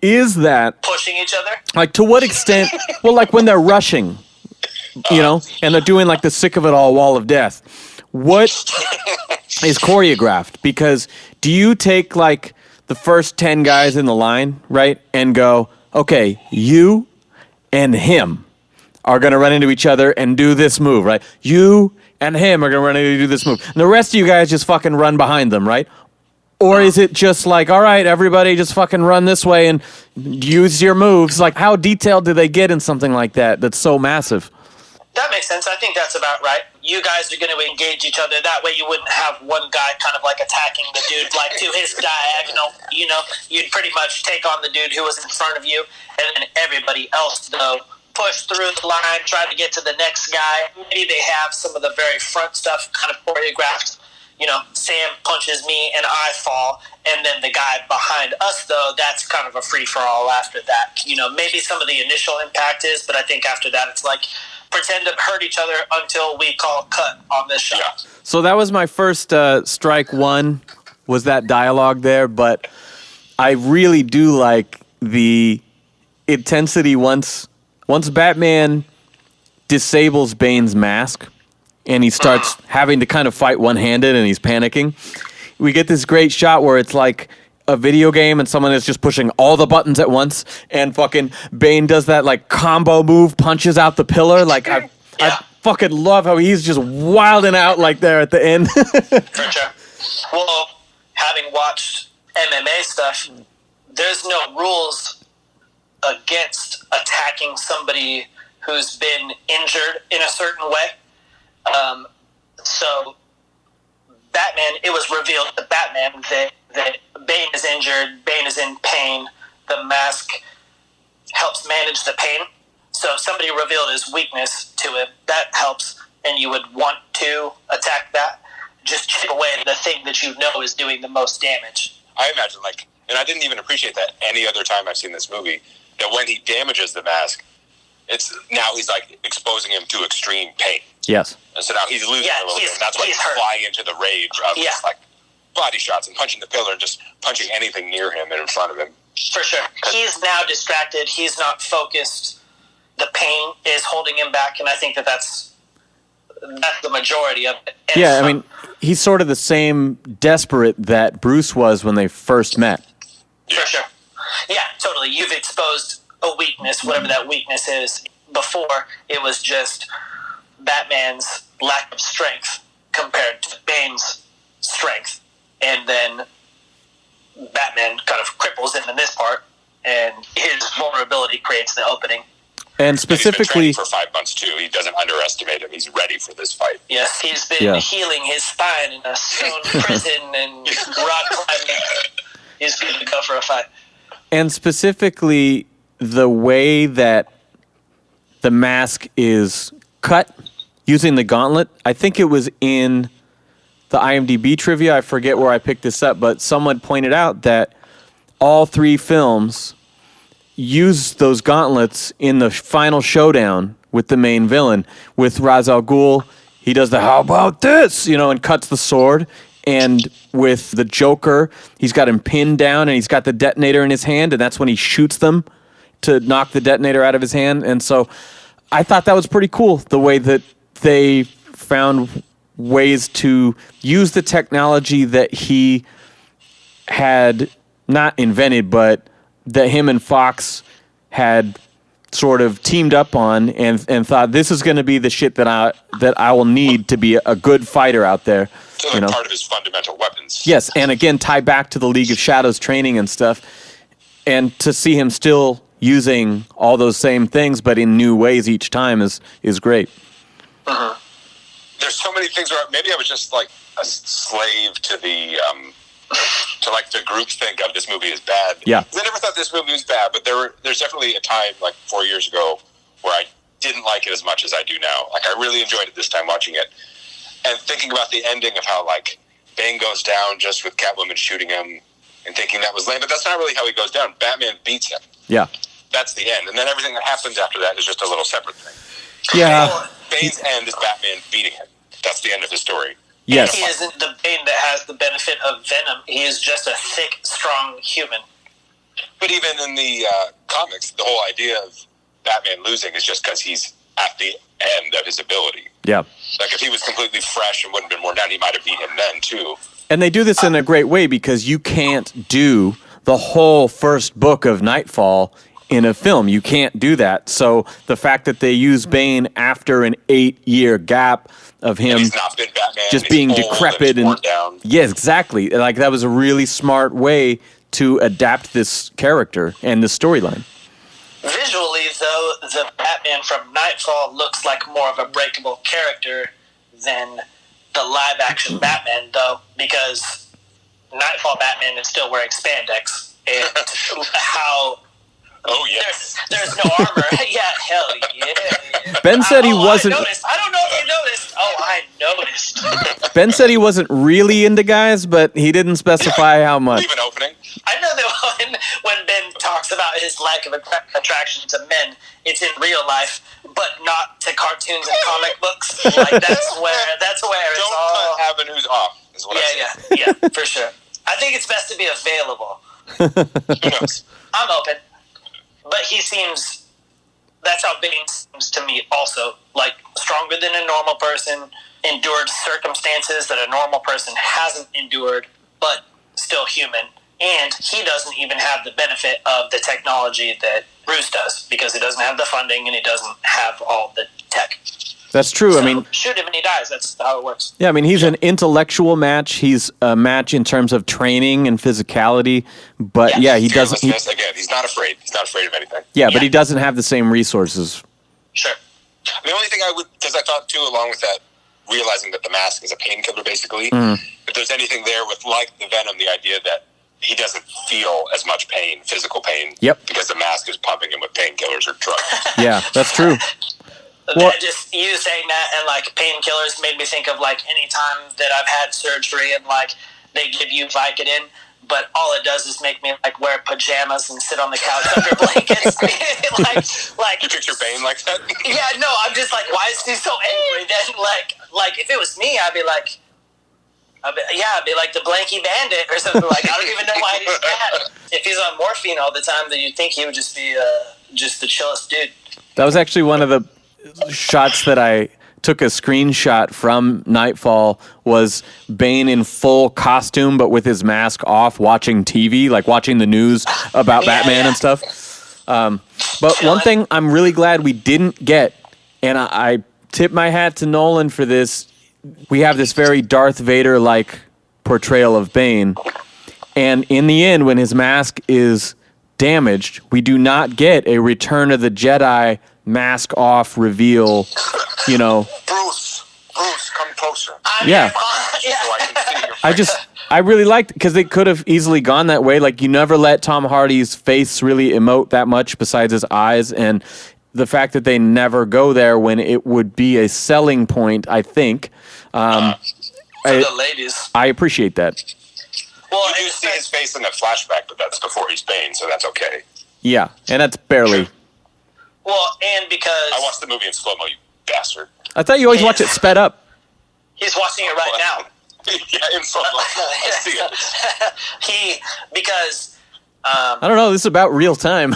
Is that pushing each other? Like, to what extent? Well, like when they're rushing, you know, and they're doing like the sick of it all wall of death. What is choreographed? Because do you take like the first 10 guys in the line, right, and go, okay, you and him are going to run into each other and do this move, right? You and him are going to run into and do this move. And the rest of you guys just fucking run behind them, right? Or is it just like, all right, everybody just fucking run this way and use your moves? Like, how detailed do they get in something like that that's so massive? That makes sense. I think that's about right. You guys are going to engage each other. That way you wouldn't have one guy kind of like attacking the dude like to his diagonal. You know, you'd pretty much take on the dude who was in front of you, and then everybody else, though, push through the line, try to get to the next guy. Maybe they have some of the very front stuff kind of choreographed. You know, Sam punches me and I fall, and then the guy behind us, though, that's kind of a free-for-all after that. You know, maybe some of the initial impact is, but I think after that it's like, pretend to hurt each other until we call cut on this shot. Yeah. So that was my first strike one, was that dialogue there, but I really do like the intensity once Batman disables Bane's mask and he starts having to kind of fight one-handed and he's panicking. We get this great shot where it's like a video game and someone is just pushing all the buttons at once and fucking Bane does that like combo move, punches out the pillar. Like I fucking love how he's just wilding out like there at the end. For sure. Well, having watched MMA stuff, there's no rules against attacking somebody who's been injured in a certain way. So Batman, it was revealed to Batman that Bane is injured, Bane is in pain, the mask helps manage the pain. So if somebody revealed his weakness to him, that helps, and you would want to attack that. Just chip away the thing that you know is doing the most damage. I imagine, like, and I didn't even appreciate that any other time I've seen this movie, that when he damages the mask, it's now he's like exposing him to extreme pain. Yes. And so now he's losing a little bit, and that's why he's flying into the rage of just like body shots and punching the pillar and just punching anything near him and in front of him. For sure. He's now distracted. He's not focused. The pain is holding him back, and I think that's the majority of it. And I mean, he's sort of the same desperate that Bruce was when they first met. For sure. Yeah, totally. You've exposed a weakness, whatever that weakness is. Before, it was just Batman's lack of strength compared to Bane's strength. And then Batman kind of cripples him in this part, and his vulnerability creates the opening. And specifically, he's been training for 5 months too. He doesn't underestimate him. He's ready for this fight. Yes, he's been healing his spine in a stone prison and rock climbing. He's good to go for a fight. And specifically, the way that the mask is cut using the gauntlet. I think it was in the IMDb trivia. I forget where I picked this up, but someone pointed out that all three films use those gauntlets in the final showdown with the main villain. With Ra's al Ghul, he does the "how about this," and cuts the sword. And with the Joker, he's got him pinned down and he's got the detonator in his hand, and that's when he shoots them to knock the detonator out of his hand. And so I thought that was pretty cool, the way that they found ways to use the technology that he had not invented, but that him and Fox had sort of teamed up on and thought this is going to be the shit that I will need to be a good fighter out there. So part of his fundamental weapons. Yes, and again, tie back to the League of Shadows training and stuff, and to see him still using all those same things, but in new ways each time is great. Uh-huh. There's so many things where maybe I was just like a slave to the the groupthink of this movie is bad. Yeah, I never thought this movie was bad, but there's definitely a time like 4 years ago where I didn't like it as much as I do now. Like I really enjoyed it this time watching it. And thinking about the ending of how, like, Bane goes down just with Catwoman shooting him and thinking that was lame, but that's not really how he goes down. Batman beats him. Yeah. That's the end. And then everything that happens after that is just a little separate thing. Yeah. Bane's end is Batman beating him. That's the end of his story. Yes. And he isn't the Bane that has the benefit of Venom. He is just a thick, strong human. But even in the comics, the whole idea of Batman losing is just because he's at the end of his ability. Yeah. Like, if he was completely fresh and wouldn't have been worn down, he might have beat him then, too. And they do this in a great way because you can't do the whole first book of Nightfall in a film. You can't do that. So the fact that they use Bane after an 8-year gap of him he's not been Batman, just being decrepit and down. Yes, exactly. Like, that was a really smart way to adapt this character and the storyline. Visually, though, the Batman from Nightfall looks like more of a breakable character than the live-action Batman, though, because Nightfall Batman is still wearing spandex. And how... Oh, yes. There's no armor. Yeah, hell yeah. Ben said he wasn't... I don't know if you noticed. Oh, I noticed. Ben said he wasn't really into guys, but he didn't specify how much. Leave an opening. I know that when Ben talks about his lack of attraction to men, it's in real life, but not to cartoons and comic books. Like that's where it's Don't all. cut avenues off. Is what I say. Yeah, for sure. I think it's best to be available. Who knows? I'm open, but he seems. That's how Bane seems to me. Also, like stronger than a normal person, endured circumstances that a normal person hasn't endured, but still human. And he doesn't even have the benefit of the technology that Bruce does because he doesn't have the funding and he doesn't have all the tech. That's true. So, I mean, shoot him and he dies. That's how it works. Yeah, I mean, he's an intellectual match. He's a match in terms of training and physicality. But yeah, he doesn't. Again, he's not afraid. He's not afraid of anything. Yeah, but he doesn't have the same resources. Sure. The only thing I would, because I thought too, along with that, realizing that the mask is a painkiller, basically. If there's anything there with, like the Venom, the idea that he doesn't feel as much pain, physical pain. Yep. Because the mask is pumping him with painkillers or drugs. Yeah, that's true. Well, just you saying that and like painkillers made me think of like any time that I've had surgery and like they give you Vicodin, but all it does is make me like wear pajamas and sit on the couch under blankets. like you picture Bane like that? Yeah, no, I'm just like, why is he so angry? Then like if it was me, I'd be like the Blanky Bandit or something. Like I don't even know why he's mad. If he's on morphine all the time, then you'd think he would just be just the chillest dude. That was actually one of the shots that I took a screenshot from Nightfall was Bane in full costume but with his mask off watching TV, like watching the news about Batman and stuff. But one thing I'm really glad we didn't get, and I tip my hat to Nolan for this, we have this very Darth Vader-like portrayal of Bane, and in the end, when his mask is damaged, we do not get a Return of the Jedi mask off reveal, you know. Bruce, come closer. Yeah. So I can see your I really liked, because they could have easily gone that way. Like, you never let Tom Hardy's face really emote that much besides his eyes, and the fact that they never go there when it would be a selling point, I think. For the ladies. I appreciate that. Well, you do see his face in the flashback, but that's before he's Bane, so that's okay. Yeah, and that's barely. Well, and because... I watched the movie in slow-mo, you bastard. I thought you always watch it sped up. He's watching it right now. Yeah, in front. I see it. Because I don't know. This is about real time.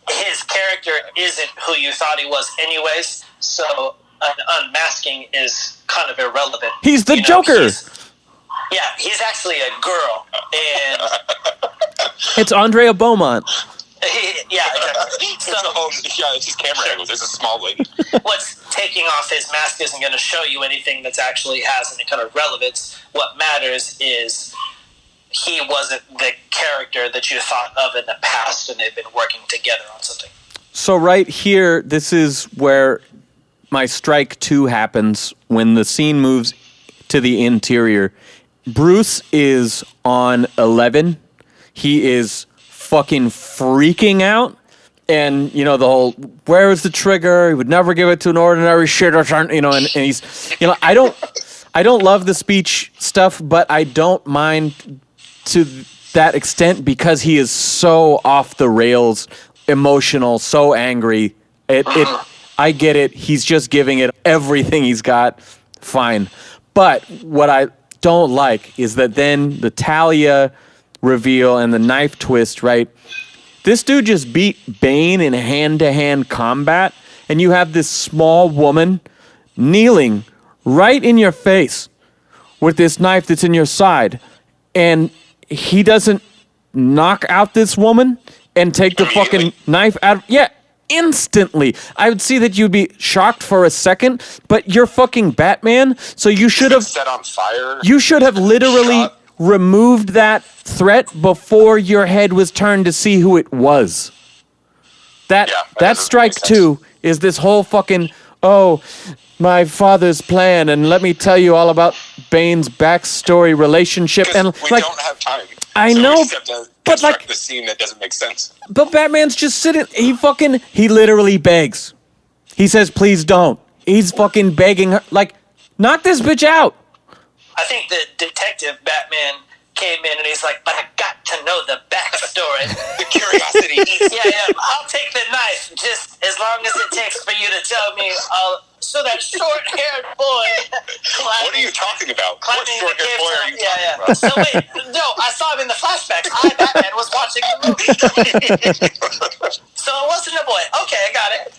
his character isn't who you thought he was, anyways. So unmasking is kind of irrelevant. He's the Joker. He's actually a girl, and it's Andrea Beaumont. Exactly. It's just camera angles. There's a small lady. What's taking off his mask isn't going to show you anything that's actually has any kind of relevance. What matters is he wasn't the character that you thought of in the past, and they've been working together on something. So right here, this is where my strike 2 happens, when the scene moves to the interior. Bruce is on 11. He is fucking freaking out. And, you know, the whole, where is the trigger? He would never give it to an ordinary shitter, you know, and he's, you know, I don't love the speech stuff, but I don't mind to that extent because he is so off the rails, emotional, so angry. I get it. He's just giving it everything he's got. Fine. But what I don't like is that then the Talia reveal and the knife twist, right? This dude just beat Bane in hand-to-hand combat, and you have this small woman kneeling right in your face with this knife that's in your side, and he doesn't knock out this woman and take the fucking knife out. Yeah, instantly. I would see that you'd be shocked for a second, but you're fucking Batman, so you should have set on fire. You should have literally removed that threat before your head was turned to see who it was. That strike 2 is this whole fucking, oh, my father's plan, and let me tell you all about Bane's backstory relationship. And we like, don't have time. I know, but like the scene that doesn't make sense. But Batman's just sitting. He literally begs. He says, "Please don't." He's fucking begging her, like, knock this bitch out. I think the detective Batman came in and he's like, but I got to know the backstory. The curiosity. I'll take the knife just as long as it takes for you to tell me. So that short-haired boy. What are you talking about? What short-haired boy are you talking about? So wait, no, I saw him in the flashbacks. Batman was watching the movie. So it wasn't a boy. Okay, I got it.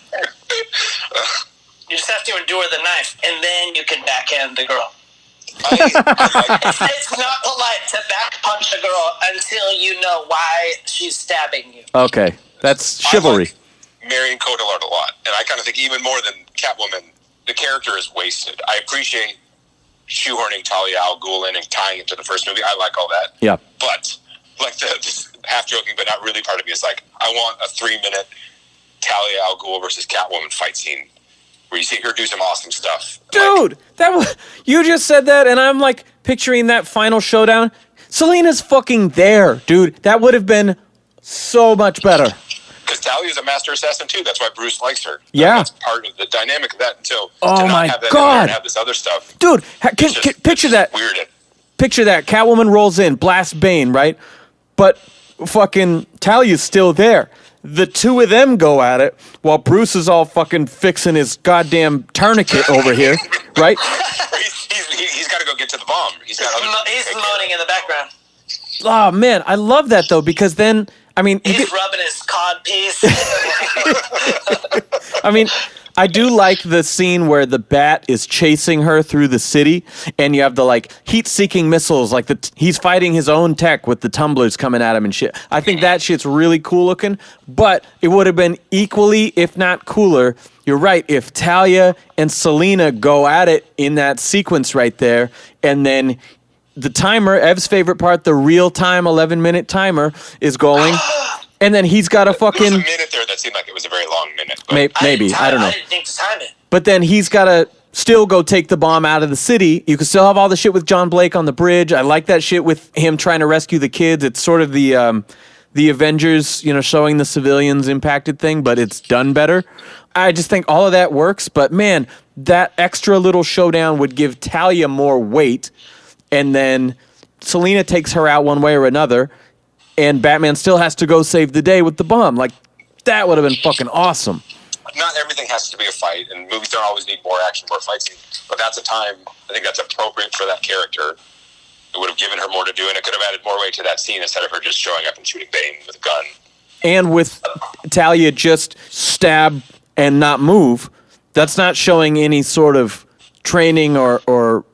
You just have to endure the knife, and then you can backhand the girl. It's not polite to back punch a girl until you know why she's stabbing you. Okay, that's chivalry. I like Marion Cotillard a lot, and I kind of think even more than Catwoman, the character is wasted. I appreciate shoehorning Talia al Ghul in and tying it to the first movie. I like all that. Yeah. But like this half joking, but not really part of me is like, I want a 3-minute Talia al Ghul versus Catwoman fight scene where you see her do some awesome stuff. Dude, you just said that, and I'm like picturing that final showdown. Selena's fucking there, dude. That would have been so much better. Because Talia's a master assassin too. That's why Bruce likes her. Yeah, that's part of the dynamic of that. Until oh my god, and have this other stuff, dude. Picture that. Weird. Picture that. Catwoman rolls in, blasts Bane, right? But fucking Talia's still there. The two of them go at it while Bruce is all fucking fixing his goddamn tourniquet over here, right? He's got to go get to the bomb. He's moaning in the background. Oh man, I love that though, because then he's rubbing his cod piece. I mean, I do like the scene where the Bat is chasing her through the city, and you have the like heat-seeking missiles, like he's fighting his own tech with the tumblers coming at him and shit. I think that shit's really cool looking, but it would have been equally, if not cooler. You're right. If Talia and Selena go at it in that sequence right there, and then the timer, Ev's favorite part, the real-time 11-minute timer is going. And then he's got a fucking... There was a minute there that seemed like it was a very long minute. Maybe. I don't know. I didn't think to time it. But then he's got to still go take the bomb out of the city. You can still have all the shit with John Blake on the bridge. I like that shit with him trying to rescue the kids. It's sort of the Avengers, showing the civilians impacted thing, but it's done better. I just think all of that works. But man, that extra little showdown would give Talia more weight. And then Selena takes her out one way or another. And Batman still has to go save the day with the bomb. Like, that would have been fucking awesome. Not everything has to be a fight, and movies don't always need more action, more fight scenes. But that's a time I think that's appropriate for that character. It would have given her more to do, and it could have added more weight to that scene instead of her just showing up and shooting Bane with a gun. And with Talia just stab and not move, that's not showing any sort of training or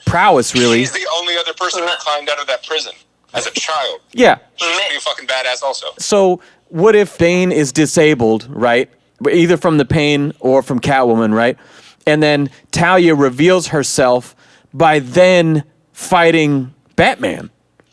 prowess, really. She's the only other person who climbed out of that prison as a child. Yeah. She should be a fucking badass also. So what if Bane is disabled, right? Either from the pain or from Catwoman, right? And then Talia reveals herself by then fighting Batman.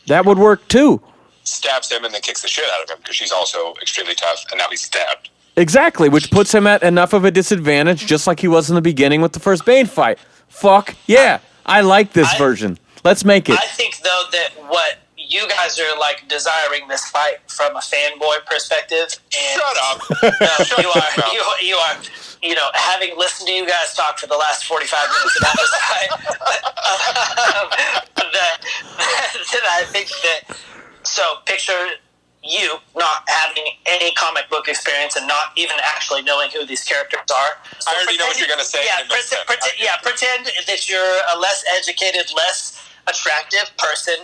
That would work too. Stabs him and then kicks the shit out of him because she's also extremely tough, and now he's stabbed. Exactly, which puts him at enough of a disadvantage, just like he was in the beginning with the first Bane fight. Fuck yeah, I like this version. Let's make it. I think, though, that what you guys are, like, desiring this fight from a fanboy perspective. And Shut up. No, you are, you know, having listened to you guys talk for the last 45 minutes about this fight, that I think that, so picture you not having any comic book experience and not even actually knowing who these characters are. So I already know what you're going to say. Yeah, pretend that you're a less educated, less attractive person,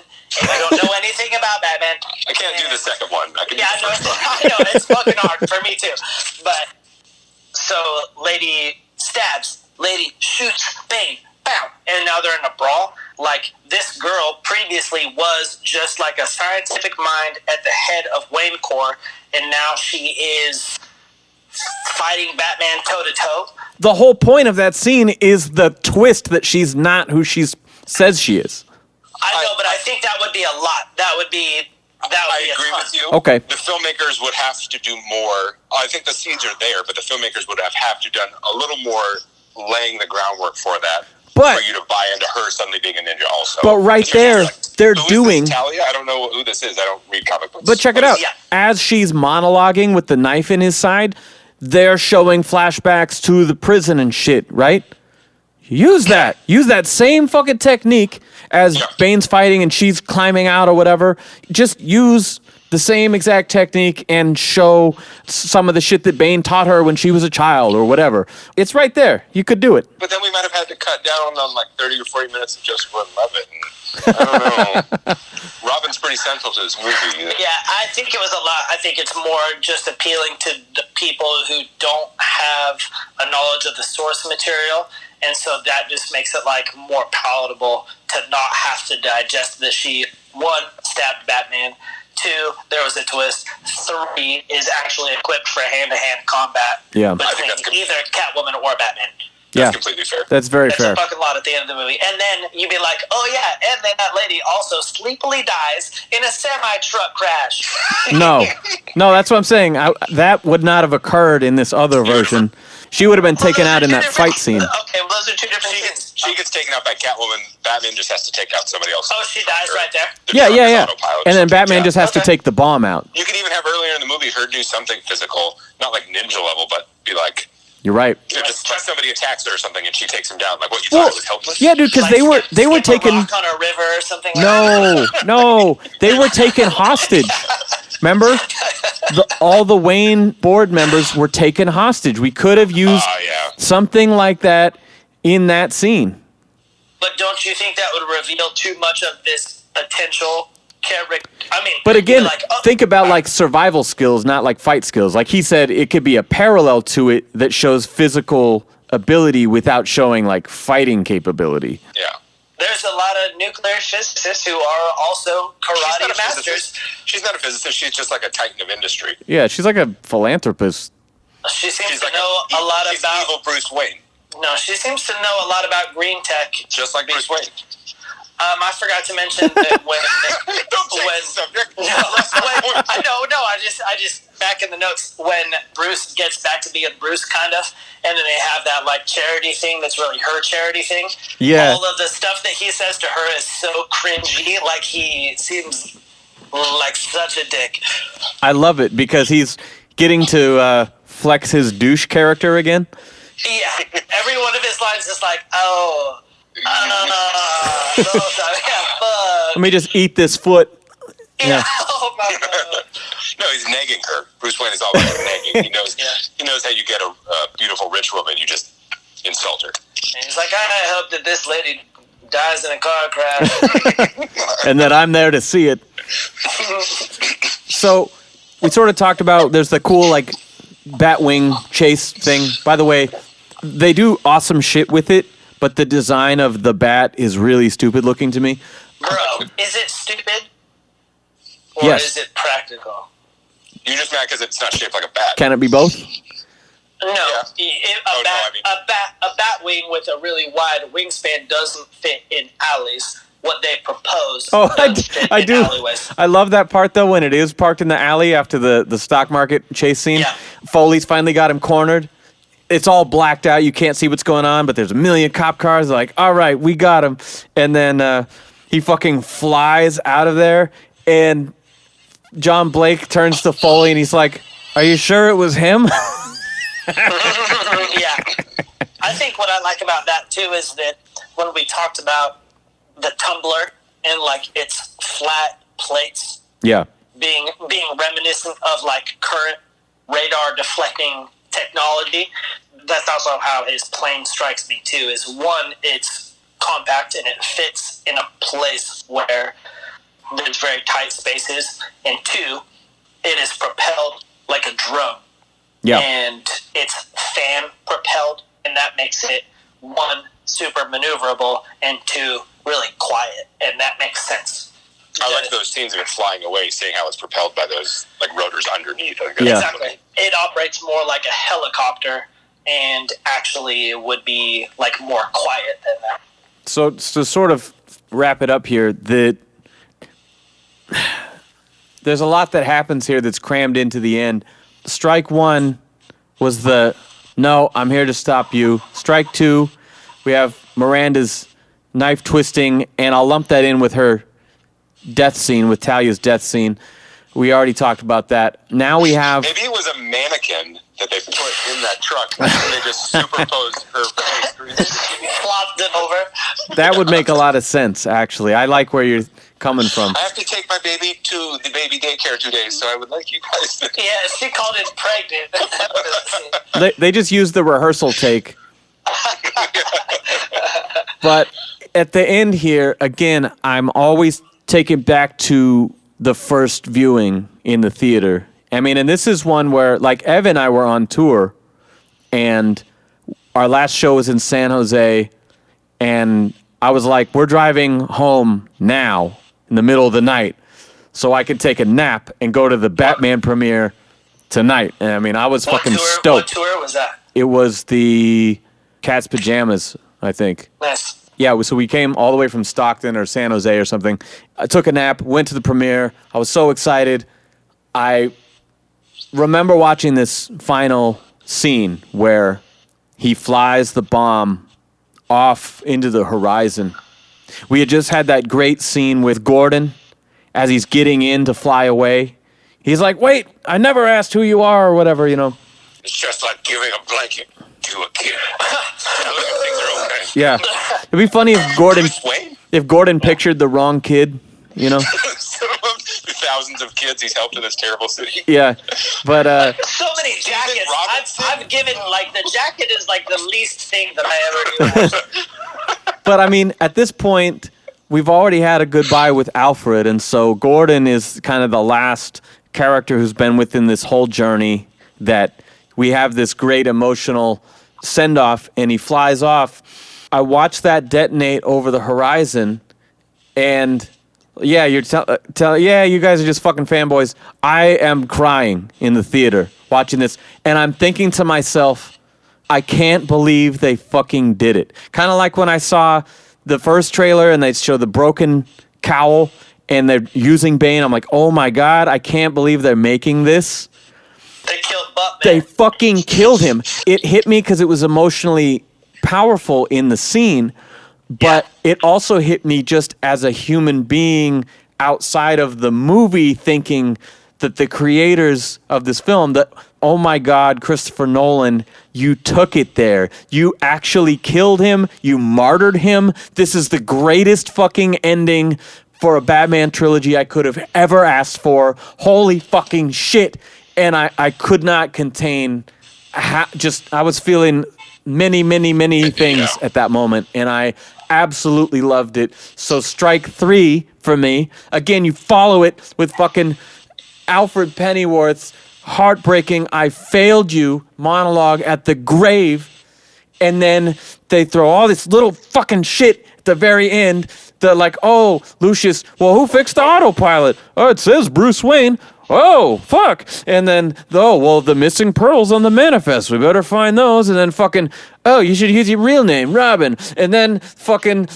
and you don't know anything about Batman. I can't do the second one. I know, it's fucking hard for me too. But, so, lady stabs, lady shoots, bang, bam, and now they're in a brawl. Like, this girl previously was just like a scientific mind at the head of Wayne Corps, and now she is fighting Batman toe-to-toe. The whole point of that scene is the twist that she's not who she says she is. I know, but I think that would be a lot. I agree with you. Okay. The filmmakers would have to do more. I think the seeds are there, but the filmmakers would have to done a little more laying the groundwork for that. But, for you to buy into her suddenly being a ninja also. But right there, they're doing... Is this Talia? I don't know who this is. I don't read comic books. But check it out. Yeah. As she's monologuing with the knife in his side, they're showing flashbacks to the prison and shit, right? Use that. Use that same fucking technique as Bane's fighting and she's climbing out or whatever. Just use the same exact technique and show some of the shit that Bane taught her when she was a child or whatever. It's right there. You could do it. But then we might have had to cut down on like 30 or 40 minutes of Joseph Gordon-Levitt. And I don't know. Robin's pretty central to this movie. Yeah, I think it was a lot. I think it's more just appealing to the people who don't have a knowledge of the source material. And so that just makes it like more palatable to not have to digest that she, one, stabbed Batman. 2, there was a twist. 3 is actually equipped for hand-to-hand combat between either Catwoman or Batman. That's completely fair. That's very fair. That's a fucking lot at the end of the movie. And then you'd be like, oh yeah, and then that lady also sleepily dies in a semi-truck crash. No, that's what I'm saying. That would not have occurred in this other version. She would have been taken out in that fight scene. Okay, well, those are two different things. She gets taken out by Catwoman. Batman just has to take out somebody else. Oh, she dies right there? Yeah. And then Batman just has to take the bomb out. You could even have earlier in the movie her do something physical, not like ninja level, but be like... You're right. Just somebody attacks her or something, and she takes him down. Like what you thought it was helpless. Yeah, dude, because like they were taken. A rock on a river or something. No, they were taken hostage. Remember, all the Wayne board members were taken hostage. We could have used something like that in that scene. But don't you think that would reveal too much of this potential character? I mean, but again, think about like survival skills, not like fight skills. Like he said, it could be a parallel to it that shows physical ability without showing like fighting capability. Yeah. There's a lot of nuclear physicists who are also karate masters. She's not a physicist. She's just like a titan of industry. Yeah, she's like a philanthropist. She seems to know a lot about... evil Bruce Wayne. No, she seems to know a lot about green tech. Just like Bruce Wayne. I forgot to mention that when... Don't change the subject. I just back in the notes, when Bruce gets back to being Bruce, kind of, and then they have that, like, charity thing that's really her charity thing. Yeah. All of the stuff that he says to her is so cringy, like, he seems like such a dick. I love it, because he's getting to flex his douche character again. Yeah. Every one of his lines is like, let me just eat this foot. Yeah. Oh my God. No, he's nagging her. Bruce Wayne is all about nagging. He knows how you get a beautiful rich woman. You just insult her. And he's like, I hope that this lady dies in a car crash. And that I'm there to see it. So we sort of talked about there's the cool like Batwing chase thing. By the way, they do awesome shit with it, but the design of the bat is really stupid looking to me. Bro, is it stupid? Or Yes. is it practical? You're just mad because it's not shaped like a bat. Can it be both? No, Yeah. a bat wing with a really wide wingspan doesn't fit in alleys. What they propose Oh, does fit I in do. alleyways. I love that part though when it is parked in the alley after the stock market chase scene. Yeah. Foley's finally got him cornered. It's all blacked out. You can't see what's going on, but there's a million cop cars. They're like, all right, we got him. And then he fucking flies out of there. And John Blake turns to Foley and he's like, are you sure it was him? Yeah. I think what I like about that too is that when we talked about the tumbler and like its flat plates Yeah. being reminiscent of like current radar deflecting technology, that's also how his plane strikes me too. Is one, it's compact and it fits in a place where there's very tight spaces, and two, it is propelled like a drone. Yeah. And it's fan propelled, and that makes it one, super maneuverable, and two, really quiet, and that makes sense. I like those scenes of it flying away, seeing how it's propelled by those like rotors underneath. Yeah. Exactly. It operates more like a helicopter, and actually it would be like more quiet than that. So to sort of wrap it up here, there's a lot that happens here that's crammed into the end. Strike one was no, I'm here to stop you. Strike two, we have Miranda's knife twisting, and I'll lump that in with her death scene, with Talia's death scene. We already talked about that. Now we have... Maybe it was a mannequin that they put in that truck, and they just superposed her face. Flopped it over. That would make a lot of sense, actually. I like where you're coming from. I have to take my baby to the baby daycare 2 days, so I would like you guys to... Yeah, she called it pregnant. They just used the rehearsal take. But at the end here, again, I'm always taken back to the first viewing in the theater. I mean, and this is one where, like, Ev and I were on tour, and our last show was in San Jose, and I was like, we're driving home now in the middle of the night so I can take a nap and go to the Batman premiere tonight. And I mean, I was fucking stoked. What tour was that? It was the Cat's Pajamas, I think. Nice. Yeah, so we came all the way from Stockton or San Jose or something. I took a nap, went to the premiere. I was so excited. I remember watching this final scene where he flies the bomb off into the horizon. We had just had that great scene with Gordon as he's getting in to fly away. He's like, wait, I never asked who you are or whatever, you know. It's just like giving a blanket to a kid. Tell him things are okay. Yeah. It'd be funny if Gordon pictured the wrong kid, you know. The thousands of kids he's helped in this terrible city. Yeah. But So many jackets. I've given, like, the jacket is like the least thing that I ever do. but I mean, at this point, we've already had a goodbye with Alfred, and so Gordon is kind of the last character who's been within this whole journey that we have this great emotional send-off, and he flies off. I watched that detonate over the horizon, and yeah, you guys are just fucking fanboys. I am crying in the theater watching this, and I'm thinking to myself, I can't believe they fucking did it. Kind of like when I saw the first trailer and they show the broken cowl and they're using Bane. I'm like, oh my God, I can't believe they're making this. They killed Buttman. They fucking killed him. It hit me because it was emotionally powerful in the scene, but it also hit me just as a human being outside of the movie, thinking that the creators of this film, that, oh my God, Christopher Nolan, you took it there. You actually killed him. You martyred him. This is the greatest fucking ending for a Batman trilogy I could have ever asked for. Holy fucking shit. And I could not contain I was feeling many things at that moment, and I absolutely loved it. So strike 3 for me. Again, you follow it with fucking Alfred Pennyworth's heartbreaking "I failed you" monologue at the grave, and then they throw all this little fucking shit at the very end. They're like, "Oh, Lucius, well, who fixed the autopilot? Oh, it says Bruce Wayne. Oh, fuck." And then, the missing pearls on the manifest. We better find those. And then fucking, "Oh, you should use your real name, Robin." And then fucking,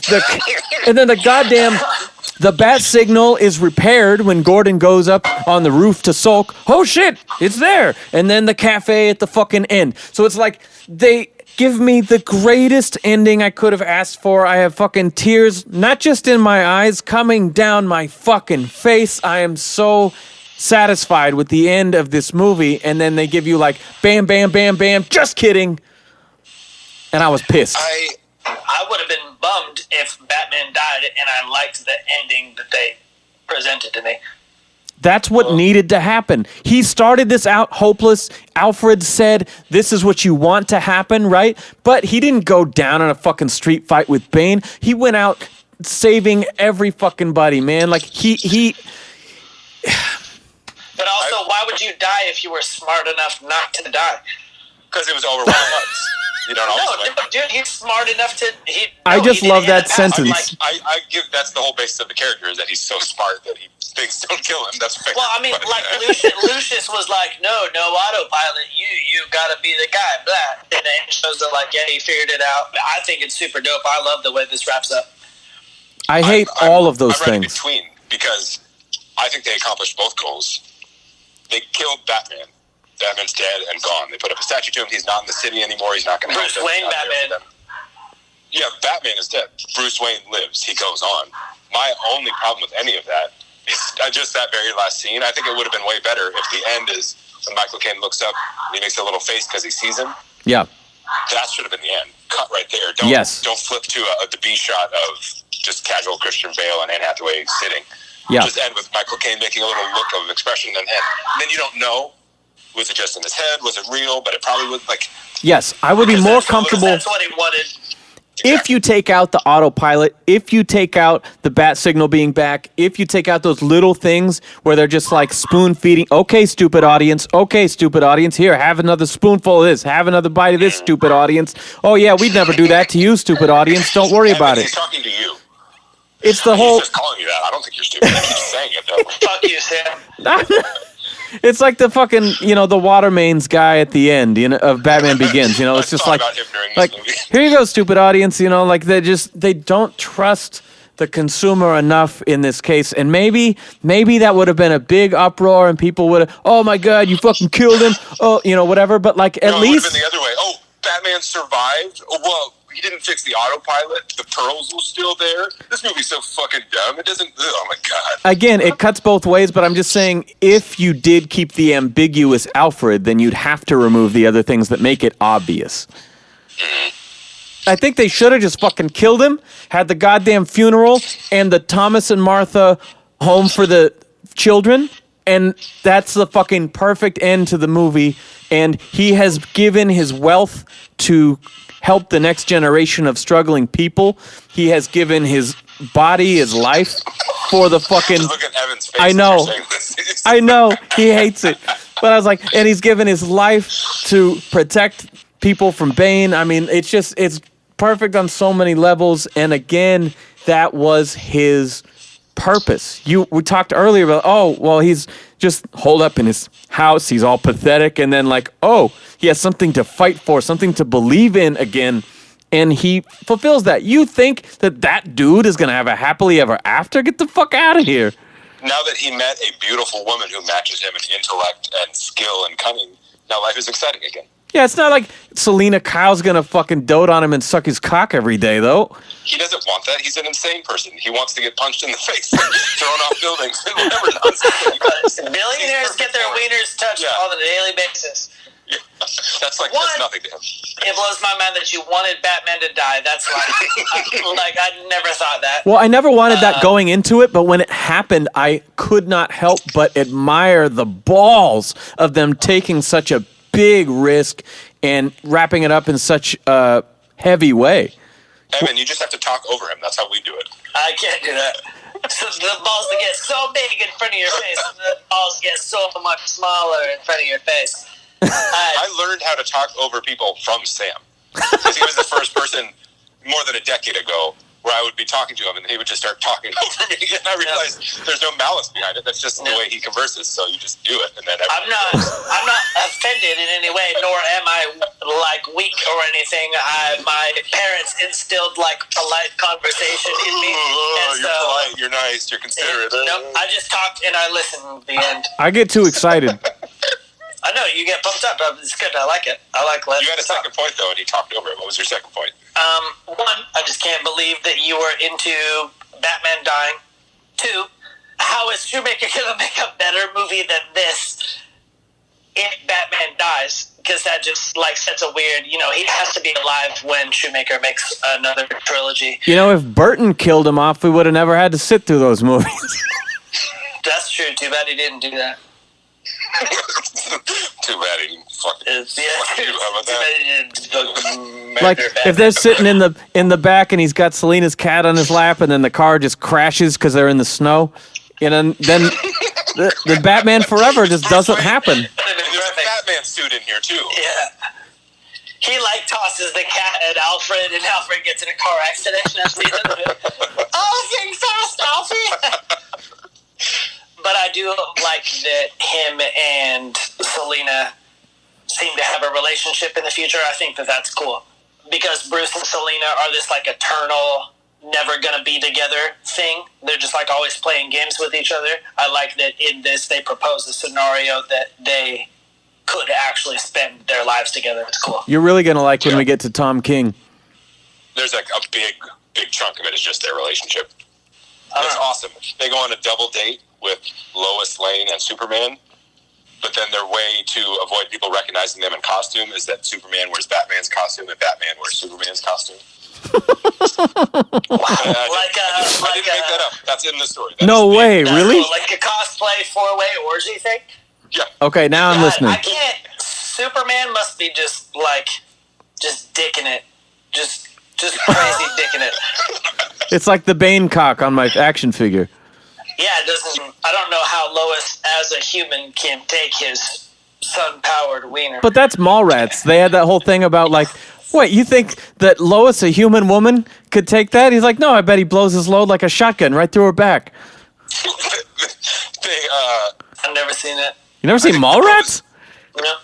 the bat signal is repaired when Gordon goes up on the roof to sulk. Oh shit, it's there. And then the cafe at the fucking end. So it's like, they give me the greatest ending I could have asked for. I have fucking tears, not just in my eyes, coming down my fucking face. I am so satisfied with the end of this movie, and then they give you like bam, bam, bam, bam. Just kidding. And I was pissed. I would have been bummed if Batman died, and I liked the ending that they presented to me. That's what needed to happen. He started this out hopeless. Alfred said, "This is what you want to happen," right? But he didn't go down in a fucking street fight with Bane. He went out saving every fucking buddy, man. Like, he But also, why would you die if you were smart enough not to die? Because it was over one months. You don't know. No, dude, he's smart enough to. I just love that sentence. I give that's the whole basis of the character, is that he's so smart that things don't kill him. That's fair. Well, I mean, like Lucius was like, no autopilot. You gotta be the guy. Blah. And then it shows that, like, yeah, he figured it out. I think it's super dope. I love the way this wraps up. I hate all of those I'm right in things. between, because I think they accomplished both goals. They killed Batman. Batman's dead and gone. They put up a statue to him. He's not in the city anymore. He's not going to help them. Bruce Wayne Batman. Yeah, Batman is dead. Bruce Wayne lives. He goes on. My only problem with any of that is just that very last scene. I think it would have been way better if the end is when Michael Caine looks up and he makes a little face because he sees him. Yeah. That should have been the end. Cut right there. Don't flip to the B shot of just casual Christian Bale and Anne Hathaway sitting. Yeah. Just end with Michael Caine making a little look of expression and then you don't know. Was it just in his head? Was it real? But it probably was like... Yes, I would be more comfortable... That's what he wanted. If you take out the autopilot, if you take out the bat signal being back, if you take out those little things where they're just like spoon feeding, okay, stupid audience, here, have another spoonful of this, have another bite of this, stupid audience. Oh yeah, we'd never do that to you, stupid audience, don't worry about it. He's talking to you. It's the whole... He's just calling you that. I don't think you're stupid. He's just saying it, though. Fuck you, Sam. It's like the fucking, the water mains guy at the end, of Batman Begins. It's just like, here you go, stupid audience. They don't trust the consumer enough in this case. And maybe that would have been a big uproar, and people would have, oh my God, you fucking killed him. Oh, whatever. But like, at least it would have been the other way. Oh, Batman survived. Oh, well, he didn't fix the autopilot. The pearls were still there. This movie's so fucking dumb. It doesn't... Oh, my God. Again, it cuts both ways, but I'm just saying, if you did keep the ambiguous Alfred, then you'd have to remove the other things that make it obvious. I think they should have just fucking killed him, had the goddamn funeral, and the Thomas and Martha home for the children, and that's the fucking perfect end to the movie, and he has given his wealth to... help the next generation of struggling people. He has given his body, his life for the fucking... Just look at Evan's face. I know. He hates it. But I was like, and he's given his life to protect people from Bane. I mean, it's perfect on so many levels. And again, that was his purpose. We talked earlier about, he's just holed up in his house. He's all pathetic. And then he has something to fight for, something to believe in again. And he fulfills that. You think that dude is going to have a happily ever after? Get the fuck out of here. Now that he met a beautiful woman who matches him in intellect and skill and cunning, now life is exciting again. Yeah, it's not like Selena Kyle's going to fucking dote on him and suck his cock every day, though. He doesn't want that. He's an insane person. He wants to get punched in the face, thrown off buildings, and whatever nonsense. Billionaires get their wieners touched on a daily basis. Yeah. That's nothing to him. It blows my mind that you wanted Batman to die. That's I never thought that. Well, I never wanted that going into it, but when it happened, I could not help but admire the balls of them taking such a big risk and wrapping it up in such a heavy way. Evan, you just have to talk over him. That's how we do it. I can't do that. So the balls that get so big in front of your face, and the balls get so much smaller in front of your face. I learned how to talk over people from Sam. Because he was the first person more than a decade ago where I would be talking to him and he would just start talking over me. And I realized there's no malice behind it. That's just the way he converses. So you just do it. And then I'm not offended in any way, nor am I like weak or anything. My parents instilled like polite conversation in me. You're polite, you're nice, you're considerate. No, I just talked and I listened. The end. I get too excited. I know, you get pumped up. It's good. I like it. I like letting You had a second point, though, and he talked over it. What was your second point? One, I just can't believe that you were into Batman dying. Two, how is Shoemaker going to make a better movie than this if Batman dies? Because that just, like, sets a weird, he has to be alive when Shoemaker makes another trilogy. If Burton killed him off, we would have never had to sit through those movies. That's true. Too bad he didn't do that. Too bad he didn't fucking fuck you. How about that? Like if they're sitting in the back and he's got Selena's cat on his lap, and then the car just crashes because they're in the snow, then the Batman Forever just doesn't happen. There's a Batman suit in here too. Yeah. He tosses the cat at Alfred, and Alfred gets in a car accident. That's the end of it. Oh, think fast, Alfie! But I do like that him and Selena seem to have a relationship in the future. I think that that's cool. Because Bruce and Selena are this, like, eternal, never gonna be together thing. They're just, like, always playing games with each other. I like that in this they propose a scenario that they could actually spend their lives together. It's cool. You're really gonna like when we get to Tom King. There's, like, a big chunk of it is just their relationship. It's awesome. They go on a double date with Lois Lane and Superman, but then their way to avoid people recognizing them in costume is that Superman wears Batman's costume and Batman wears Superman's costume. Wow. I didn't make that up. That's in the story. No way, really? Like a cosplay 4-way orgy thing? Yeah. Okay, now I'm listening. I can't. Superman must be just dicking it. Just crazy dicking it. It's like the Bane cock on my action figure. Yeah, I don't know how Lois, as a human, can take his sun-powered wiener. But that's Mallrats. They had that whole thing about, like, what, you think that Lois, a human woman, could take that? He's like, no, I bet he blows his load like a shotgun right through her back. I've never seen it. You never seen Mallrats? No.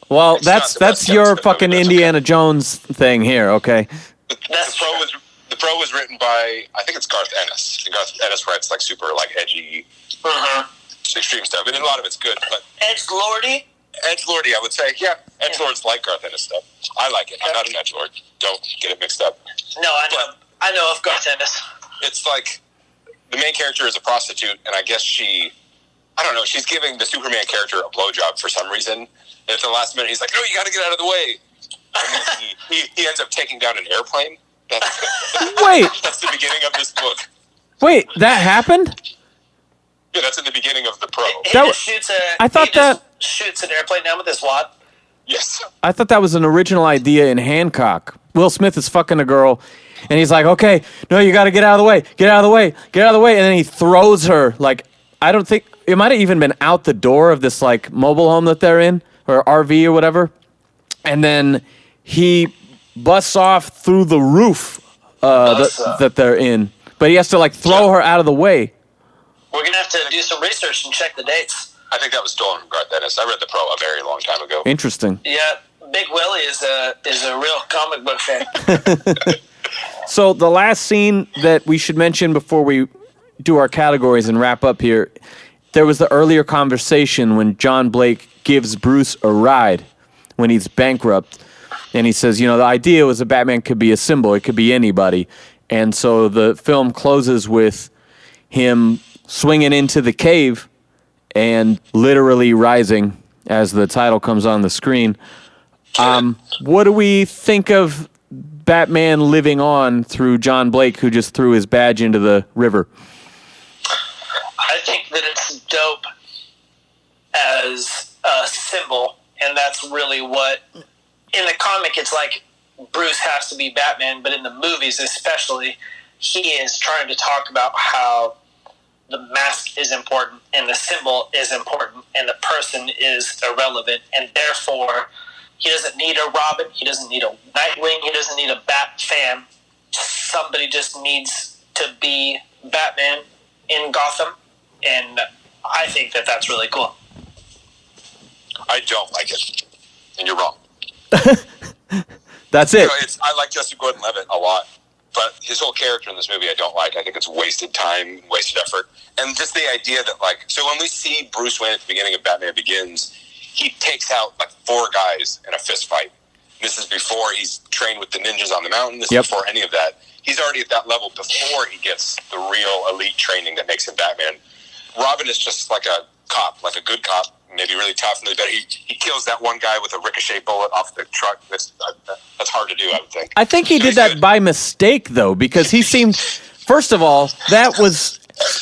Well, that's your fucking Indiana Jones thing here, okay? The Pro was written by, I think it's Garth Ennis. And Garth Ennis writes like super like edgy, extreme stuff. And a lot of it's good, but Edgelordy, I would say, yeah. Edgelords like Garth Ennis stuff. I like it. I'm not an edgelord. Don't get it mixed up. No, I know of Garth Ennis. It's like the main character is a prostitute, and I guess she's giving the Superman character a blowjob for some reason. And at the last minute, he's like, "No, you got to get out of the way." And he ends up taking down an airplane. Wait. That's the beginning of this book. Wait, that happened? Yeah, that's in the beginning of the Pro. He shoots an airplane down with his wad. Yes. I thought that was an original idea in Hancock. Will Smith is fucking a girl, and he's like, okay, no, you got to get out of the way. Get out of the way. Get out of the way. And then he throws her, like, I don't think, it might have even been out the door of this, like, mobile home that they're in, or RV or whatever. And then he busts off through the roof that they're in. But he has to, like, throw her out of the way. We're going to have to do some research and check the dates. I think that was stolen from Garth Ennis. I read the Pro a very long time ago. Interesting. Yeah, Big Willie is a real comic book fan. So the last scene that we should mention before we do our categories and wrap up here, there was the earlier conversation when John Blake gives Bruce a ride when he's bankrupt. And he says, the idea was that Batman could be a symbol. It could be anybody. And so the film closes with him swinging into the cave and literally rising as the title comes on the screen. What do we think of Batman living on through John Blake, who just threw his badge into the river? I think that it's dope as a symbol and that's really what, in the comic, it's like Bruce has to be Batman, but in the movies especially, he is trying to talk about how the mask is important, and the symbol is important, and the person is irrelevant, and therefore, he doesn't need a Robin, he doesn't need a Nightwing, he doesn't need a Bat Fan. Somebody just needs to be Batman in Gotham, and I think that that's really cool. I don't like it, and you're wrong. That's it. You know, I like Joseph Gordon-Levitt a lot, but his whole character in this movie I don't like. I think it's wasted time, wasted effort, and just the idea that, like, so when we see Bruce Wayne at the beginning of Batman Begins, he takes out like 4 guys in a fist fight. This is before he's trained with the ninjas on the mountain. This is before any of that. He's already at that level before he gets the real elite training that makes him Batman. Robin is just like a cop, like a good cop, maybe really tough, but he kills that one guy with a ricochet bullet off the truck. That's hard to do, I would think. I think he did that by mistake, though, because he seemed, first of all,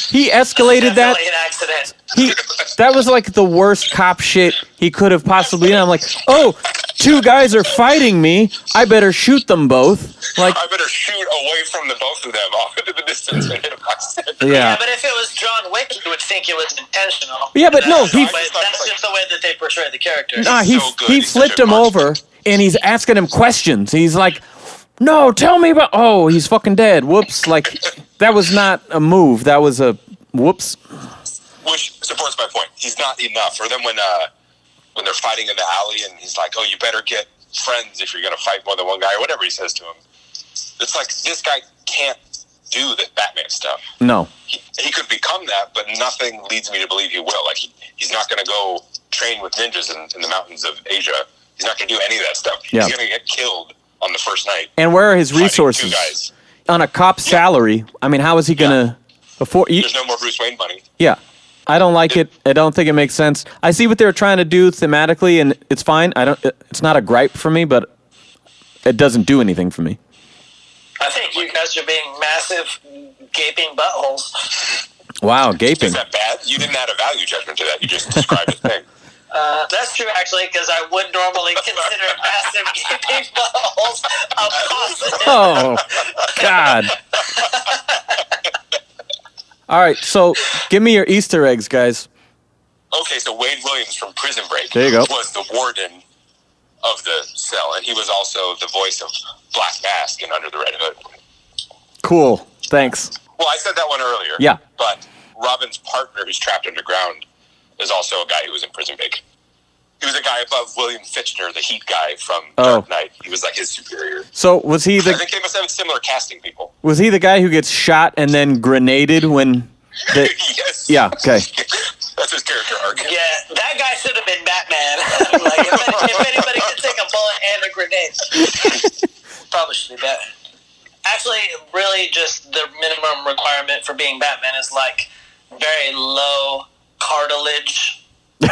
he escalated that. Definitely an accident. That was like the worst cop shit he could have possibly done. I'm like, oh, 2 guys are fighting me. I better shoot them both. Like, I better shoot away from the both of them off into the distance and hit them by center. Yeah, but if it was John Wick, you would think it was intentional. Yeah, but no, that's just the way that they portray the character. Nah, he flipped him over, and he's asking him questions. He's like, no, tell me about... Oh, he's fucking dead. Whoops. Like, that was not a move. That was a whoops. Which supports my point. He's not enough. Or then when they're fighting in the alley, and he's like, oh, you better get friends if you're going to fight more than one guy, or whatever he says to him. It's like, this guy can't do the Batman stuff. No. He could become that, but nothing leads me to believe he will. Like, he's not going to go train with ninjas in the mountains of Asia. He's not going to do any of that stuff. He's going to get killed on the first night. And where are his resources? On a cop's salary, I mean, how is he going to afford... There's no more Bruce Wayne money. Yeah. I don't like it. I don't think it makes sense. I see what they're trying to do thematically, and it's fine. It's not a gripe for me, but it doesn't do anything for me. I think you guys are being massive gaping buttholes. Wow, gaping. Is that bad? You didn't add a value judgment to that. You just described a thing. That's true, actually, because I would normally consider massive gaping buttholes a positive. Oh, God. All right, so give me your Easter eggs, guys. Okay, so Wade Williams from Prison Break was the warden of the cell, and he was also the voice of Black Mask in Under the Red Hood. Cool, thanks. Well, I said that one earlier. Yeah. But Robin's partner, who's trapped underground, is also a guy who was in Prison Break. He was a guy above William Fichtner, the Heat guy from Dark Knight. He was like his superior. So was he the... I think they must have similar casting people. Was he the guy who gets shot and then grenaded when... Yes. Yeah, okay. That's his character arc. Yeah, that guy should have been Batman. Like, if anybody could take a bullet and a grenade, probably should be Batman. Actually, really just the minimum requirement for being Batman is like very low cartilage in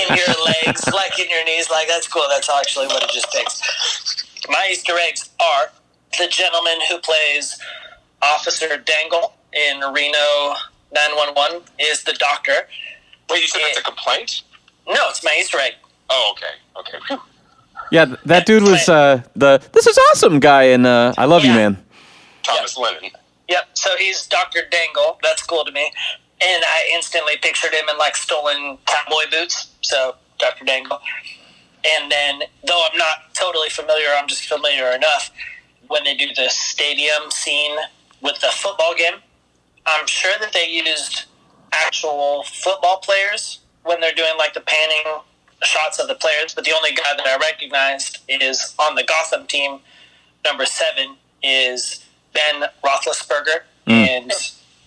your legs, like in your knees. Like, that's cool. That's actually what it just takes. My Easter eggs are the gentleman who plays Officer Dangle in Reno 911 is the doctor. Wait, you said that's a complaint? No, it's my Easter egg. Oh, okay. Okay. Whew. Yeah, that dude was the "This is awesome" guy in I Love You, Man. Thomas Lennon. Yep, so he's Dr. Dangle. That's cool to me. And I instantly pictured him in, like, stolen cowboy boots. So, Dr. Dangle. And then, though I'm not totally familiar, I'm just familiar enough, when they do the stadium scene with the football game, I'm sure that they used actual football players when they're doing, like, the panning shots of the players. But the only guy that I recognized is on the Gotham team, number 7, is Ben Roethlisberger. And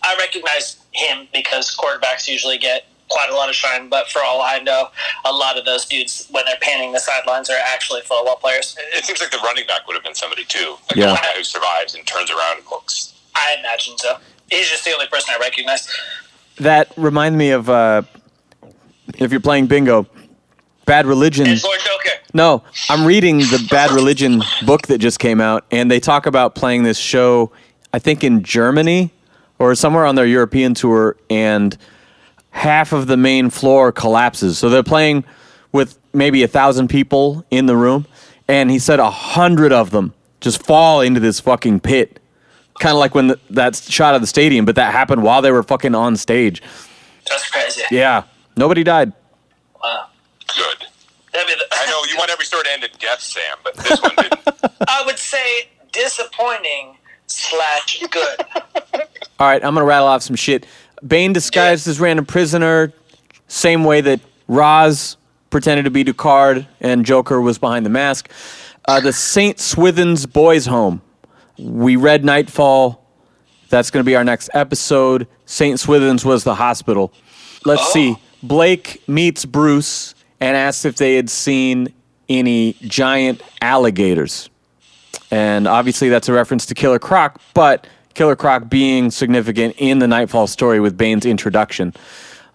I recognize him because quarterbacks usually get quite a lot of shine, but for all I know, a lot of those dudes, when they're panning the sidelines, are actually football players. It seems like the running back would have been somebody, too. Like the one guy who survives and turns around and looks. I imagine so. He's just the only person I recognize. That reminds me of, if you're playing bingo, Bad Religion. It's Lord Joker. No, I'm reading the Bad Religion book that just came out, and they talk about playing this show, I think in Germany, or somewhere on their European tour, and half of the main floor collapses. So they're playing with maybe 1,000 people in the room, and he said 100 of them just fall into this fucking pit. Kind of like when that shot of the stadium, but that happened while they were fucking on stage. That's crazy. Yeah. Nobody died. Wow. Good. I know you want every story to end in death, Sam, but this one didn't. I would say disappointing/good. All right, I'm going to rattle off some shit. Bane disguised as random prisoner, same way that Roz pretended to be Ducard and Joker was behind the mask. The St. Swithin's Boys Home. We read Nightfall. That's going to be our next episode. St. Swithin's was the hospital. Let's see. Blake meets Bruce and asks if they had seen any giant alligators. And obviously that's a reference to Killer Croc, but Killer Croc being significant in the Nightfall story with Bane's introduction.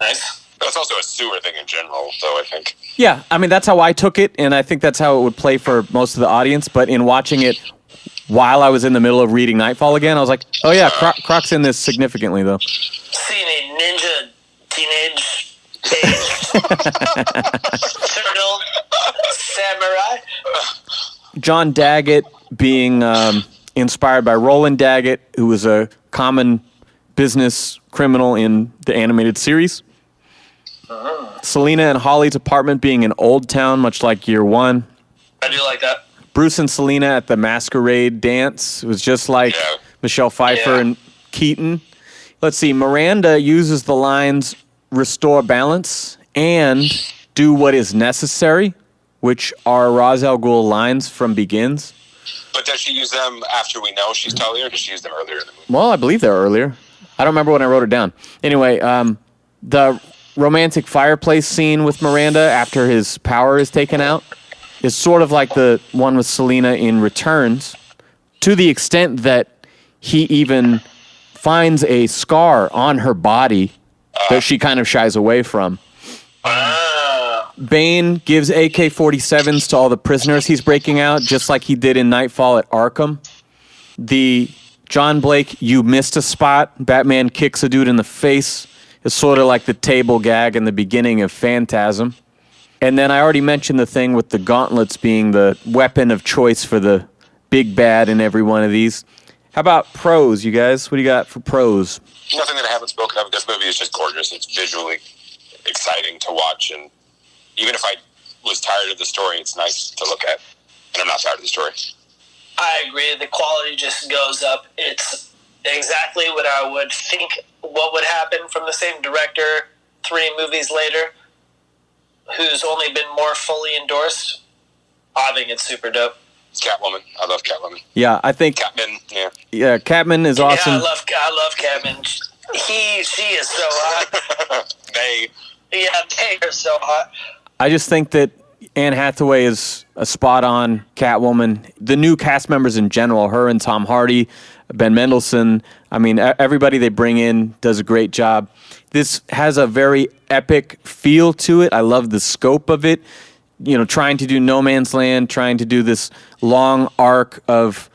Nice. That's also a sewer thing in general, though, I think. Yeah, I mean, that's how I took it, and I think that's how it would play for most of the audience, but in watching it while I was in the middle of reading Nightfall again, I was like, oh yeah, Croc's in this significantly, though. Seen a ninja teenage turtle samurai. John Daggett being inspired by Roland Daggett, who was a common business criminal in the animated series. Selena and Holly's apartment being in Old Town, much like Year One. I do like that. Bruce and Selena at the masquerade dance. It was just like Michelle Pfeiffer and Keaton. Let's see. Miranda uses the lines restore balance and do what is necessary, which are Ra's al Ghul lines from Begins. But does she use them after we know she's Tully, or does she use them earlier in the movie? Well, I believe they're earlier. I don't remember when I wrote it down. Anyway, the romantic fireplace scene with Miranda after his power is taken out is sort of like the one with Selena in Returns, to the extent that he even finds a scar on her body that she kind of shies away from. Bane gives AK-47s to all the prisoners he's breaking out, just like he did in Nightfall at Arkham. The John Blake, you missed a spot, Batman kicks a dude in the face, is sort of like the table gag in the beginning of Phantasm. And then I already mentioned the thing with the gauntlets being the weapon of choice for the big bad in every one of these. How about pros, you guys? What do you got for pros? Nothing that I haven't spoken of. This movie is just gorgeous. It's visually exciting to watch, and even if I was tired of the story, it's nice to look at. And I'm not tired of the story. I agree. The quality just goes up. It's exactly what I would think what would happen from the same director 3 movies later, who's only been more fully endorsed. I think it's super dope. It's Catwoman. I love Catwoman. Yeah, I think Catman. Yeah. Yeah, Catman is awesome. Yeah, I love Catman. She is so hot. They are so hot. I just think that Anne Hathaway is a spot-on Catwoman. The new cast members in general, her and Tom Hardy, Ben Mendelsohn, I mean, everybody they bring in does a great job. This has a very epic feel to it. I love the scope of it. You know, trying to do No Man's Land, trying to do this long arc of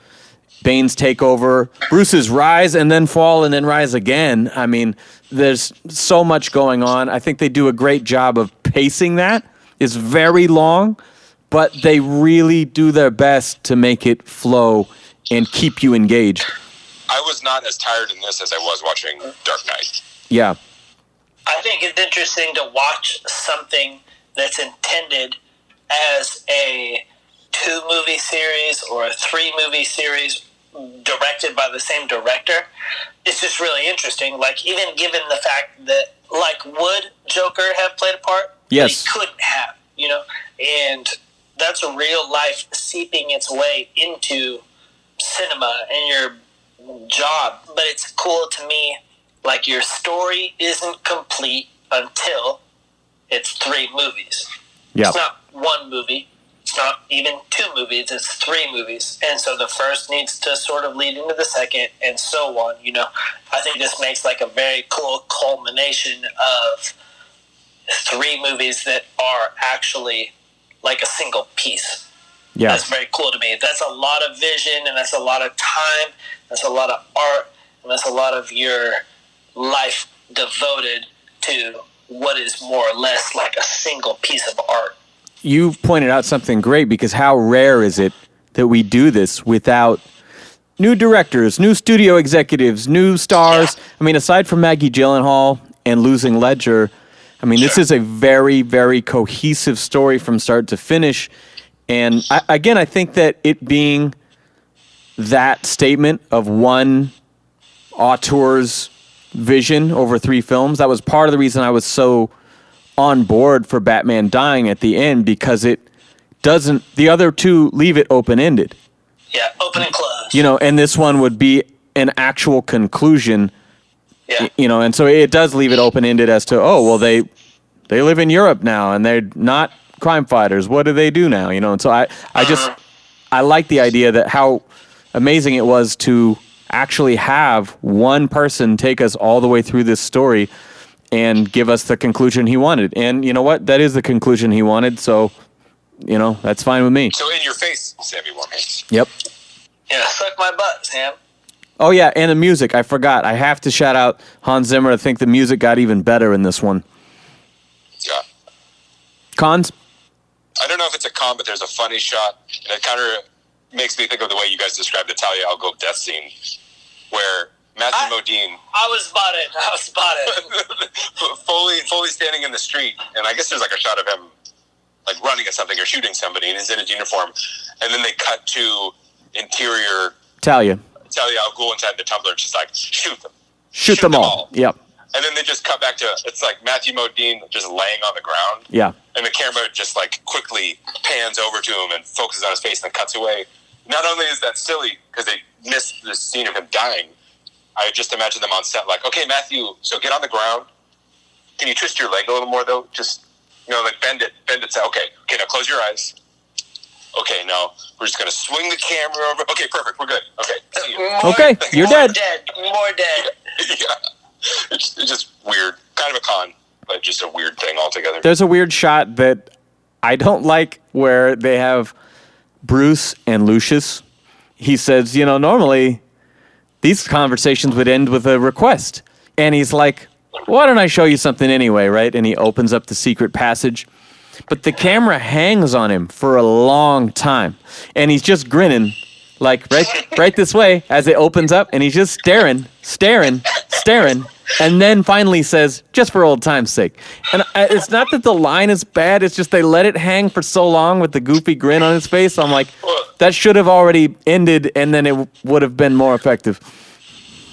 Bane's takeover, Bruce's rise and then fall and then rise again. I mean, there's so much going on. I think they do a great job of pacing that. It's very long, but they really do their best to make it flow and keep you engaged. I was not as tired in this as I was watching Dark Knight. Yeah. I think it's interesting to watch something that's intended as a 2-movie series or a 3-movie series directed by the same director. It's just really interesting. Like, even given the fact that, like, would Joker have played a part? Yes. He couldn't have, you know? And that's a real life seeping its way into cinema and your job. But it's cool to me, like, your story isn't complete until it's 3 movies. Yeah. It's not 1 movie. It's not even 2 movies. It's 3 movies. And so the first needs to sort of lead into the second and so on, you know. I think this makes like a very cool culmination of 3 movies that are actually like a single piece. Yeah. That's very cool to me. That's a lot of vision, and that's a lot of time. That's a lot of art, and that's a lot of your life devoted to what is more or less like a single piece of art. you pointed out something great, because how rare is it that we do this without new directors, new studio executives, new stars? Yeah. I mean, aside from Maggie Gyllenhaal and losing Ledger, I mean, this is a very, very cohesive story from start to finish. And I think that it being that statement of one auteur's vision over 3 films, that was part of the reason I was so on board for Batman dying at the end, because it doesn't, the other 2 leave it open-ended. Yeah, open and closed. You know, and this one would be an actual conclusion. Yeah. You know, and so it does leave it open-ended as to, oh, well, they live in Europe now, and they're not crime fighters. What do they do now? You know, and so I like the idea that how amazing it was to actually have one person take us all the way through this story and give us the conclusion he wanted. And you know what? That is the conclusion he wanted, so, you know, that's fine with me. So in your face, Sammy Warm Hands. Yep. Yeah, suck my butt, Sam. Oh, yeah, and the music. I forgot. I have to shout out Hans Zimmer. I think the music got even better in this one. Yeah. Cons? I don't know if it's a con, but there's a funny shot, and it kind of makes me think of the way you guys described the Talia al Ghul death scene, where Matthew Modine... I was spotted. Foley standing in the street, and I guess there's like a shot of him like running at something or shooting somebody, and he's in his uniform, and then they cut to interior Talia al Ghul inside the tumbler, just like, shoot them. Shoot them all. Yep. And then they just cut back to, it's like Matthew Modine just laying on the ground. Yeah. And the camera just like quickly pans over to him and focuses on his face and then cuts away. Not only is that silly, because they missed the scene of him dying, I just imagine them on set like, okay, Matthew, so get on the ground. Can you twist your leg a little more, though? Just, you know, like bend it. Okay, now close your eyes. Okay, now we're just going to swing the camera over. Okay, perfect, we're good. Okay, see you. Okay, you're dead. More dead. Yeah. It's just weird. Kind of a con, but just a weird thing altogether. There's a weird shot that I don't like where they have Bruce and Lucius. He says, you know, normally these conversations would end with a request. And he's like, why don't I show you something anyway, right? And he opens up the secret passage. But the camera hangs on him for a long time. And he's just grinning, like right this way as it opens up. And he's just staring. And then finally says, just for old time's sake. And it's not that the line is bad. It's just they let it hang for so long with the goofy grin on his face. I'm like, that should have already ended, and then it would have been more effective.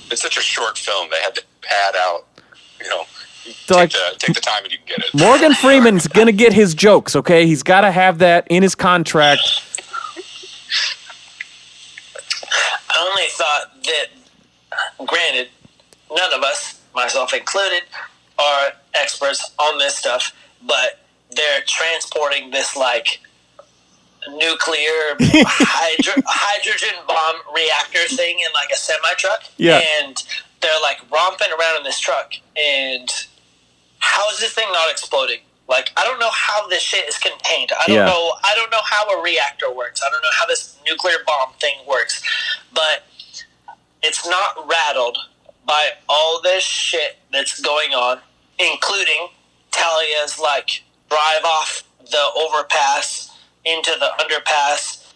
It's such a short film. They had to pad out, you know, take the time and you can get it. Morgan Freeman's going to get his jokes, okay? He's got to have that in his contract. I only thought that, granted, none of us, myself included, are experts on this stuff, but they're transporting this, like, nuclear hydrogen bomb reactor thing in, like, a semi-truck. Yeah. And they're, like, romping around in this truck. And how is this thing not exploding? Like, I don't know how this shit is contained. I don't know how a reactor works. I don't know how this nuclear bomb thing works. But it's not rattled by all this shit that's going on, including Talia's, like, drive off the overpass into the underpass,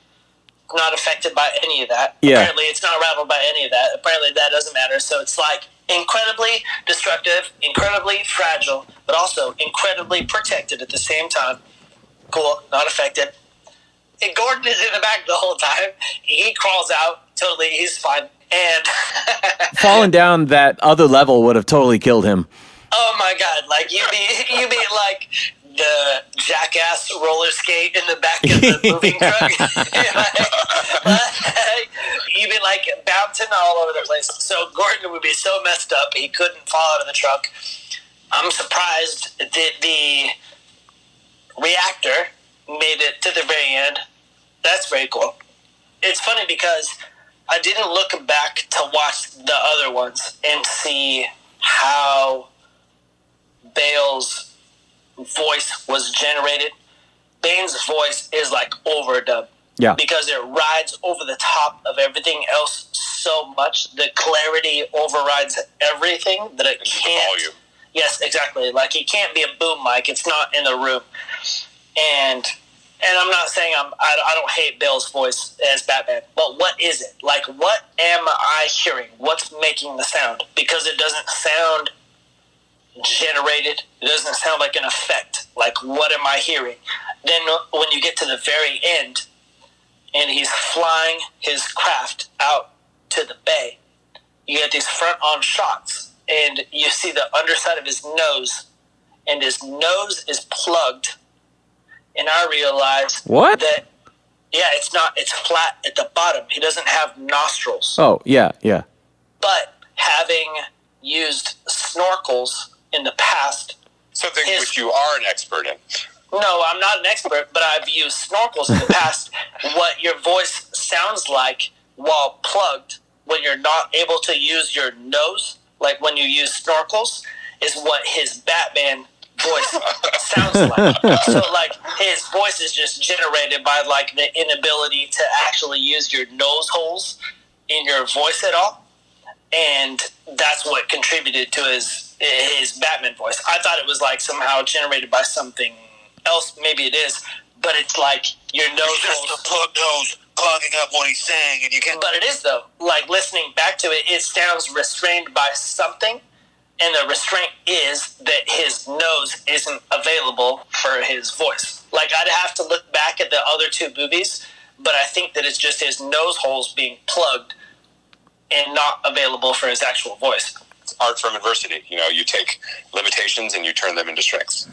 not affected by any of that. Yeah. Apparently it's not rattled by any of that. Apparently that doesn't matter. So it's, like, incredibly destructive, incredibly fragile, but also incredibly protected at the same time. Cool, not affected. And Gordon is in the back the whole time. He crawls out, totally, he's fine. And falling down that other level would have totally killed him. Oh my God! Like you be like the jackass roller skate in the back of the moving truck. You'd be like bouncing all over the place. So Gordon would be so messed up he couldn't fall out of the truck. I'm surprised that the reactor made it to the very end. That's very cool. It's funny because I didn't look back to watch the other ones and see how Bale's voice was generated. Bane's voice is like overdub. Yeah. Because it rides over the top of everything else so much. The clarity overrides everything that it can't. Volume. Yes, exactly. Like it can't be a boom mic. It's not in the room. And and I'm not saying I don't hate Bale's voice as Batman, but what is it? Like, what am I hearing? What's making the sound? Because it doesn't sound generated. It doesn't sound like an effect. Like, what am I hearing? Then when you get to the very end, and he's flying his craft out to the bay, you get these front-on shots, and you see the underside of his nose, and his nose is plugged. And I realized that, it's flat at the bottom. He doesn't have nostrils. Oh, yeah. But having used snorkels in the past... Something which you are an expert in. No, I'm not an expert, but I've used snorkels in the past. What your voice sounds like while plugged, when you're not able to use your nose, like when you use snorkels, is what his Batman voice sounds like. So, like, his voice is just generated by, like, the inability to actually use your nose holes in your voice at all. And that's what contributed to his Batman voice. I thought it was, like, somehow generated by something else. Maybe it is, but it's like your nose holes. Just the plugged nose clogging up what he's saying, and you can't. But it is, though. Like, listening back to it, it sounds restrained by something. And the restraint is that his nose isn't available for his voice. Like, I'd have to look back at the other two movies, but I think that it's just his nose holes being plugged and not available for his actual voice. It's art from adversity. You know, you take limitations and you turn them into strengths.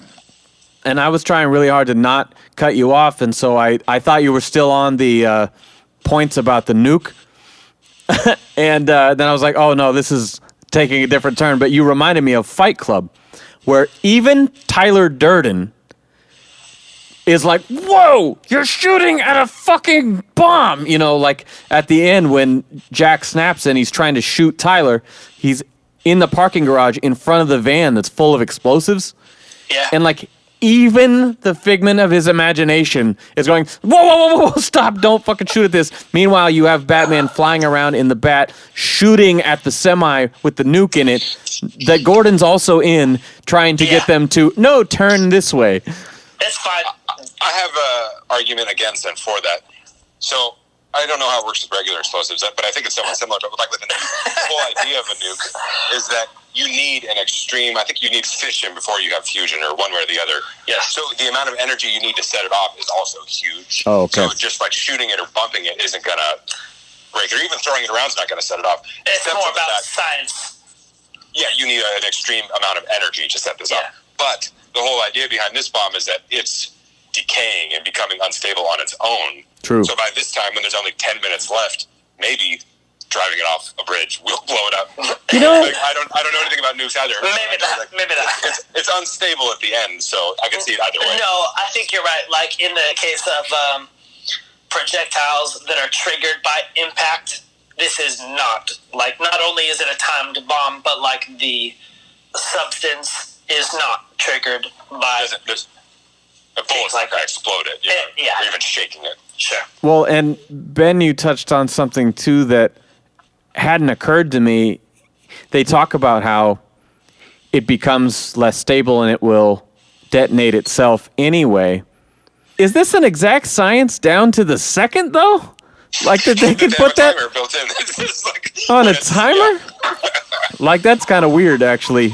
And I was trying really hard to not cut you off, and so I thought you were still on the points about the nuke. And then I was like, oh, no, this is taking a different turn. But you reminded me of Fight Club, where even Tyler Durden is like, whoa, you're shooting at a fucking bomb. You know, like at the end when Jack snaps and he's trying to shoot Tyler, he's in the parking garage in front of the van that's full of explosives. Yeah. And like, even the figment of his imagination is going, whoa, stop, don't fucking shoot at this. Meanwhile, you have Batman flying around in the Bat, shooting at the semi with the nuke in it, that Gordon's also in, trying to get them to, no, turn this way. That's fine. I have an argument against and for that. So, I don't know how it works with regular explosives, but I think it's somewhat similar. But like with a nuke, the whole idea of a nuke is that you need an extreme. I think you need fission before you have fusion, or one way or the other. Yeah. So the amount of energy you need to set it off is also huge. Oh, okay. So just like shooting it or bumping it isn't gonna break it, or even throwing it around is not gonna set it off. It's more about science. Yeah, you need an extreme amount of energy to set this up. But the whole idea behind this bomb is that it's decaying and becoming unstable on its own. True. So by this time, when there's only 10 minutes left, maybe driving it off a bridge will blow it up. You know, like, I don't know anything about nukes either. Maybe not. It's unstable at the end, so I can see it either way. No, I think you're right. Like in the case of projectiles that are triggered by impact, this is not. Like, not only is it a timed bomb, but like the substance is not triggered by. The bullet's like that exploded, or even shaking it. Sure. Well, and Ben, you touched on something too that hadn't occurred to me. They talk about how it becomes less stable and it will detonate itself anyway. Is this an exact science down to the second, though? Like that they could put that timer built in. It's like, on a timer? Like, that's kind of weird, actually.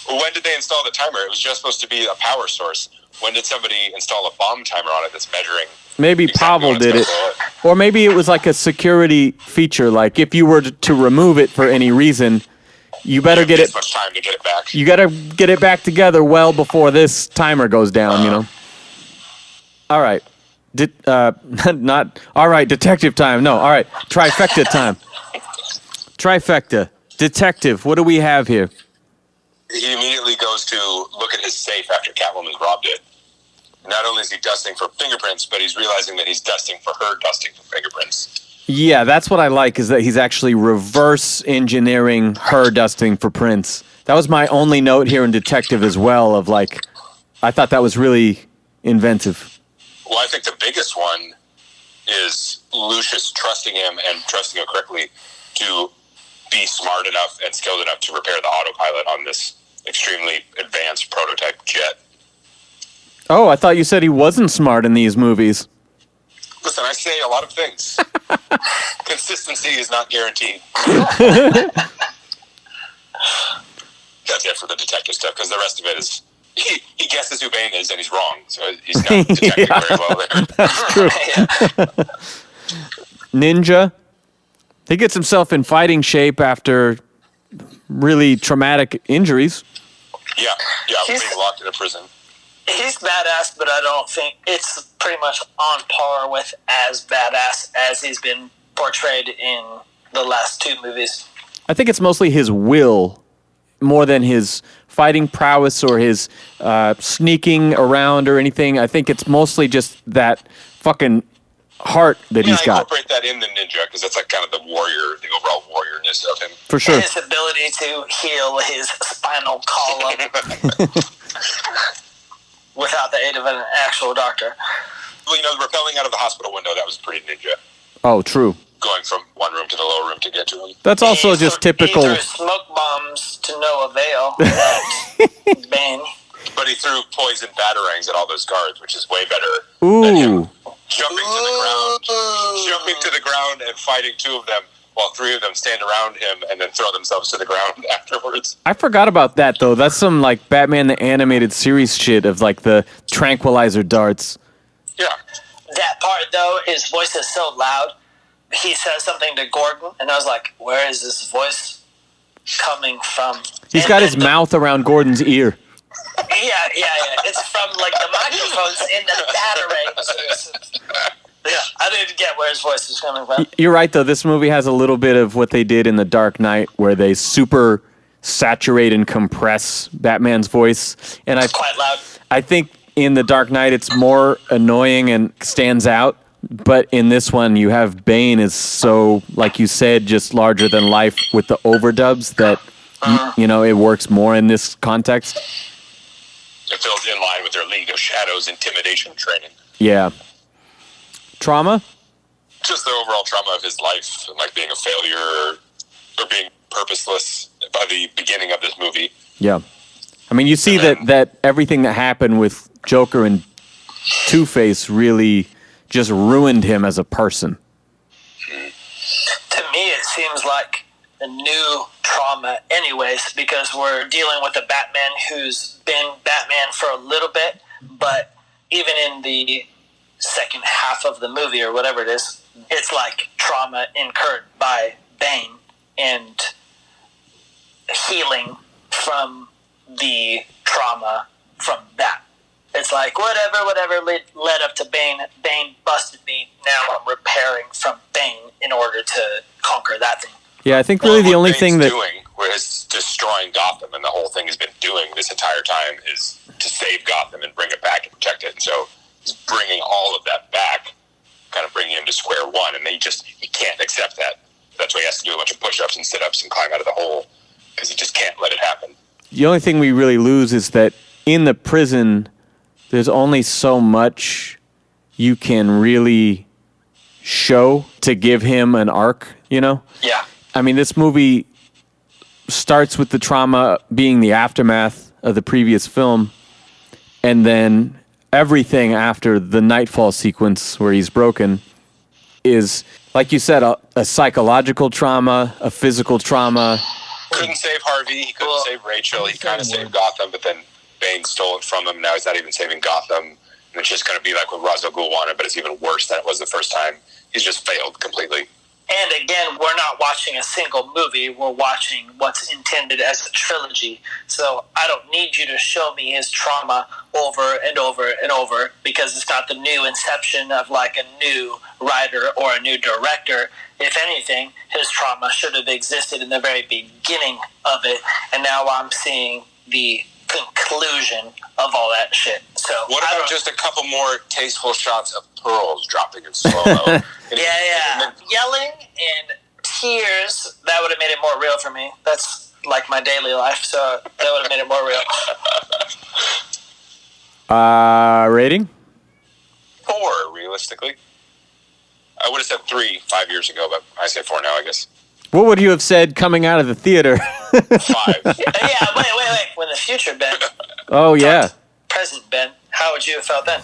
When did they install the timer? It was just supposed to be a power source. When did somebody install a bomb timer on it that's measuring? Maybe exactly Pavel did it. Or maybe it was like a security feature. Like, if you were to remove it for any reason, you better get it. Much time to get it back. You got to get it back together well before this timer goes down, you know? All right. Not, all right, detective time. No, all right, trifecta time. Trifecta. Detective, what do we have here? He immediately goes to look at his safe after Catwoman's robbed it. Not only is he dusting for fingerprints, but he's realizing that he's dusting for her dusting for fingerprints. Yeah, that's what I like, is that he's actually reverse engineering her dusting for prints. That was my only note here in Detective as well, of like, I thought that was really inventive. Well, I think the biggest one is Lucius trusting him and trusting him correctly to be smart enough and skilled enough to repair the autopilot on this extremely advanced prototype jet. Oh, I thought you said he wasn't smart in these movies. Listen, I say a lot of things. Consistency is not guaranteed. That's it for the detective stuff, because the rest of it is he guesses who Bane is and he's wrong, so he's not detecting very well there. That's true. Ninja. He gets himself in fighting shape after really traumatic injuries. Yeah, being locked in a prison. He's badass, but I don't think it's pretty much on par with as badass as he's been portrayed in the last two movies. I think it's mostly his will more than his fighting prowess or his sneaking around or anything. I think it's mostly just that fucking heart that he's got. I incorporate that in the ninja because that's like kind of the overall warriorness of him. For sure. His ability to heal his spinal column without the aid of an actual doctor. Well, rappelling out of the hospital window, that was pretty ninja. Oh, true. Going from one room to the lower room to get to him. That's also just typical. He threw smoke bombs to no avail at Bane. But he threw poison batarangs at all those guards, which is way better Ooh. than him jumping to the ground and fighting two of them while three of them stand around him and then throw themselves to the ground afterwards. I forgot about that, though. That's some, like, Batman the Animated Series shit of, like, the tranquilizer darts. Yeah. That part, though, his voice is so loud. He says something to Gordon, and I was like, where is this voice coming from? He's got his mouth around Gordon's ear. Yeah. It's from, like, the microphones in the batarangs. Yeah, I didn't get where his voice was coming from. You're right, though. This movie has a little bit of what they did in The Dark Knight, where they super saturate and compress Batman's voice. And It's quite loud. I think in The Dark Knight, it's more annoying and stands out. But in this one, you have Bane is so, like you said, just larger than life with the overdubs that, it works more in this context. It feels in line with their League of Shadows intimidation training. Yeah. Trauma? Just the overall trauma of his life, and like being a failure or being purposeless by the beginning of this movie. Yeah. I mean, you see that everything that happened with Joker and Two-Face really just ruined him as a person. To me, it seems like a new trauma anyways, because we're dealing with a Batman who's been Batman for a little bit, but even in the second half of the movie or whatever it is, it's like trauma incurred by Bane and healing from the trauma from that. It's like, whatever led up to Bane. Bane busted me. Now I'm repairing from Bane in order to conquer that thing. Yeah, I think really the only thing that... doing, where it's destroying Gotham, and the whole thing has been doing this entire time is to save Gotham and bring it back and protect it. And so he's bringing all of that back, kind of bringing him to square one, and he can't accept that. That's why he has to do a bunch of push-ups and sit-ups and climb out of the hole, because he just can't let it happen. The only thing we really lose is that in the prison, there's only so much you can really show to give him an arc, Yeah. I mean, this movie starts with the trauma being the aftermath of the previous film, and then everything after the Nightfall sequence where he's broken is, like you said, a psychological trauma, a physical trauma. Couldn't save Harvey, he couldn't save Rachel, he kind of saved Gotham, but then Bane stole it from him, now he's not even saving Gotham, and it's just going to be like what Ra's al Ghul wanted, but it's even worse than it was the first time. He's just failed completely. And again, we're not watching a single movie, we're watching what's intended as a trilogy. So I don't need you to show me his trauma over and over and over, because it's not the new inception of like a new writer or a new director. If anything, his trauma should have existed in the very beginning of it, and now I'm seeing the conclusion of all that shit. So what about just a couple more tasteful shots of pearls dropping in slow-mo? Yeah. Yelling and tears, that would have made it more real for me. That's like my daily life, so that would have made it more real. Rating? 4, realistically. I would have said 3 5 years ago, but I say 4 now, I guess. What would you have said coming out of the theater? 5. Yeah, wait. When the future, Ben. Oh, yeah. Present, Ben. How would you have felt then?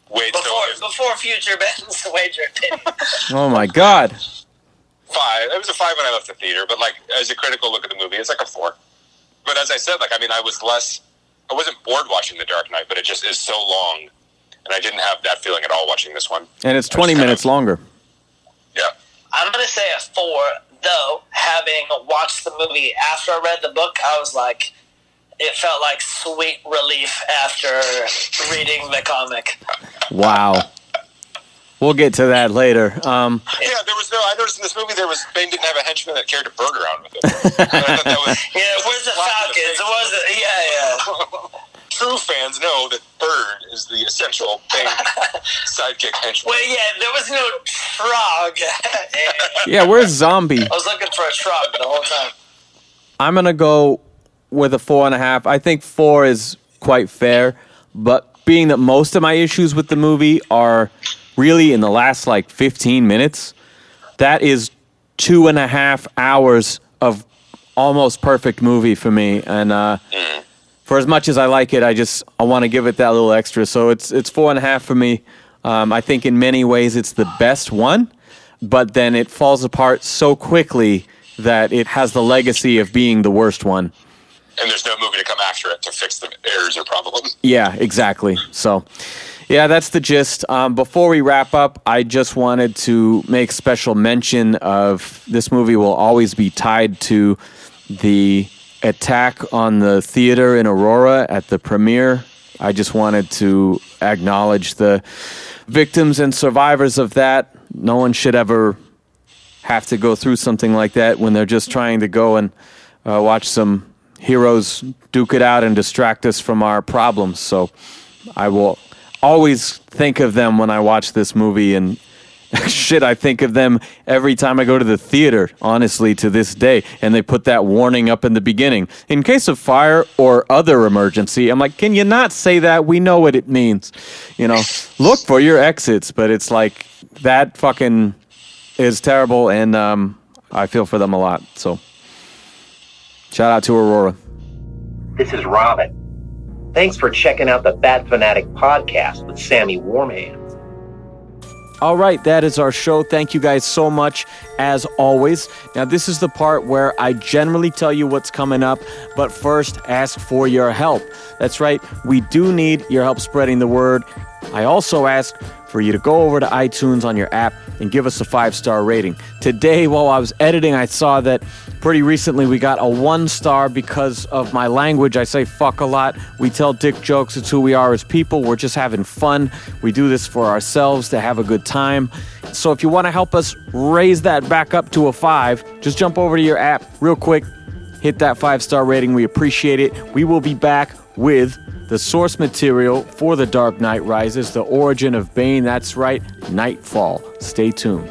Wait, Before future Ben's wager opinion. Oh my God. 5. It was a 5 when I left the theater, but like as a critical look at the movie, it's like a 4. But as I said, like I wasn't bored watching The Dark Knight, but it just is so long, and I didn't have that feeling at all watching this one. And it's 20 minutes longer. Yeah. I'm going to say a 4, though, having watched the movie after I read the book, I was like, it felt like sweet relief after reading the comic. Wow. We'll get to that later. I noticed in this movie Bane didn't have a henchman that carried a bird around with him. I thought that was, where's the Falcons? Yeah. True fans know that Bird is the essential Bane sidekick henchman. Well, yeah, there was no Trog. Yeah, where's Zombie? I was looking for a Trog the whole time. I'm going to go with a 4.5. I think 4 is quite fair, but being that most of my issues with the movie are really in the last 15 minutes, that is 2.5 hours of almost perfect movie for me. And for as much as I like it, I want to give it that little extra. So it's 4.5 for me. I think in many ways it's the best one, but then it falls apart so quickly that it has the legacy of being the worst one. And there's no movie to come after it to fix the errors or problems. Yeah, exactly. So, yeah, that's the gist. Before we wrap up, I just wanted to make special mention of this movie will always be tied to the attack on the theater in Aurora at the premiere. I just wanted to acknowledge the victims and survivors of that. No one should ever have to go through something like that when they're just trying to go and watch some heroes duke it out and distract us from our problems. So I will always think of them when I watch this movie, and shit, I think of them every time I go to the theater, honestly, to this day. And they put that warning up in the beginning. In case of fire or other emergency, I'm like, can you not say that? We know what it means. Look for your exits. But it's like, that fucking is terrible, and I feel for them a lot. So shout out to Aurora. This is Robin. Thanks for checking out the Bat Fan Addict podcast with Sammy Warm Hands. All right, that is our show. Thank you guys so much, as always. Now, this is the part where I generally tell you what's coming up, but first, ask for your help. That's right, we do need your help spreading the word. I also ask for you to go over to iTunes on your app and give us a 5-star rating. Today, while I was editing, I saw that pretty recently we got a 1-star because of my language. I say fuck a lot. We tell dick jokes. It's who we are as people. We're just having fun. We do this for ourselves to have a good time. So if you want to help us raise that back up to a 5, just jump over to your app real quick. Hit that 5-star rating. We appreciate it. We will be back with the source material for The Dark Knight Rises, the origin of Bane. That's right, Nightfall. Stay tuned.